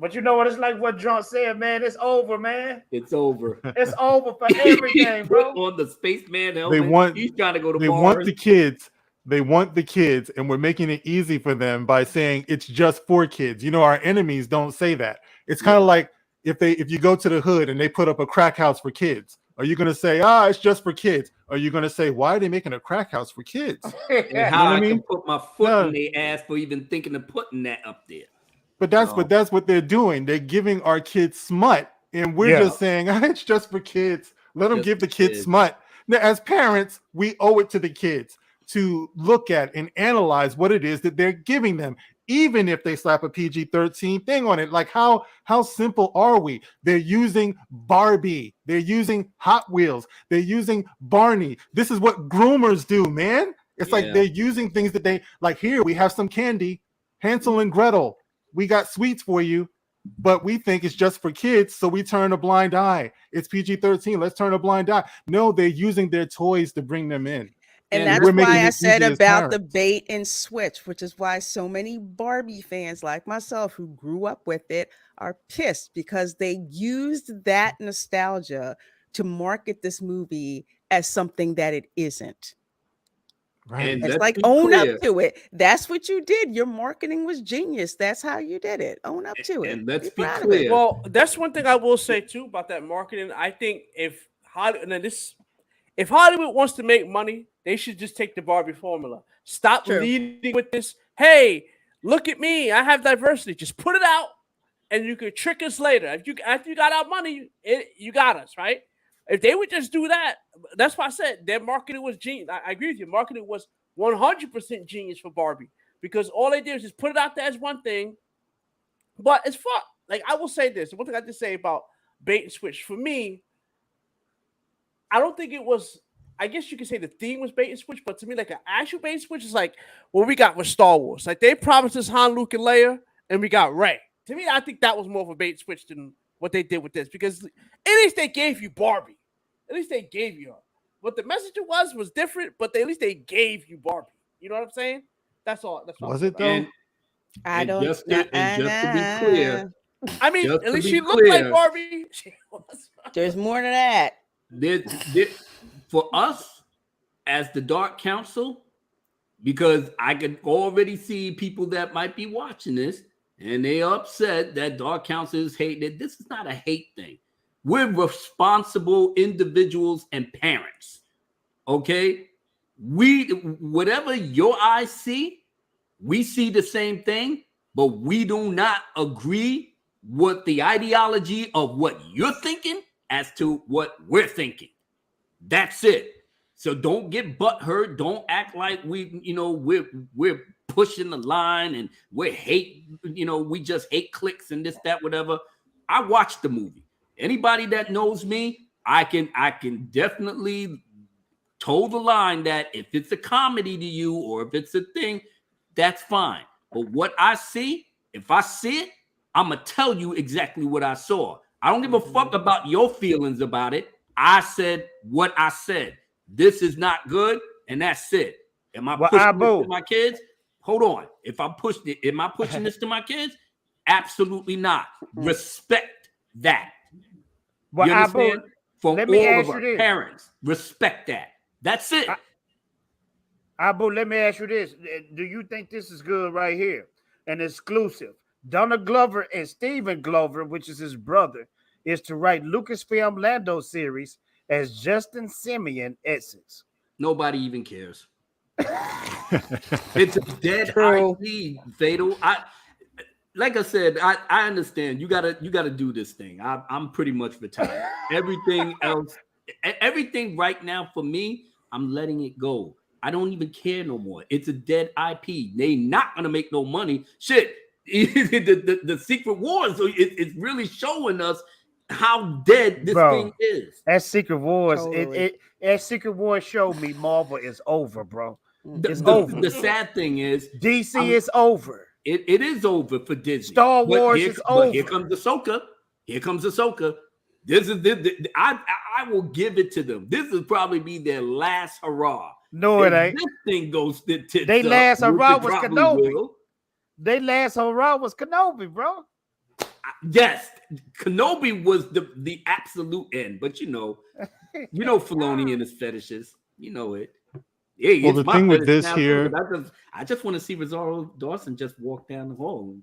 But you know what? It's like what John said, man. It's over, man. It's over. It's over for everything, bro. On the spaceman helmet. They want He's trying to go to they Mars. want the kids. They want the kids, and we're making it easy for them by saying it's just for kids. You know, our enemies don't say that. It's kind of like if you go to the hood and they put up a crack house for kids. Are you going to say, it's just for kids? Are you going to say, why are they making a crack house for kids? And how I can put my foot in their ass for even thinking of putting that up there. But that's what they're doing. They're giving our kids smut, and we're just saying it's just for kids. Let them give the kids smut. Now, as parents, we owe it to the kids to look at and analyze what it is that they're giving them, even if they slap a PG-13 thing on it. Like how simple are we? They're using Barbie. They're using Hot Wheels. They're using Barney. This is what groomers do, man. It's like they're using things that they like. Here we have some candy, Hansel and Gretel. We got sweets for you, but we think it's just for kids, so we turn a blind eye. It's PG-13. Let's turn a blind eye. No, they're using their toys to bring them in. And And that's we're making why I it said easy as about the parents. bait and switch, which is why so many Barbie fans like myself who grew up with it are pissed because they used that nostalgia to market this movie as something that it isn't. Right. And It's let's like be own clear. up to it. That's what you did. Your marketing was genius. That's how you did it. Own up to it. And let's Be be proud of it. clear. Well, that's one thing I will say too about that marketing. I think if Hollywood wants to make money, they should just take the Barbie formula. Stop True. leading with this. Hey, look at me. I have diversity. Just put it out, and you could trick us later. After you got our money, you got us, right? If they would just do that, that's why I said their marketing was genius. I agree with you. Marketing was 100% genius for Barbie because all they did was just put it out there as one thing. But it's fun. Like I will say this. One thing I just say about bait and switch for me, I don't think it was. I guess you could say the theme was bait and switch, but to me, like an actual bait and switch is like what we got with Star Wars. Like they promised us Han, Luke, and Leia, and we got Rey. To me, I think that was more of a bait and switch than what they did with this because at least they gave you Barbie. At least they gave you her. What the message was different, but at least they gave you Barbie. You know what I'm saying? That's all. That's all. Was it though? And I don't. just to be clear, I mean, just at to least be she looked like clear, Barbie. She was. There's more to that. For us as the Dark Council, because I could already see people that might be watching this and they upset that Dark Council is hating. This is not a hate thing. We're responsible individuals and parents. Okay? Whatever your eyes see, we see the same thing, but we do not agree with the ideology of what you're thinking as to what we're thinking. That's it. So don't get butthurt. Don't act like we're pushing the line and we just hate clicks and this, that, whatever. I watched the movie. Anybody that knows me, I can definitely toe the line that if it's a comedy to you or if it's a thing, that's fine. But what I see, if I see it, I'm gonna tell you exactly what I saw. I don't give a fuck about your feelings about it. I said what I said. This is not good, and that's it. Am I pushing this to my kids? Hold on. If I'm pushing it, am I pushing this to my kids? Absolutely not. Respect that. You understand? From all of our parents, respect that. That's it. Abu, let me ask you this. Do you think this is good right here? An exclusive. Donald Glover and Stephen Glover, which is his brother, is to write Lucasfilm Lando series as Justin Simeon Essex. Nobody even cares. It's a dead IP, Fatal. Like I said, I understand. You gotta do this thing. I'm pretty much retired. Everything else, everything right now for me, I'm letting it go. I don't even care no more. It's a dead IP. They not gonna make no money. Shit. the Secret Wars it's really showing us how dead this thing is. That Secret Wars, that Secret Wars showed me Marvel is over, bro. It's over. The sad thing is DC is over. It is over for Disney. Star Wars is over. But here comes Ahsoka. Here comes Ahsoka. This is I will give it to them. This will probably be their last hurrah. No, it ain't. This thing goes to they last hurrah was Kenobi. They last hurrah was Kenobi, bro. Yes, Kenobi was the absolute end, but you know Filoni and his fetishes. You know it. Yeah, well, the thing with this here, I just want to see Rosario Dawson just walk down the hall.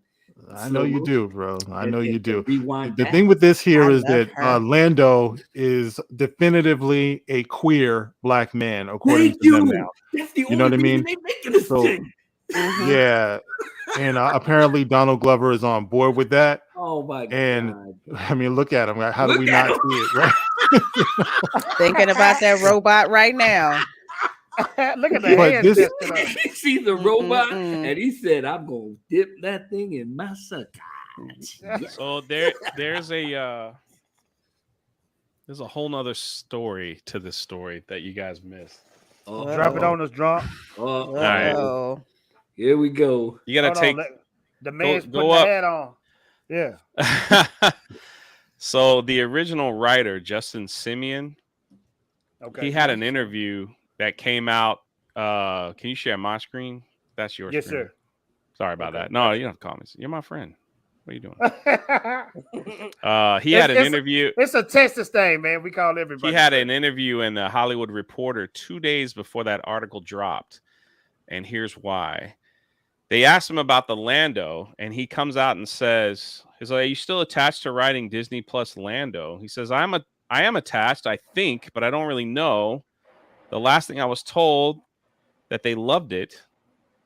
I know you do, bro. I know you do. The thing thing with this here is that Lando is definitively a queer black man, according to them now. You know what I mean? So, yeah, and apparently Donald Glover is on board with that. Oh my god! And I mean, look at him. How do we not see it? Right? Thinking about that robot right now. Look at the hands. He sees the robot and he said, "I'm gonna dip that thing in my sucker." So there's a whole nother story to this story that you guys missed. Drop it on us, drunk. All right. Here we go. You gotta take the man's go putting up. the hat on. Yeah. So the original writer, Justin Simeon, okay, he had an interview that came out. Can you share my screen? That's your yes, screen. sir. Sorry about that. No, you don't have to call me. You're my friend. What are you doing? He had an interview. It's a Texas thing, man. We call everybody. He had an interview in the Hollywood Reporter 2 days before that article dropped. And here's why. They asked him about the Lando, and he comes out and says, he's like, "Are you still attached to writing Disney Plus Lando?" He says, I am attached, I think, but I don't really know. The last thing I was told that they loved it,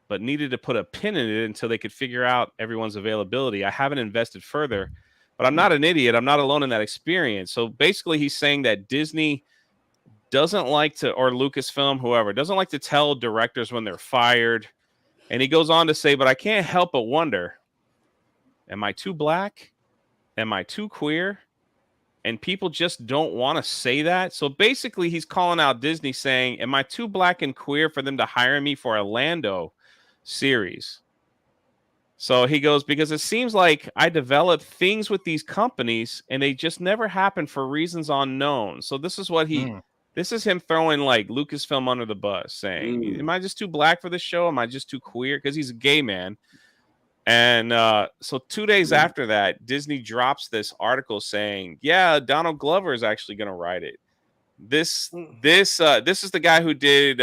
but needed to put a pin in it until they could figure out everyone's availability. I haven't invested further, but I'm not an idiot. I'm not alone in that experience. So basically he's saying that Disney doesn't like to, or Lucasfilm, whoever, doesn't like to tell directors when they're fired. And he goes on to say, but I can't help but wonder, am I too black? Am I too queer? And people just don't want to say that. So basically he's calling out Disney saying, am I too black and queer for them to hire me for a Lando series? So he goes, because it seems like I develop things with these companies and they just never happen for reasons unknown. So this is what this is him throwing like Lucasfilm under the bus, saying, am I just too black for this show? Am I just too queer? Because he's a gay man. And so 2 days after that, Disney drops this article saying, yeah, Donald Glover is actually going to write it. This is the guy who did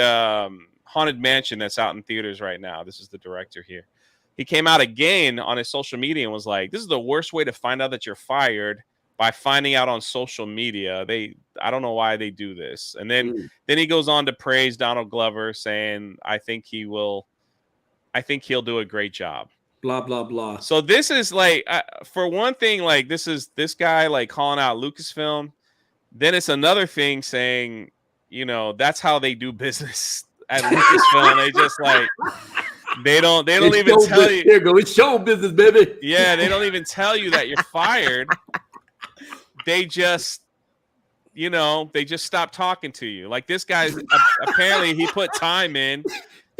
Haunted Mansion that's out in theaters right now. This is the director here. He came out again on his social media and was like, this is the worst way to find out that you're fired, by finding out on social media. I don't know why they do this. And then he goes on to praise Donald Glover, saying, I think he'll do a great job. Blah, blah, blah. So this is like, for one thing, like this guy like calling out Lucasfilm. Then it's another thing saying, that's how they do business at Lucasfilm. They just like, they don't even tell you. Here go, it's show business, baby. Yeah, they don't even tell you that you're fired. They just, they just stop talking to you. Like this guy, apparently he put time in,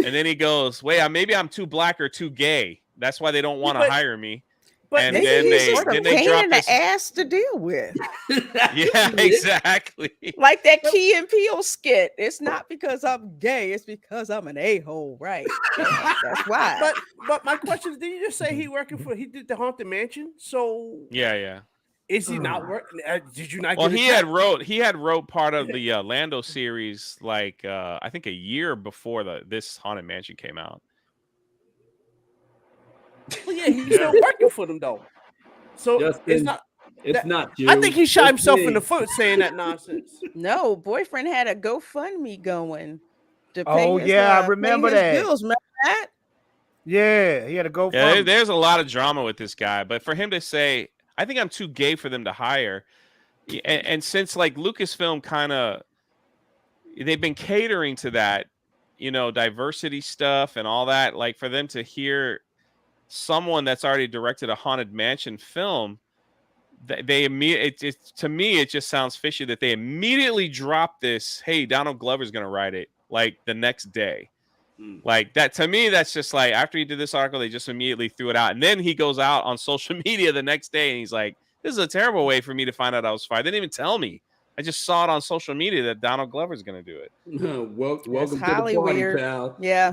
and then he goes, wait, maybe I'm too black or too gay. That's why they don't want to But- hire me. But And Maybe then he's they just a then they pain drop in the this. ass to deal with. Yeah, exactly. Like that Key and Peele skit. It's not because I'm gay, it's because I'm an a-hole, right? That's why. But my question is, did you just say he did the Haunted Mansion? So Yeah. is he not working? Did you not? Well, get he had wrote part of the Lando series like I think a year before this Haunted Mansion came out. Well, yeah, he's still working for them though. So Justin, it's not. It's not you. I think he shot It's himself me. in the foot saying that nonsense. No, boyfriend had a GoFundMe going to pay Oh, his, yeah, I pay remember his that. bills. Remember that? Yeah, he had to go. Yeah, there's a lot of drama with this guy, but for him to say, I think I'm too gay for them to hire, and since like Lucasfilm kind of, they've been catering to that, diversity stuff and all that, like for them to hear someone that's already directed a Haunted Mansion film, they immediately, to me, it just sounds fishy that they immediately dropped this, hey, Donald Glover's going to write it, like the next day. Like that, to me, that's just like, after he did this article, they just immediately threw it out. And then he goes out on social media the next day and he's like, this is a terrible way for me to find out I was fired. They didn't even tell me. I just saw it on social media that Donald Glover's going to do it. Welcome That's to the highly party, weird. pal. Yeah.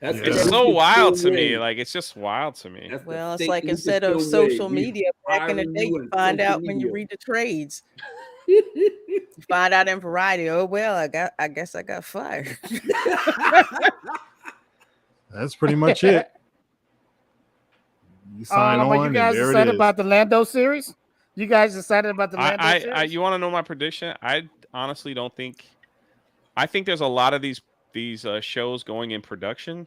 It's so wild to me. Like, it's just wild to me. Well, it's like instead of social media back in the day, you find out when you read the trades. You find out in Variety. Oh well, I guess I got fired. That's pretty much it. You sign on, you guys and there it excited is. about the Lando series? You guys excited about the Lando series? You want to know my prediction? I honestly don't think. I think there's a lot of these shows going in production,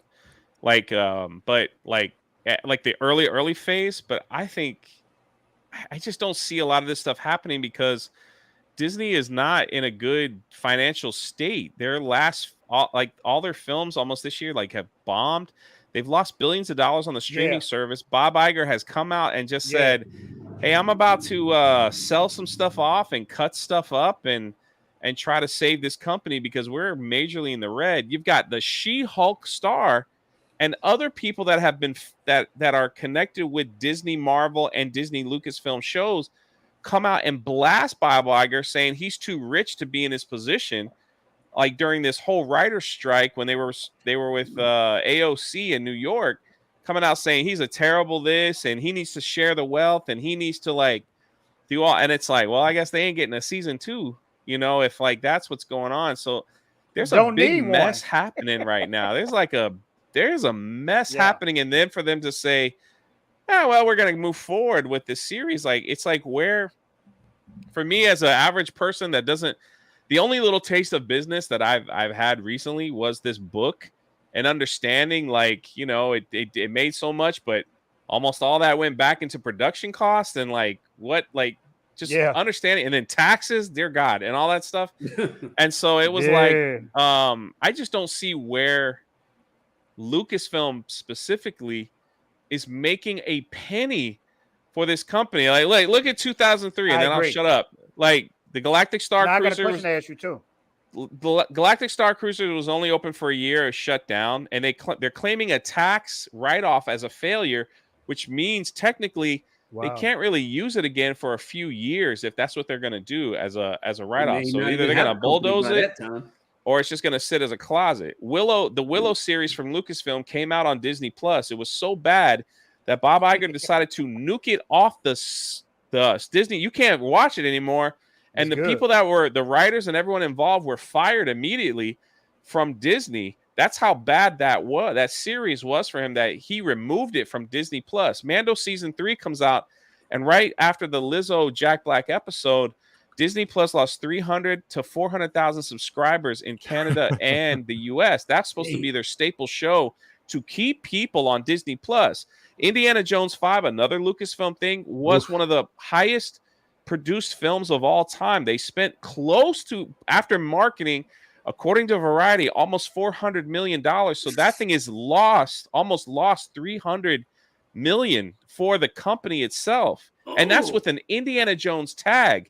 but the early phase. But I think I just don't see a lot of this stuff happening because Disney is not in a good financial state. Their all their films almost this year have bombed. They've lost billions of dollars on the streaming service. Bob Iger has come out and just said, hey, I'm about to sell some stuff off and cut stuff up and try to save this company because we're majorly in the red. You've got the She-Hulk star and other people that have been that are connected with Disney, Marvel, and Disney Lucasfilm shows come out and blast Bob Iger saying he's too rich to be in his position. Like during this whole writer's strike when they were with AOC in New York, coming out saying he's a terrible this and he needs to share the wealth and he needs to do all. And it's like, well, I guess they ain't getting a season 2, if that's what's going on. So there's a big mess happening right now. There's a mess happening. And then for them to say, well, we're going to move forward with this series. It's like where, for me as an average person that doesn't, the only little taste of business that I've had recently was this book and understanding it made so much, but almost all that went back into production costs and understanding and then taxes, dear God, and all that stuff. And so it was I just don't see where Lucasfilm specifically is making a penny for this company. Look at 2003 and then I'll shut up. The Galactic Star Cruiser. I got a question to ask you too. Galactic Star Cruiser was only open for a year, shut down, and they're claiming a tax write-off as a failure, which means technically they can't really use it again for a few years if that's what they're going to do as a write-off. So either they're going to bulldoze it, or it's just going to sit as a closet. The Willow series from Lucasfilm came out on Disney Plus. It was so bad that Bob Iger decided to nuke it off the Disney. You can't watch it anymore. And the people that were the writers and everyone involved were fired immediately from Disney. That's how bad that series was for him, that he removed it from Disney Plus. Mando season 3 comes out, and right after the Lizzo Jack Black episode, Disney Plus lost 300 to 400,000 subscribers in Canada and the US. That's supposed to be their staple show to keep people on Disney Plus. Indiana Jones 5, another Lucasfilm thing, was one of the highest produced films of all time. They spent close to, after marketing, according to Variety, almost $400 million. So that thing is almost lost $300 million for the company itself. And that's with an Indiana Jones tag.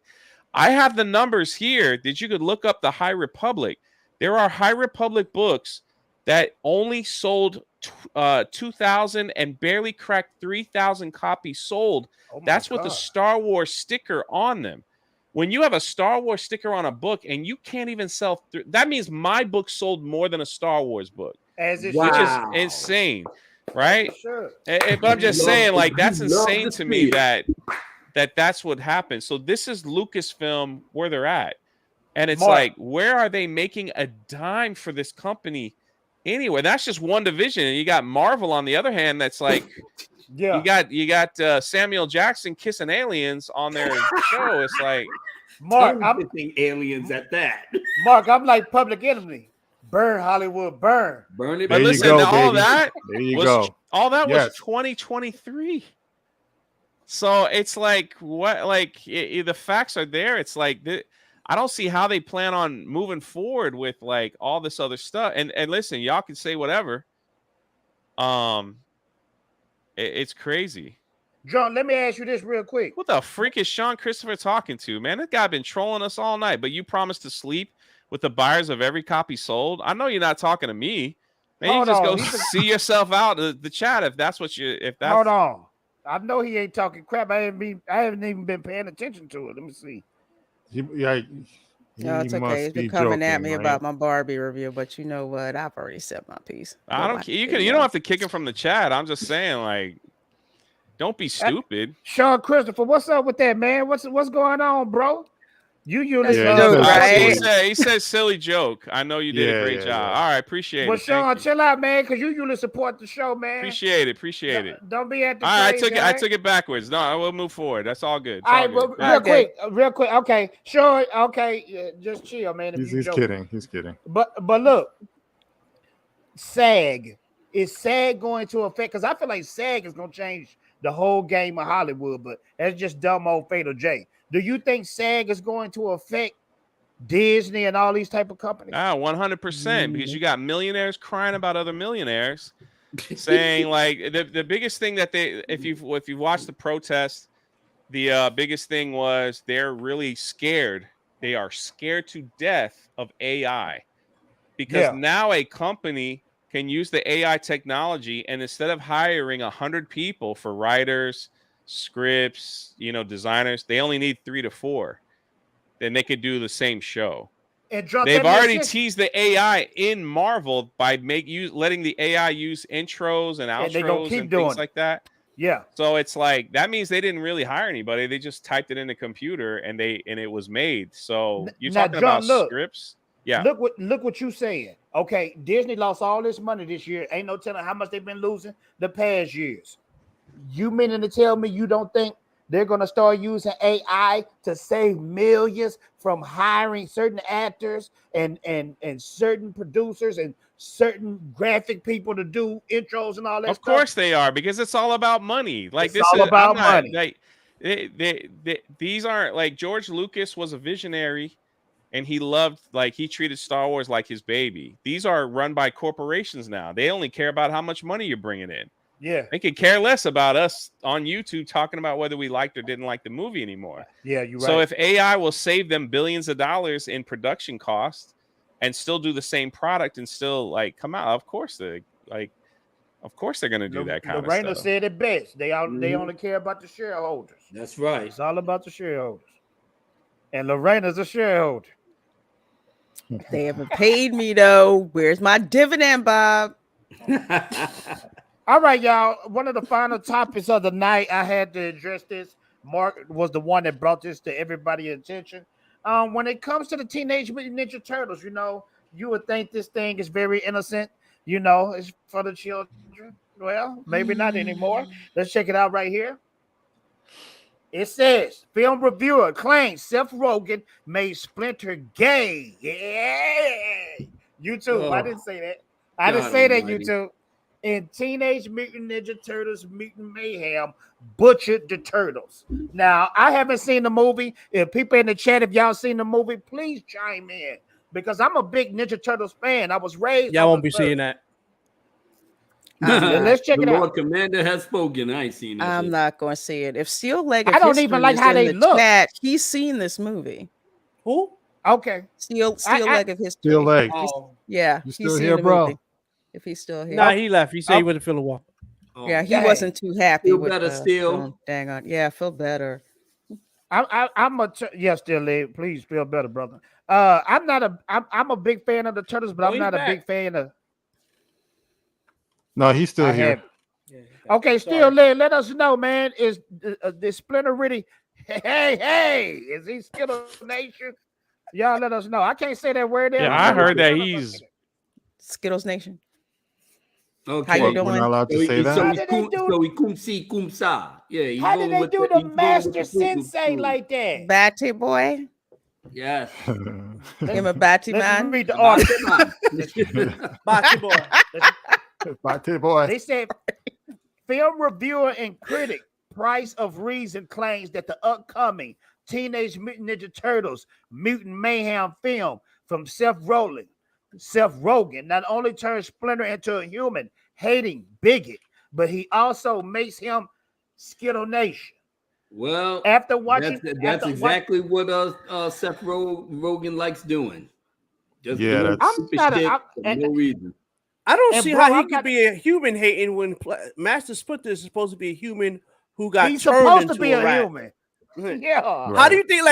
I have the numbers here that you could look up the High Republic. There are High Republic books that only sold 2,000 and barely cracked 3,000 copies sold. Oh my That's with the God. Star Wars sticker on them. When you have a Star Wars sticker on a book and you can't even sell, that means my book sold more than a Star Wars book, As it which is Wow. insane, right? should. But I'm just saying, like, that's you love insane to to me see it. that's what happened. So this is Lucasfilm where they're at, and it's Mark. like, where are they making a dime for this company anyway? That's just one division, and you got Marvel on the other hand. That's like, Yeah. you got Samuel Jackson kissing aliens on their show. It's like, Mark, I'm Tongue-kissing aliens at that. like Public Enemy. Burn Hollywood, burn. Burn it. but There you listen, go, all baby. that There you was go. all that was Yes. 2023. So it's like, what, like, the facts are there. It's like, I don't see how they plan on moving forward with like all this other stuff. And listen, y'all can say whatever. It's crazy. John, let me ask you this real quick. What the freak is Sean Christopher talking to, man? This guy been trolling us all night, but you promised to sleep with the buyers of every copy sold. I know you're not talking to me. Man, you Hold just on, go he's see yourself out the chat if that's what you if that's Hold on. I know he ain't talking crap. I haven't even been paying attention to it. Let me see. No, it's okay. It's been coming at me about my Barbie review, but you know what? I've already said my piece. I don't. You don't have to kick him from the chat. I'm just saying, like, don't be stupid. Sean Christopher, what's up with that, man? What's going on, bro? You That's listen. dope, right? He said silly joke. I know you did a great job. All right, appreciate Well, it. Sean, chill out, man, because you usually support the show, man. Appreciate it. Don't be at the All right, crazy, I took it backwards. No, I will move forward. That's all good. It's All all right, well, good. real quick. Okay, sure. Okay, just chill, man. if you He's joking. kidding. He's kidding. But look, SAG, is SAG going to affect? Because I feel like SAG is going to change the whole game of Hollywood. But that's just dumb old Fatal J. Do you think SAG is going to affect Disney and all these type of companies? 100%, because you got millionaires crying about other millionaires, saying like the biggest thing that if you've watched the protest, the biggest thing was they're really scared. They are scared to death of AI, because now a company can use the AI technology, and instead of hiring 100 people for writers, scripts, designers, they only need 3 to 4. Then they could do the same show. They've already teased the AI in Marvel by letting the AI use intros and outros and things like that. Yeah. So it's like, that means they didn't really hire anybody. They just typed it in the computer and it was made. So you're talking about scripts. Yeah. Look what you saying. Okay, Disney lost all this money this year. Ain't no telling how much they've been losing the past years. You meaning to tell me you don't think they're going to start using AI to save millions from hiring certain actors and certain producers and certain graphic people to do intros and all that Of stuff? course they are, because it's all about money. Like, It's all about money. Like, these aren't, like, George Lucas was a visionary, and he treated Star Wars like his baby. These are run by corporations now. They only care about how much money you're bringing in. Yeah. They could care less about us on YouTube talking about whether we liked or didn't like the movie anymore. Yeah, you're right. So if AI will save them billions of dollars in production costs and still do the same product and still come out, of course they're going to do that kind of LaReina stuff. said it best. They only care about the shareholders. That's right. It's all about the shareholders. And LaReina's a shareholder. They haven't paid me though. Where's my dividend, Bob? All right, y'all. One of the final topics of the night, I had to address this. Mark was the one that brought this to everybody's attention. When it comes to the Teenage Mutant Ninja Turtles, you would think this thing is very innocent. It's for the children. Well, maybe not anymore. Let's check it out right here. It says, film reviewer claims Seth Rogen made Splinter gay. Yeah. YouTube. Oh, I didn't say that. I didn't say that, almighty. YouTube. In Teenage Mutant Ninja Turtles Mutant Mayhem butchered the turtles. Now, I haven't seen the movie. If people in the chat, if y'all seen the movie, please chime in, because I'm a big Ninja Turtles fan. I was raised. Yeah, I won't be seeing that. Let's check it The out. Lord Commander has spoken. I ain't seen it. I'm not going to see it. If Steel Leg of I don't History even like is how in they the look. chat, he's seen this movie. Who? Okay. Steel Leg of History. Steel leg. Oh, Yeah, You he's still seen here, the bro? movie. if he's still here. Nah, he left. He said he wasn't feeling well. Oh, Yeah, he dang. wasn't too happy Feel with better the still? film. Dang on. Yeah, feel better. I'm a yes, still late. Please feel better, brother. I'm a big fan of the Turtles, but Oh, I'm he's not a back. big fan of. No, he's still I here. have. Yeah, Okay, still late. Let us know, man. Is the Splinter really? Hey, is he Skittle Nation? Y'all let us know. I can't say that word there. Yeah, I heard that he's Skittles Nation. Okay. How you We're doing? not allowed to say So that. he's kumsa. Yeah. He's How did going they with do he's the going with Master the Sensei food. like that? Batty boy. Yes. Him a Batty Let's man. read the Come on, article. come on. Bocce boy. Bate boy. They said film reviewer and critic Price of Reason claims that the upcoming Teenage Mutant Ninja Turtles Mutant Mayhem film from Seth Rogen not only turns Splinter into a human hating bigot, but he also makes him Skittle Nation. Well, After watching, that's exactly what Seth Rogen likes doing. Just Yeah, doing that's- stupid I'm not a- shit I'm- for no reason. I don't And see bro, how he I'm could not- be a human hating when Master Splinter is supposed to be a human who got he's turned supposed into to be a rat. human. Yeah. How do you think?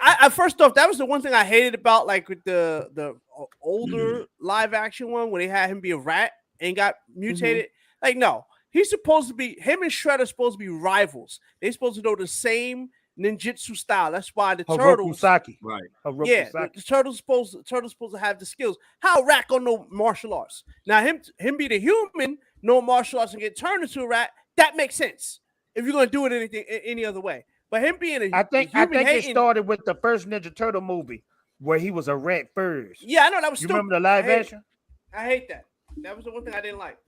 I first off, that was the one thing I hated about like with the older live action one when they had him be a rat and got mutated. Like, no, he's supposed to be him and Shredder supposed to be rivals. They're supposed to know the same ninjutsu style. That's why the turtles. Saki. Right. Yeah, the turtles supposed to have the skills. How a rat gonna know martial arts? Now him be the human, know martial arts and get turned into a rat. That makes sense if you're gonna do it any other way. But him being I think it started with the first Ninja Turtle movie where he was a rat first. Yeah, I know that was You stupid. remember the live action? I hate that. That was the one thing I didn't like.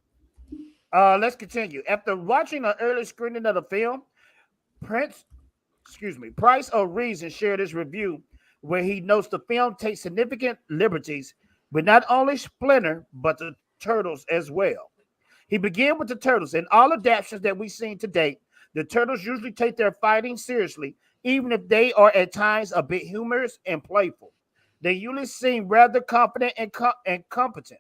Let's continue. After watching an early screening of the film, Price of Reason shared his review where he notes the film takes significant liberties with not only Splinter, but the Turtles as well. He began with the Turtles. In all adaptations that we've seen to date, the Turtles usually take their fighting seriously, even if they are at times a bit humorous and playful. They usually seem rather confident and competent.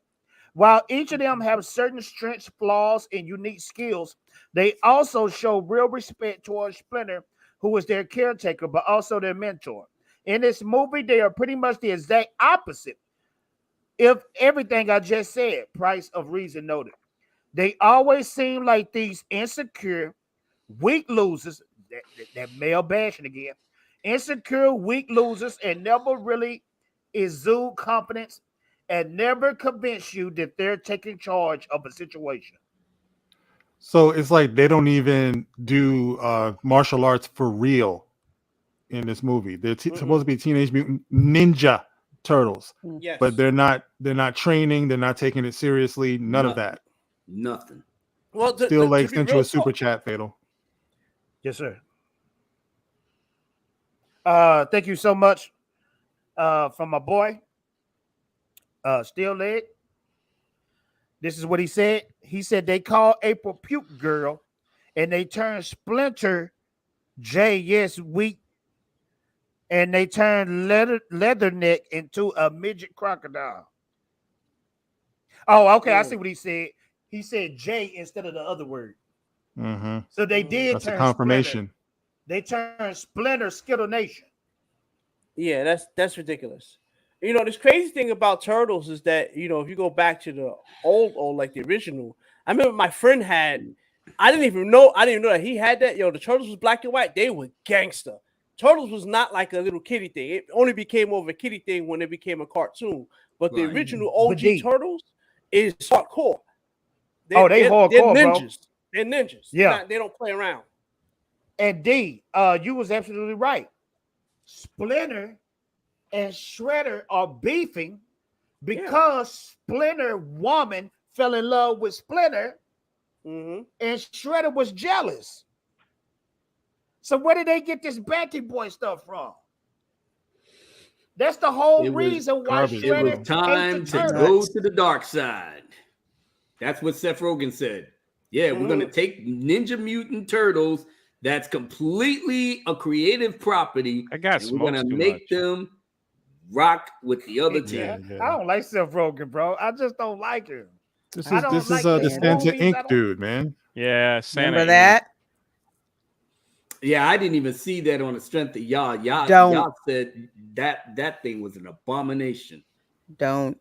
While each of them have certain strengths, flaws, and unique skills, they also show real respect towards Splinter, who is their caretaker, but also their mentor. In this movie, they are pretty much the exact opposite of everything I just said, Price of Reason noted. They always seem like these insecure, weak losers, that male bashing again, insecure, weak losers, and never really exude confidence and never convince you that they're taking charge of a situation. So it's like they don't even do martial arts for real in this movie. They're supposed to be Teenage Mutant Ninja Turtles, Yes. but they're not training. They're not taking it seriously. None of that. Nothing. Well, Still like be sent you real a super talk- chat, Fatal. Yes, sir. Thank you so much from my boy, Still Leg. This is what he said. He said they call April Puke Girl, and they turn Splinter J, yes, weak, and they turn Leatherneck into a midget crocodile. Oh, okay. I see what he said. He said J instead of the other word. Mm-hmm. So they did That's a turn confirmation. Splinter. They turned Splinter Skittle Nation. Yeah, that's ridiculous. You know, this crazy thing about Turtles is that, you know, if you go back to the old, like the original, I remember my friend had, I didn't even know that he had that. Yo, the Turtles was black and white. They were gangster. Turtles was not like a little kiddie thing. It only became more of a kiddie thing when it became a cartoon. But the Right. original OG But Turtles is hardcore. They hardcore, they're bro. ninjas. They're ninjas. Yeah. They don't play around. And D, you was absolutely right. Splinter and Shredder are beefing because Splinter woman fell in love with Splinter, and Shredder was jealous. So where did they get this Batty Boy stuff from? That's the whole reason why it Shredder was time hates the to Turtles. go to the dark side. That's what Seth Rogen said. Yeah, we're gonna take Ninja Mutant Turtles. That's completely a creative property. I got and we're gonna smoked too make much. them rock with the other team. I don't like Seth Rogen, bro. I just don't like him. This I is don't this like is the the Santa movies. Inc. dude, man. Yeah, Santa. Remember Inc. that? Yeah, I didn't even see that on the strength of y'all. Don't. Y'all said that thing was an abomination. Don't.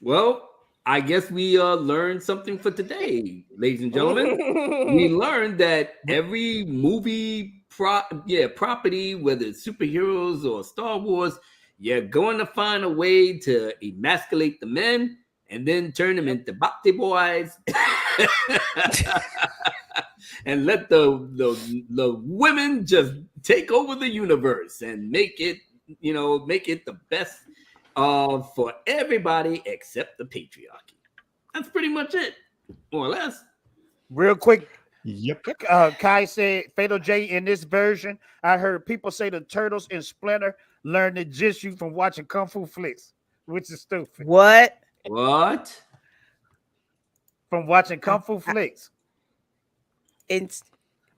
Well, I guess we learned something for today, ladies and gentlemen. We learned that every movie property, whether it's superheroes or Star Wars, you're going to find a way to emasculate the men and then turn them into bhakti boys and let the women just take over the universe and make it the best for everybody except the patriarchy. That's pretty much it, more or less. Real quick. Yep. Kai said Fatal J in this version. I heard people say the Turtles and Splinter learned the jitsu from watching Kung Fu flicks, which is stupid. What? From watching Kung Fu flicks. It's.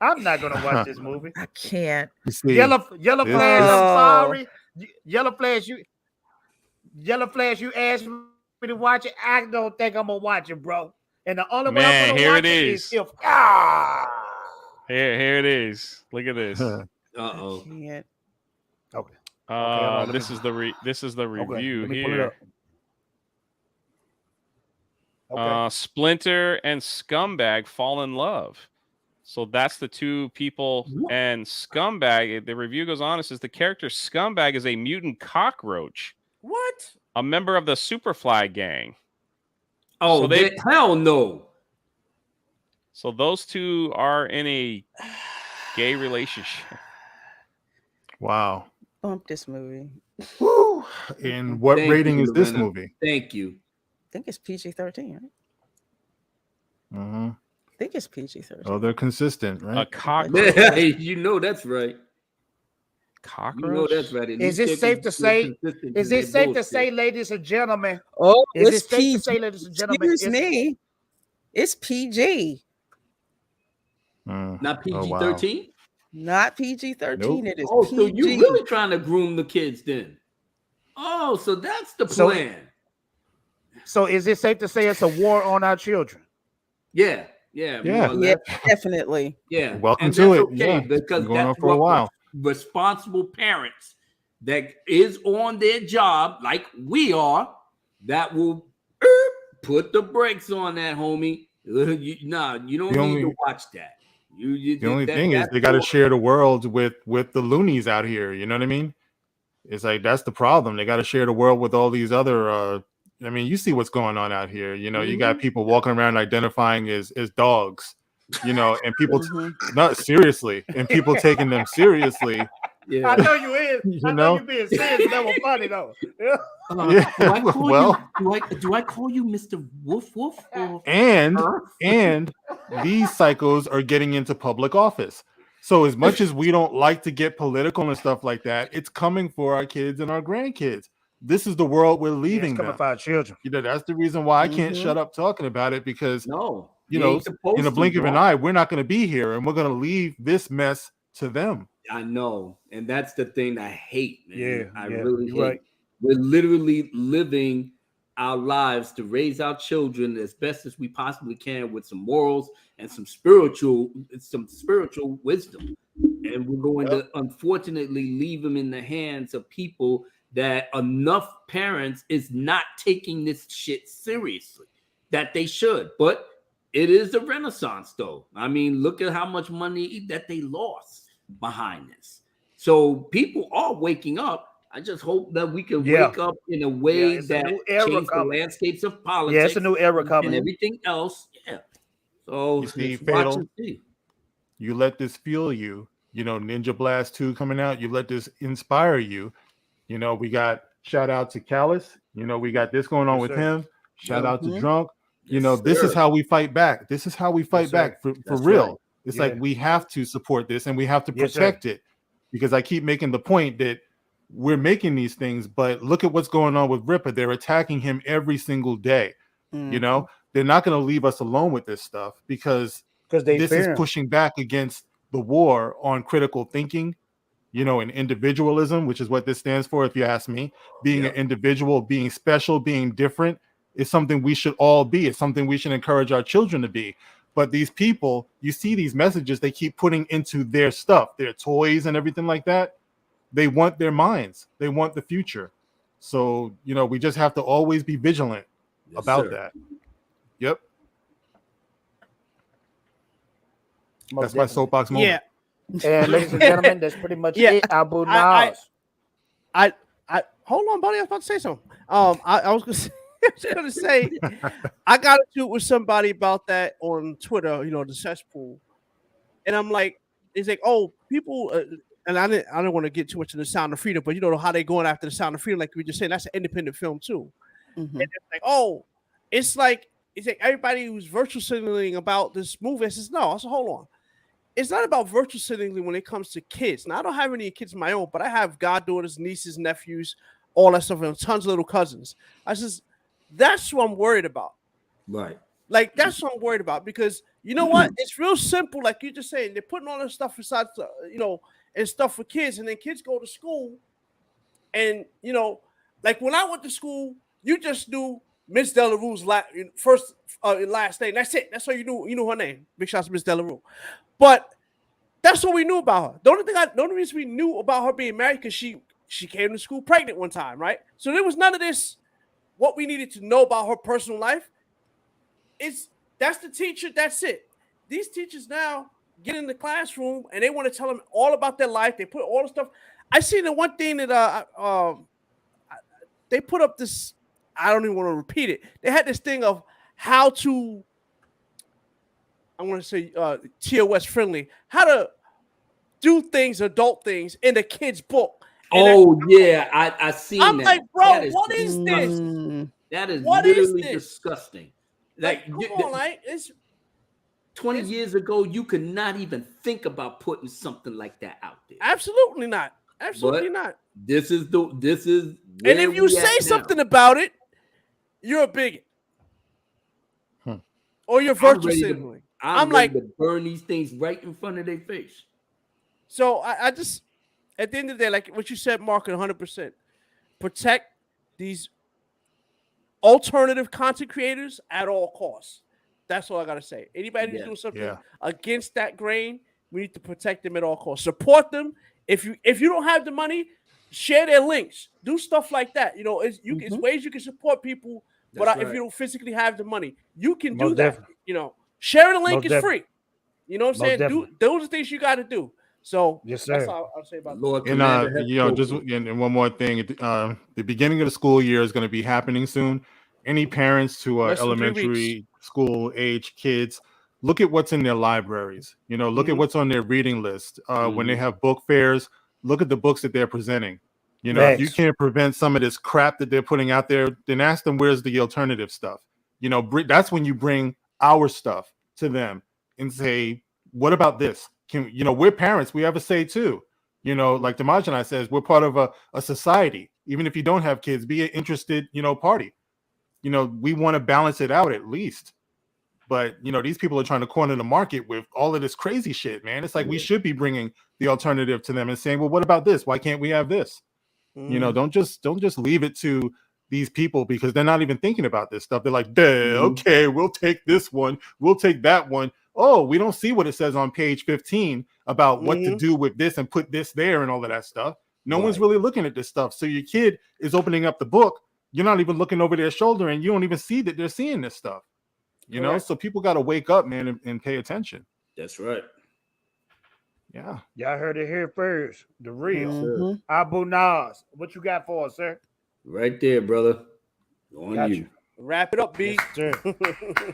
I'm not gonna watch this movie. I can't. Yellow Flash. I'm sorry. Yellow Flash. You asked me to watch it. I don't think I'm gonna watch it, bro. And the only way I'm gonna here watch it it is. if Here it is. Look at this. Uh-oh. Can't. Okay. This is the review let me pull it here. up. Splinter and Scumbag fall in love. So that's the two people. And Scumbag, the review goes on, it says the character Scumbag is a mutant cockroach. What? A member of the Superfly gang. Oh, so hell no. So those two are in a gay relationship. Wow. Bump this movie. Woo. And what Thank rating you, is this LaReina. movie? Thank you. I think it's PG-13, right? Mm-hmm. I think it's PG-13. Oh, they're consistent, right? A cockroach. You know that's right. Cockroach? You know that's right. Is it safe to say? Is it safe to say, ladies and gentlemen? Oh, Is it's it safe PG. to say, ladies and gentlemen? Excuse me. It's PG. Not PG-13? Not PG-13. Nope. It is Oh, PG. so you really trying to groom the kids then? Oh, so that's the plan. So is it safe to say it's a war on our children? Yeah. Yeah. More or Yeah, less. definitely. Yeah. Welcome And to that's it. okay, Yeah. because Been going on that's for a what while. responsible parents that is on their job, like we are, that will put the brakes on that, homie. You don't need to watch that. The only thing is they got to share the world with the loonies out here. You know what I mean? It's like that's the problem. They got to share the world with all these other. I mean, you see what's going on out here. You know, you got people walking around identifying as dogs. You know, and people not seriously, and people taking them seriously. Yeah. I know you is. You I know? know you being serious. That was funny though. Yeah. Yeah, Do I call well- you? Do I call you Mr. Woof Woof? Or And these psychos are getting into public office. So as much as we don't like to get political and stuff like that, it's coming for our kids and our grandkids. This is the world we're leaving It's coming them. for our children. You know, that's the reason why I can't shut up talking about it, because no, you you know, ain't supposed in a to, blink of bro. an eye, we're not going to be here, and we're going to leave this mess to them. I know, and that's the thing I hate, man. Yeah, I yeah, really you're hate. right. We're literally living our lives to raise our children as best as we possibly can with some morals and some spiritual wisdom. And we're going to unfortunately leave them in the hands of people that enough parents is not taking this shit seriously that they should. But it is a renaissance, though. I mean, look at how much money that they lost behind this. So people are waking up. I just hope that we can wake up in a way it's a that new era change the coming. landscapes of politics. Yeah, it's a new era and coming. everything else. Yeah. So You see, let's watch Fatal, and see. you let this fuel you. You know, Ninja Blast 2 coming out. You let this inspire you. You know, we got shout out to Callous. You know, we got this going on with him. Shout out to Drunk. You know, this is how we fight back. This is how we fight back for real. right. It's like we have to support this and we have to Yes, sir. protect it, because I keep making the point that we're making these things, but look at what's going on with Ripper. They're attacking him every single day. You know, they're not going to leave us alone with this stuff, because they this fear is him. pushing back against the war on critical thinking, you know, and individualism, which is what this stands for. If you ask me, being an individual, being special, being different is something we should all be. It's something we should encourage our children to be. But these people, you see these messages they keep putting into their stuff, their toys and everything like that. They want their minds. They want the future. So, you know, we just have to always be vigilant about that. Yep. That's my soapbox moment. Yeah. And ladies and gentlemen, that's pretty much it. Abu Nas. I hold on, buddy. I was about to say something. I was gonna say, I got into it with somebody about that on Twitter. You know, the cesspool, and I'm like, it's like, oh, people, and I didn't want to get too much into the Sound of Freedom, but you know how they going after the Sound of Freedom, like we just saying, that's an independent film too. Mm-hmm. And it's like, oh, it's like everybody who's virtual signaling about this movie. I says, no. I said, hold on. It's not about virtual signaling when it comes to kids. Now, I don't have any kids of my own, but I have goddaughters, nieces, nephews, all that stuff, and tons of little cousins. I says, that's what I'm worried about. Right. Like, that's what I'm worried about, because you know what? It's real simple. Like you just saying, they're putting all this stuff aside, you know, and stuff for kids, and then kids go to school, and, you know, like when I went to school, you just knew Miss Delarue's first last name. That's it. That's all you knew. You knew her name. Big shout out to Miss Delarue. But that's what we knew about her. The only reason we knew about her being married because she came to school pregnant one time, right? So there was none of this. What we needed to know about her personal life that's the teacher. That's it. These teachers now get in the classroom and they want to tell them all about their life. They put all the stuff. I seen the one thing that they put up this. I don't even want to repeat it. They had this thing of how to. I want to say TOS friendly, how to do things, adult things in the kid's book. And I seen that. I'm like, bro, what is this? That is what literally is disgusting. Like, come on, like it's 20 years ago, you could not even think about putting something like that out there. Absolutely not. Absolutely not. This is and if you say something about it, you're a bigot. Or you're virtual signaling. I'm like to burn these things right in front of their face. So I just, at the end of the day, like what you said, Mark, 100%, protect these alternative content creators at all costs. That's all I gotta say. Anybody who's doing something against that grain, we need to protect them at all costs. Support them. If you don't have the money, share their links. Do stuff like that. You know, it's ways you can support people. But if you don't physically have the money, you can do that. Definitely. You know, sharing the link Most is free. You know what I'm saying? Those are things you got to do. So yes, sir. That's all I'll say about that. And you know, just and one more thing, the beginning of the school year is going to be happening soon. Any parents who are elementary school age kids, look at what's in their libraries. You know, look at what's on their reading list. When they have book fairs, look at the books that they're presenting. You know, if you can't prevent some of this crap that they're putting out there, then ask them where's the alternative stuff. You know, that's when you bring our stuff to them and say, what about this? You know, we're parents, we have a say too. You know, like Dmajini says, we're part of a society. Even if you don't have kids, be an interested, you know, party. You know, we want to balance it out at least. But, you know, these people are trying to corner the market with all of this crazy shit, man. It's like we should be bringing the alternative to them and saying, well, what about this? Why can't we have this? You know, don't just leave it to these people because they're not even thinking about this stuff. They're like, okay, we'll take this one. We'll take that one. Oh, we don't see what it says on page 15 about what to do with this and put this there and all of that stuff. No one's really looking at this stuff. So your kid is opening up the book. You're not even looking over their shoulder and you don't even see that they're seeing this stuff. You know, so people got to wake up, man, and pay attention. That's right. Yeah. Y'all heard it here first. The real Abu Nas. What you got for us, sir? Right there, brother. On you. Wrap it up, B. Yes,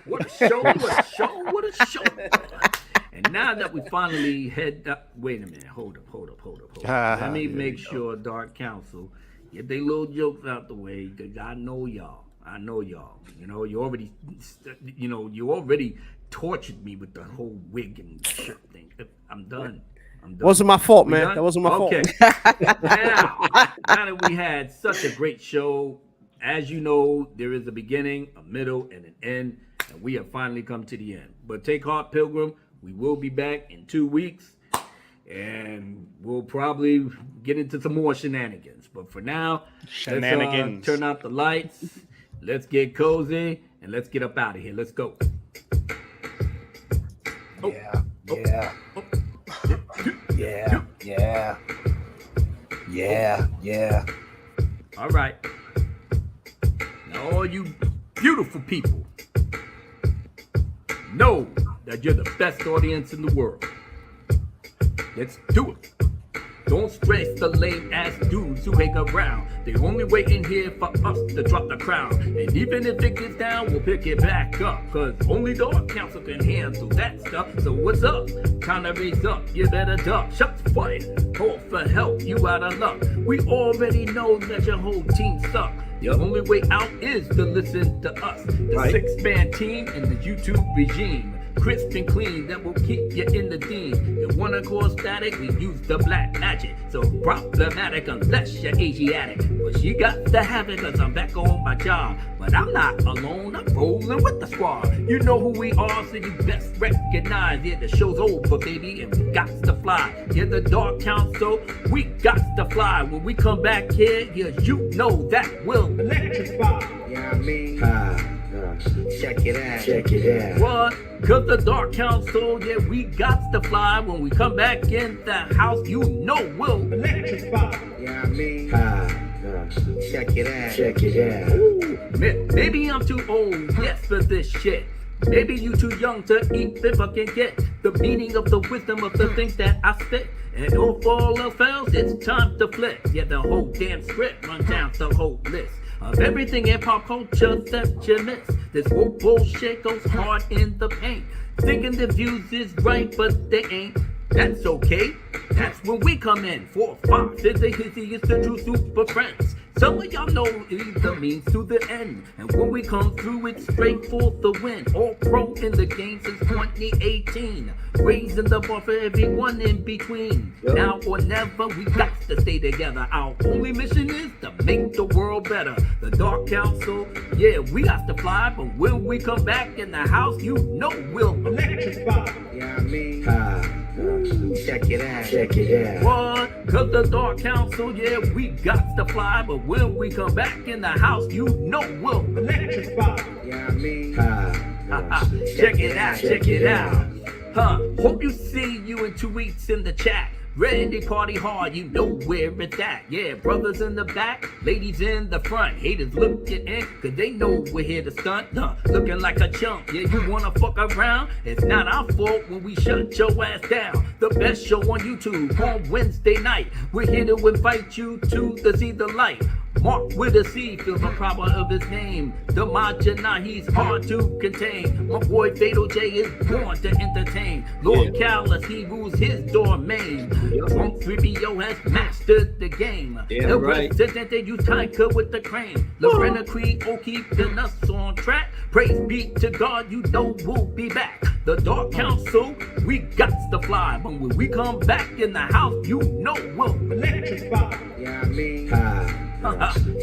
what a show, what a show, what a show. And now that we finally head up, wait a minute, hold up. Let me make sure Dark Council get their little jokes out the way, because I know y'all. You know, you already tortured me with the whole wig and shirt thing. I'm done. Wasn't my fault, man. That wasn't my fault. now that we had such a great show, as you know, there is a beginning, a middle, and an end, and we have finally come to the end. But take heart, Pilgrim. We will be back in 2 weeks, and we'll probably get into some more shenanigans. But for now, let's turn out the lights. let's get cozy and let's get up out of here. Let's go. Yeah, yeah. Yeah, yeah. Yeah, yeah. All right. Now, all you beautiful people know that you're the best audience in the world. Let's do it. Don't stress the lame ass dudes who hang around. They only waiting here for us to drop the crown. And even if it gets down, we'll pick it back up. Cause only Dark Council can handle that stuff. So what's up? Time to raise up, you better duck. Shots fired, call for help, you out of luck. We already know that your whole team suck. The only way out is to listen to us. The Right. 6-man team and the YouTube regime. Crisp and clean, that will keep you in the theme. If wanna cause static, we use the black magic. So problematic unless you're Asiatic. But she got to have it cause I'm back on my job. But I'm not alone, I'm rolling with the squad. You know who we are, so you best recognize. Yeah, the show's over, baby, and we got to fly. Yeah, the Dark Council, we got to fly. When we come back here, yeah, you know that will electrify. Yeah, I mean, check it out. Check it out. What? Cause the Dark Council, yeah, we got to fly. When we come back in the house, you know we'll electrify. Yeah, I mean, check it out. Check it out. Ooh, maybe I'm too old, yes, for this shit. Maybe you too young to even fucking get the meaning of the wisdom of the things that I spit. And if all else fails, it's time to flip. Yeah, the whole damn script runs down the whole list of everything in pop culture that you miss. This whole bullshit goes hard in the paint. Thinking the views is right, but they ain't. That's okay. That's when we come in. 4 or 5 is the easiest, the true super friends. Some of y'all know it's the means to the end. And when we come through, it's straight for the win. All pro in the game since 2018. Raising the bar for everyone in between. Now or never, we got to stay together. Our only mission is to make the world better. The Dark Council, yeah, we got to fly. But when we come back in the house, you know we'll electrify. Yeah, I mean, check it out. Check it out. What? Cause the Dark Council, yeah, we got to fly. But when we come back in the house, you know we'll electrify. Yeah, I mean, check it out, check it out. Hope you see you in 2 weeks in the chat. Ready party hard, you know where it's at. Yeah, brothers in the back, ladies in the front. Haters looking in, cause they know we're here to stunt. Looking like a chump, yeah, you wanna fuck around? It's not our fault when we shut your ass down. The best show on YouTube on Wednesday night. We're here to invite you to see the light. Marc Wit A C feels the proper of his name. Dmajini, he's hard to contain. My boy Fatal Jay is born to entertain. Lord Callous, he rules his domain. Drunk 3PO has mastered the game. The resident they use Tyker with the crane. LaReina Creole keeping us on track. Praise be to God, you know we'll be back. The Dark Council, we got to fly. But when we come back in the house, you know we'll electrify. yeah, I mean,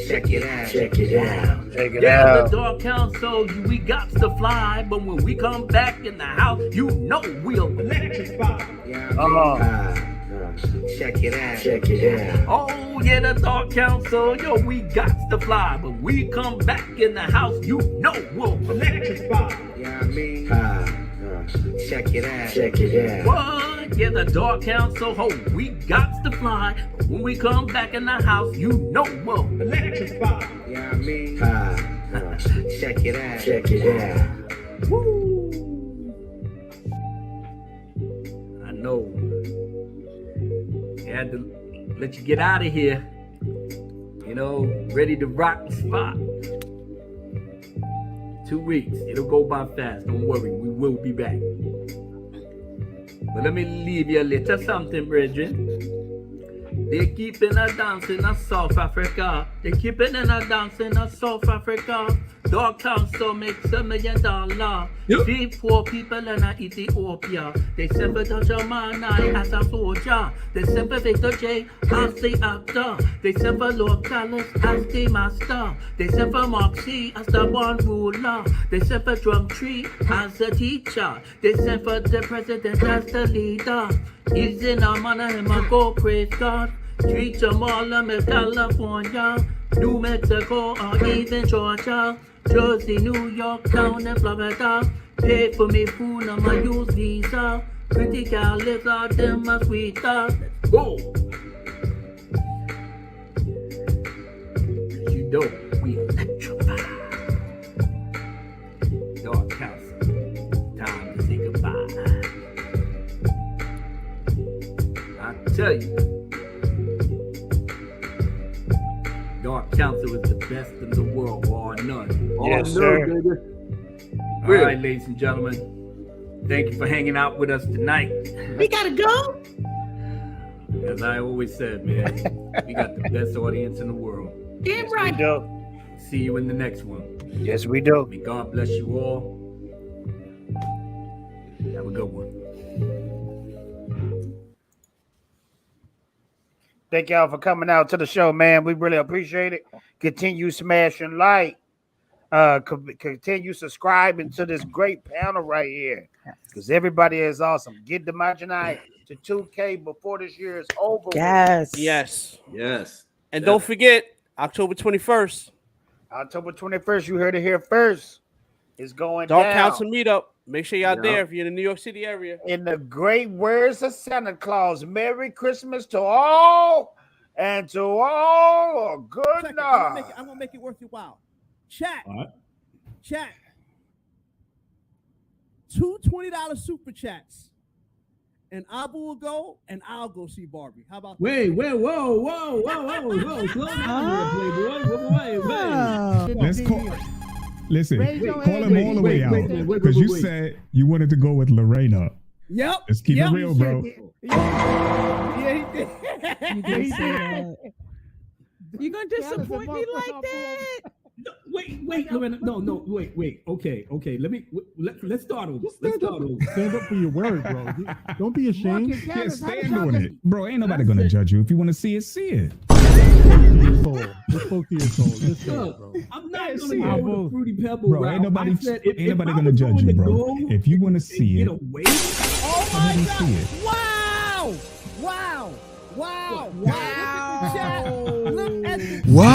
check it out. Check it out. Check it Yeah, out. the Dark Council, we got to fly. But when we come back in the house, you know we'll electrify. Yeah, I mean, check it out. Check it out. Oh, yeah, the Dark Council, yo, we got to fly. But we come back in the house, you know we'll electrify. Yeah, I mean, check it out. Check it out. What? Yeah, the Dark Council, ho, we got to fly. But when we come back in the house, you know we'll electrify. Yeah, I mean, check it out. Check it out. Woo! I know. I had to let you get out of here. You know, ready to rock the spot. 2 weeks. It'll go by fast. Don't worry. We will be back. But let me leave you a little something, brethren. They keeping a dance in South Africa. They keeping a dance in South Africa. Dark Council makes $1 million. Feed poor people in Ethiopia. They send for Dmajini as a soldier. They send for Fatal Jay as the actor. They send for Lord Callous as the master. They send for Marc C as the one ruler. They send for Drum Tree as a teacher. They send for the president as the leader. He's in a manner, him a go praise God. Treat them all in California, New Mexico, or even Georgia. Jersey, New York, town and Florida. Pay for me food, I'm a use visa. Pretty girl, live out them my sweetheart. Let's go. Cause you know we electrify. Dark Council, time to say goodbye. I tell you, Dark Council is the best in the world, bar none. Yes, sir. Baby. All right, ladies and gentlemen, thank you for hanging out with us tonight. We gotta go. As I always said, man, we got the best audience in the world. Damn We right. do. See you in the next one. Yes, we do. May God bless you all. Have a good one. Thank y'all for coming out to the show, man. We really appreciate it. Continue smashing like. Continue subscribing to this great panel right here. Because everybody is awesome. Get Dmajini to 2K before this year is over. Yes. Yes. Yes. And don't forget, October 21st, October 21st, you heard it here first. It's going Dark down. Council meetup. Make sure y'all there if you're in the New York City area. In the great words of Santa Claus, Merry Christmas to all, and to all a good night. I'm gonna make it worth your while. Chat. Chat. 2 $20 super chats. And Abu will go, and I'll go see Barbie. How about that? Wait, whoa. Slow down here, Playboy. Wait. Let's call. Listen, Wait, call him all the way out because you said you wanted to go with LaReina. Yep. Let's keep it real, bro. Yeah, he did. You did say that. You gonna disappoint me like that? Wait, Lorena. No, wait. Okay. Let's start over. Stand up for your word, bro. Don't be ashamed. Yeah, stand on it, bro. Ain't nobody gonna judge you. If you want to see it, see it. Just spoke to your soul. Just say it, bro. I'm not gonna go with the Fruity Pebble Bro, route. ain't nobody I said, if I gonna was judge going you, to bro. go If you want to see get it, away, Oh go ahead my and see God. it. Wow.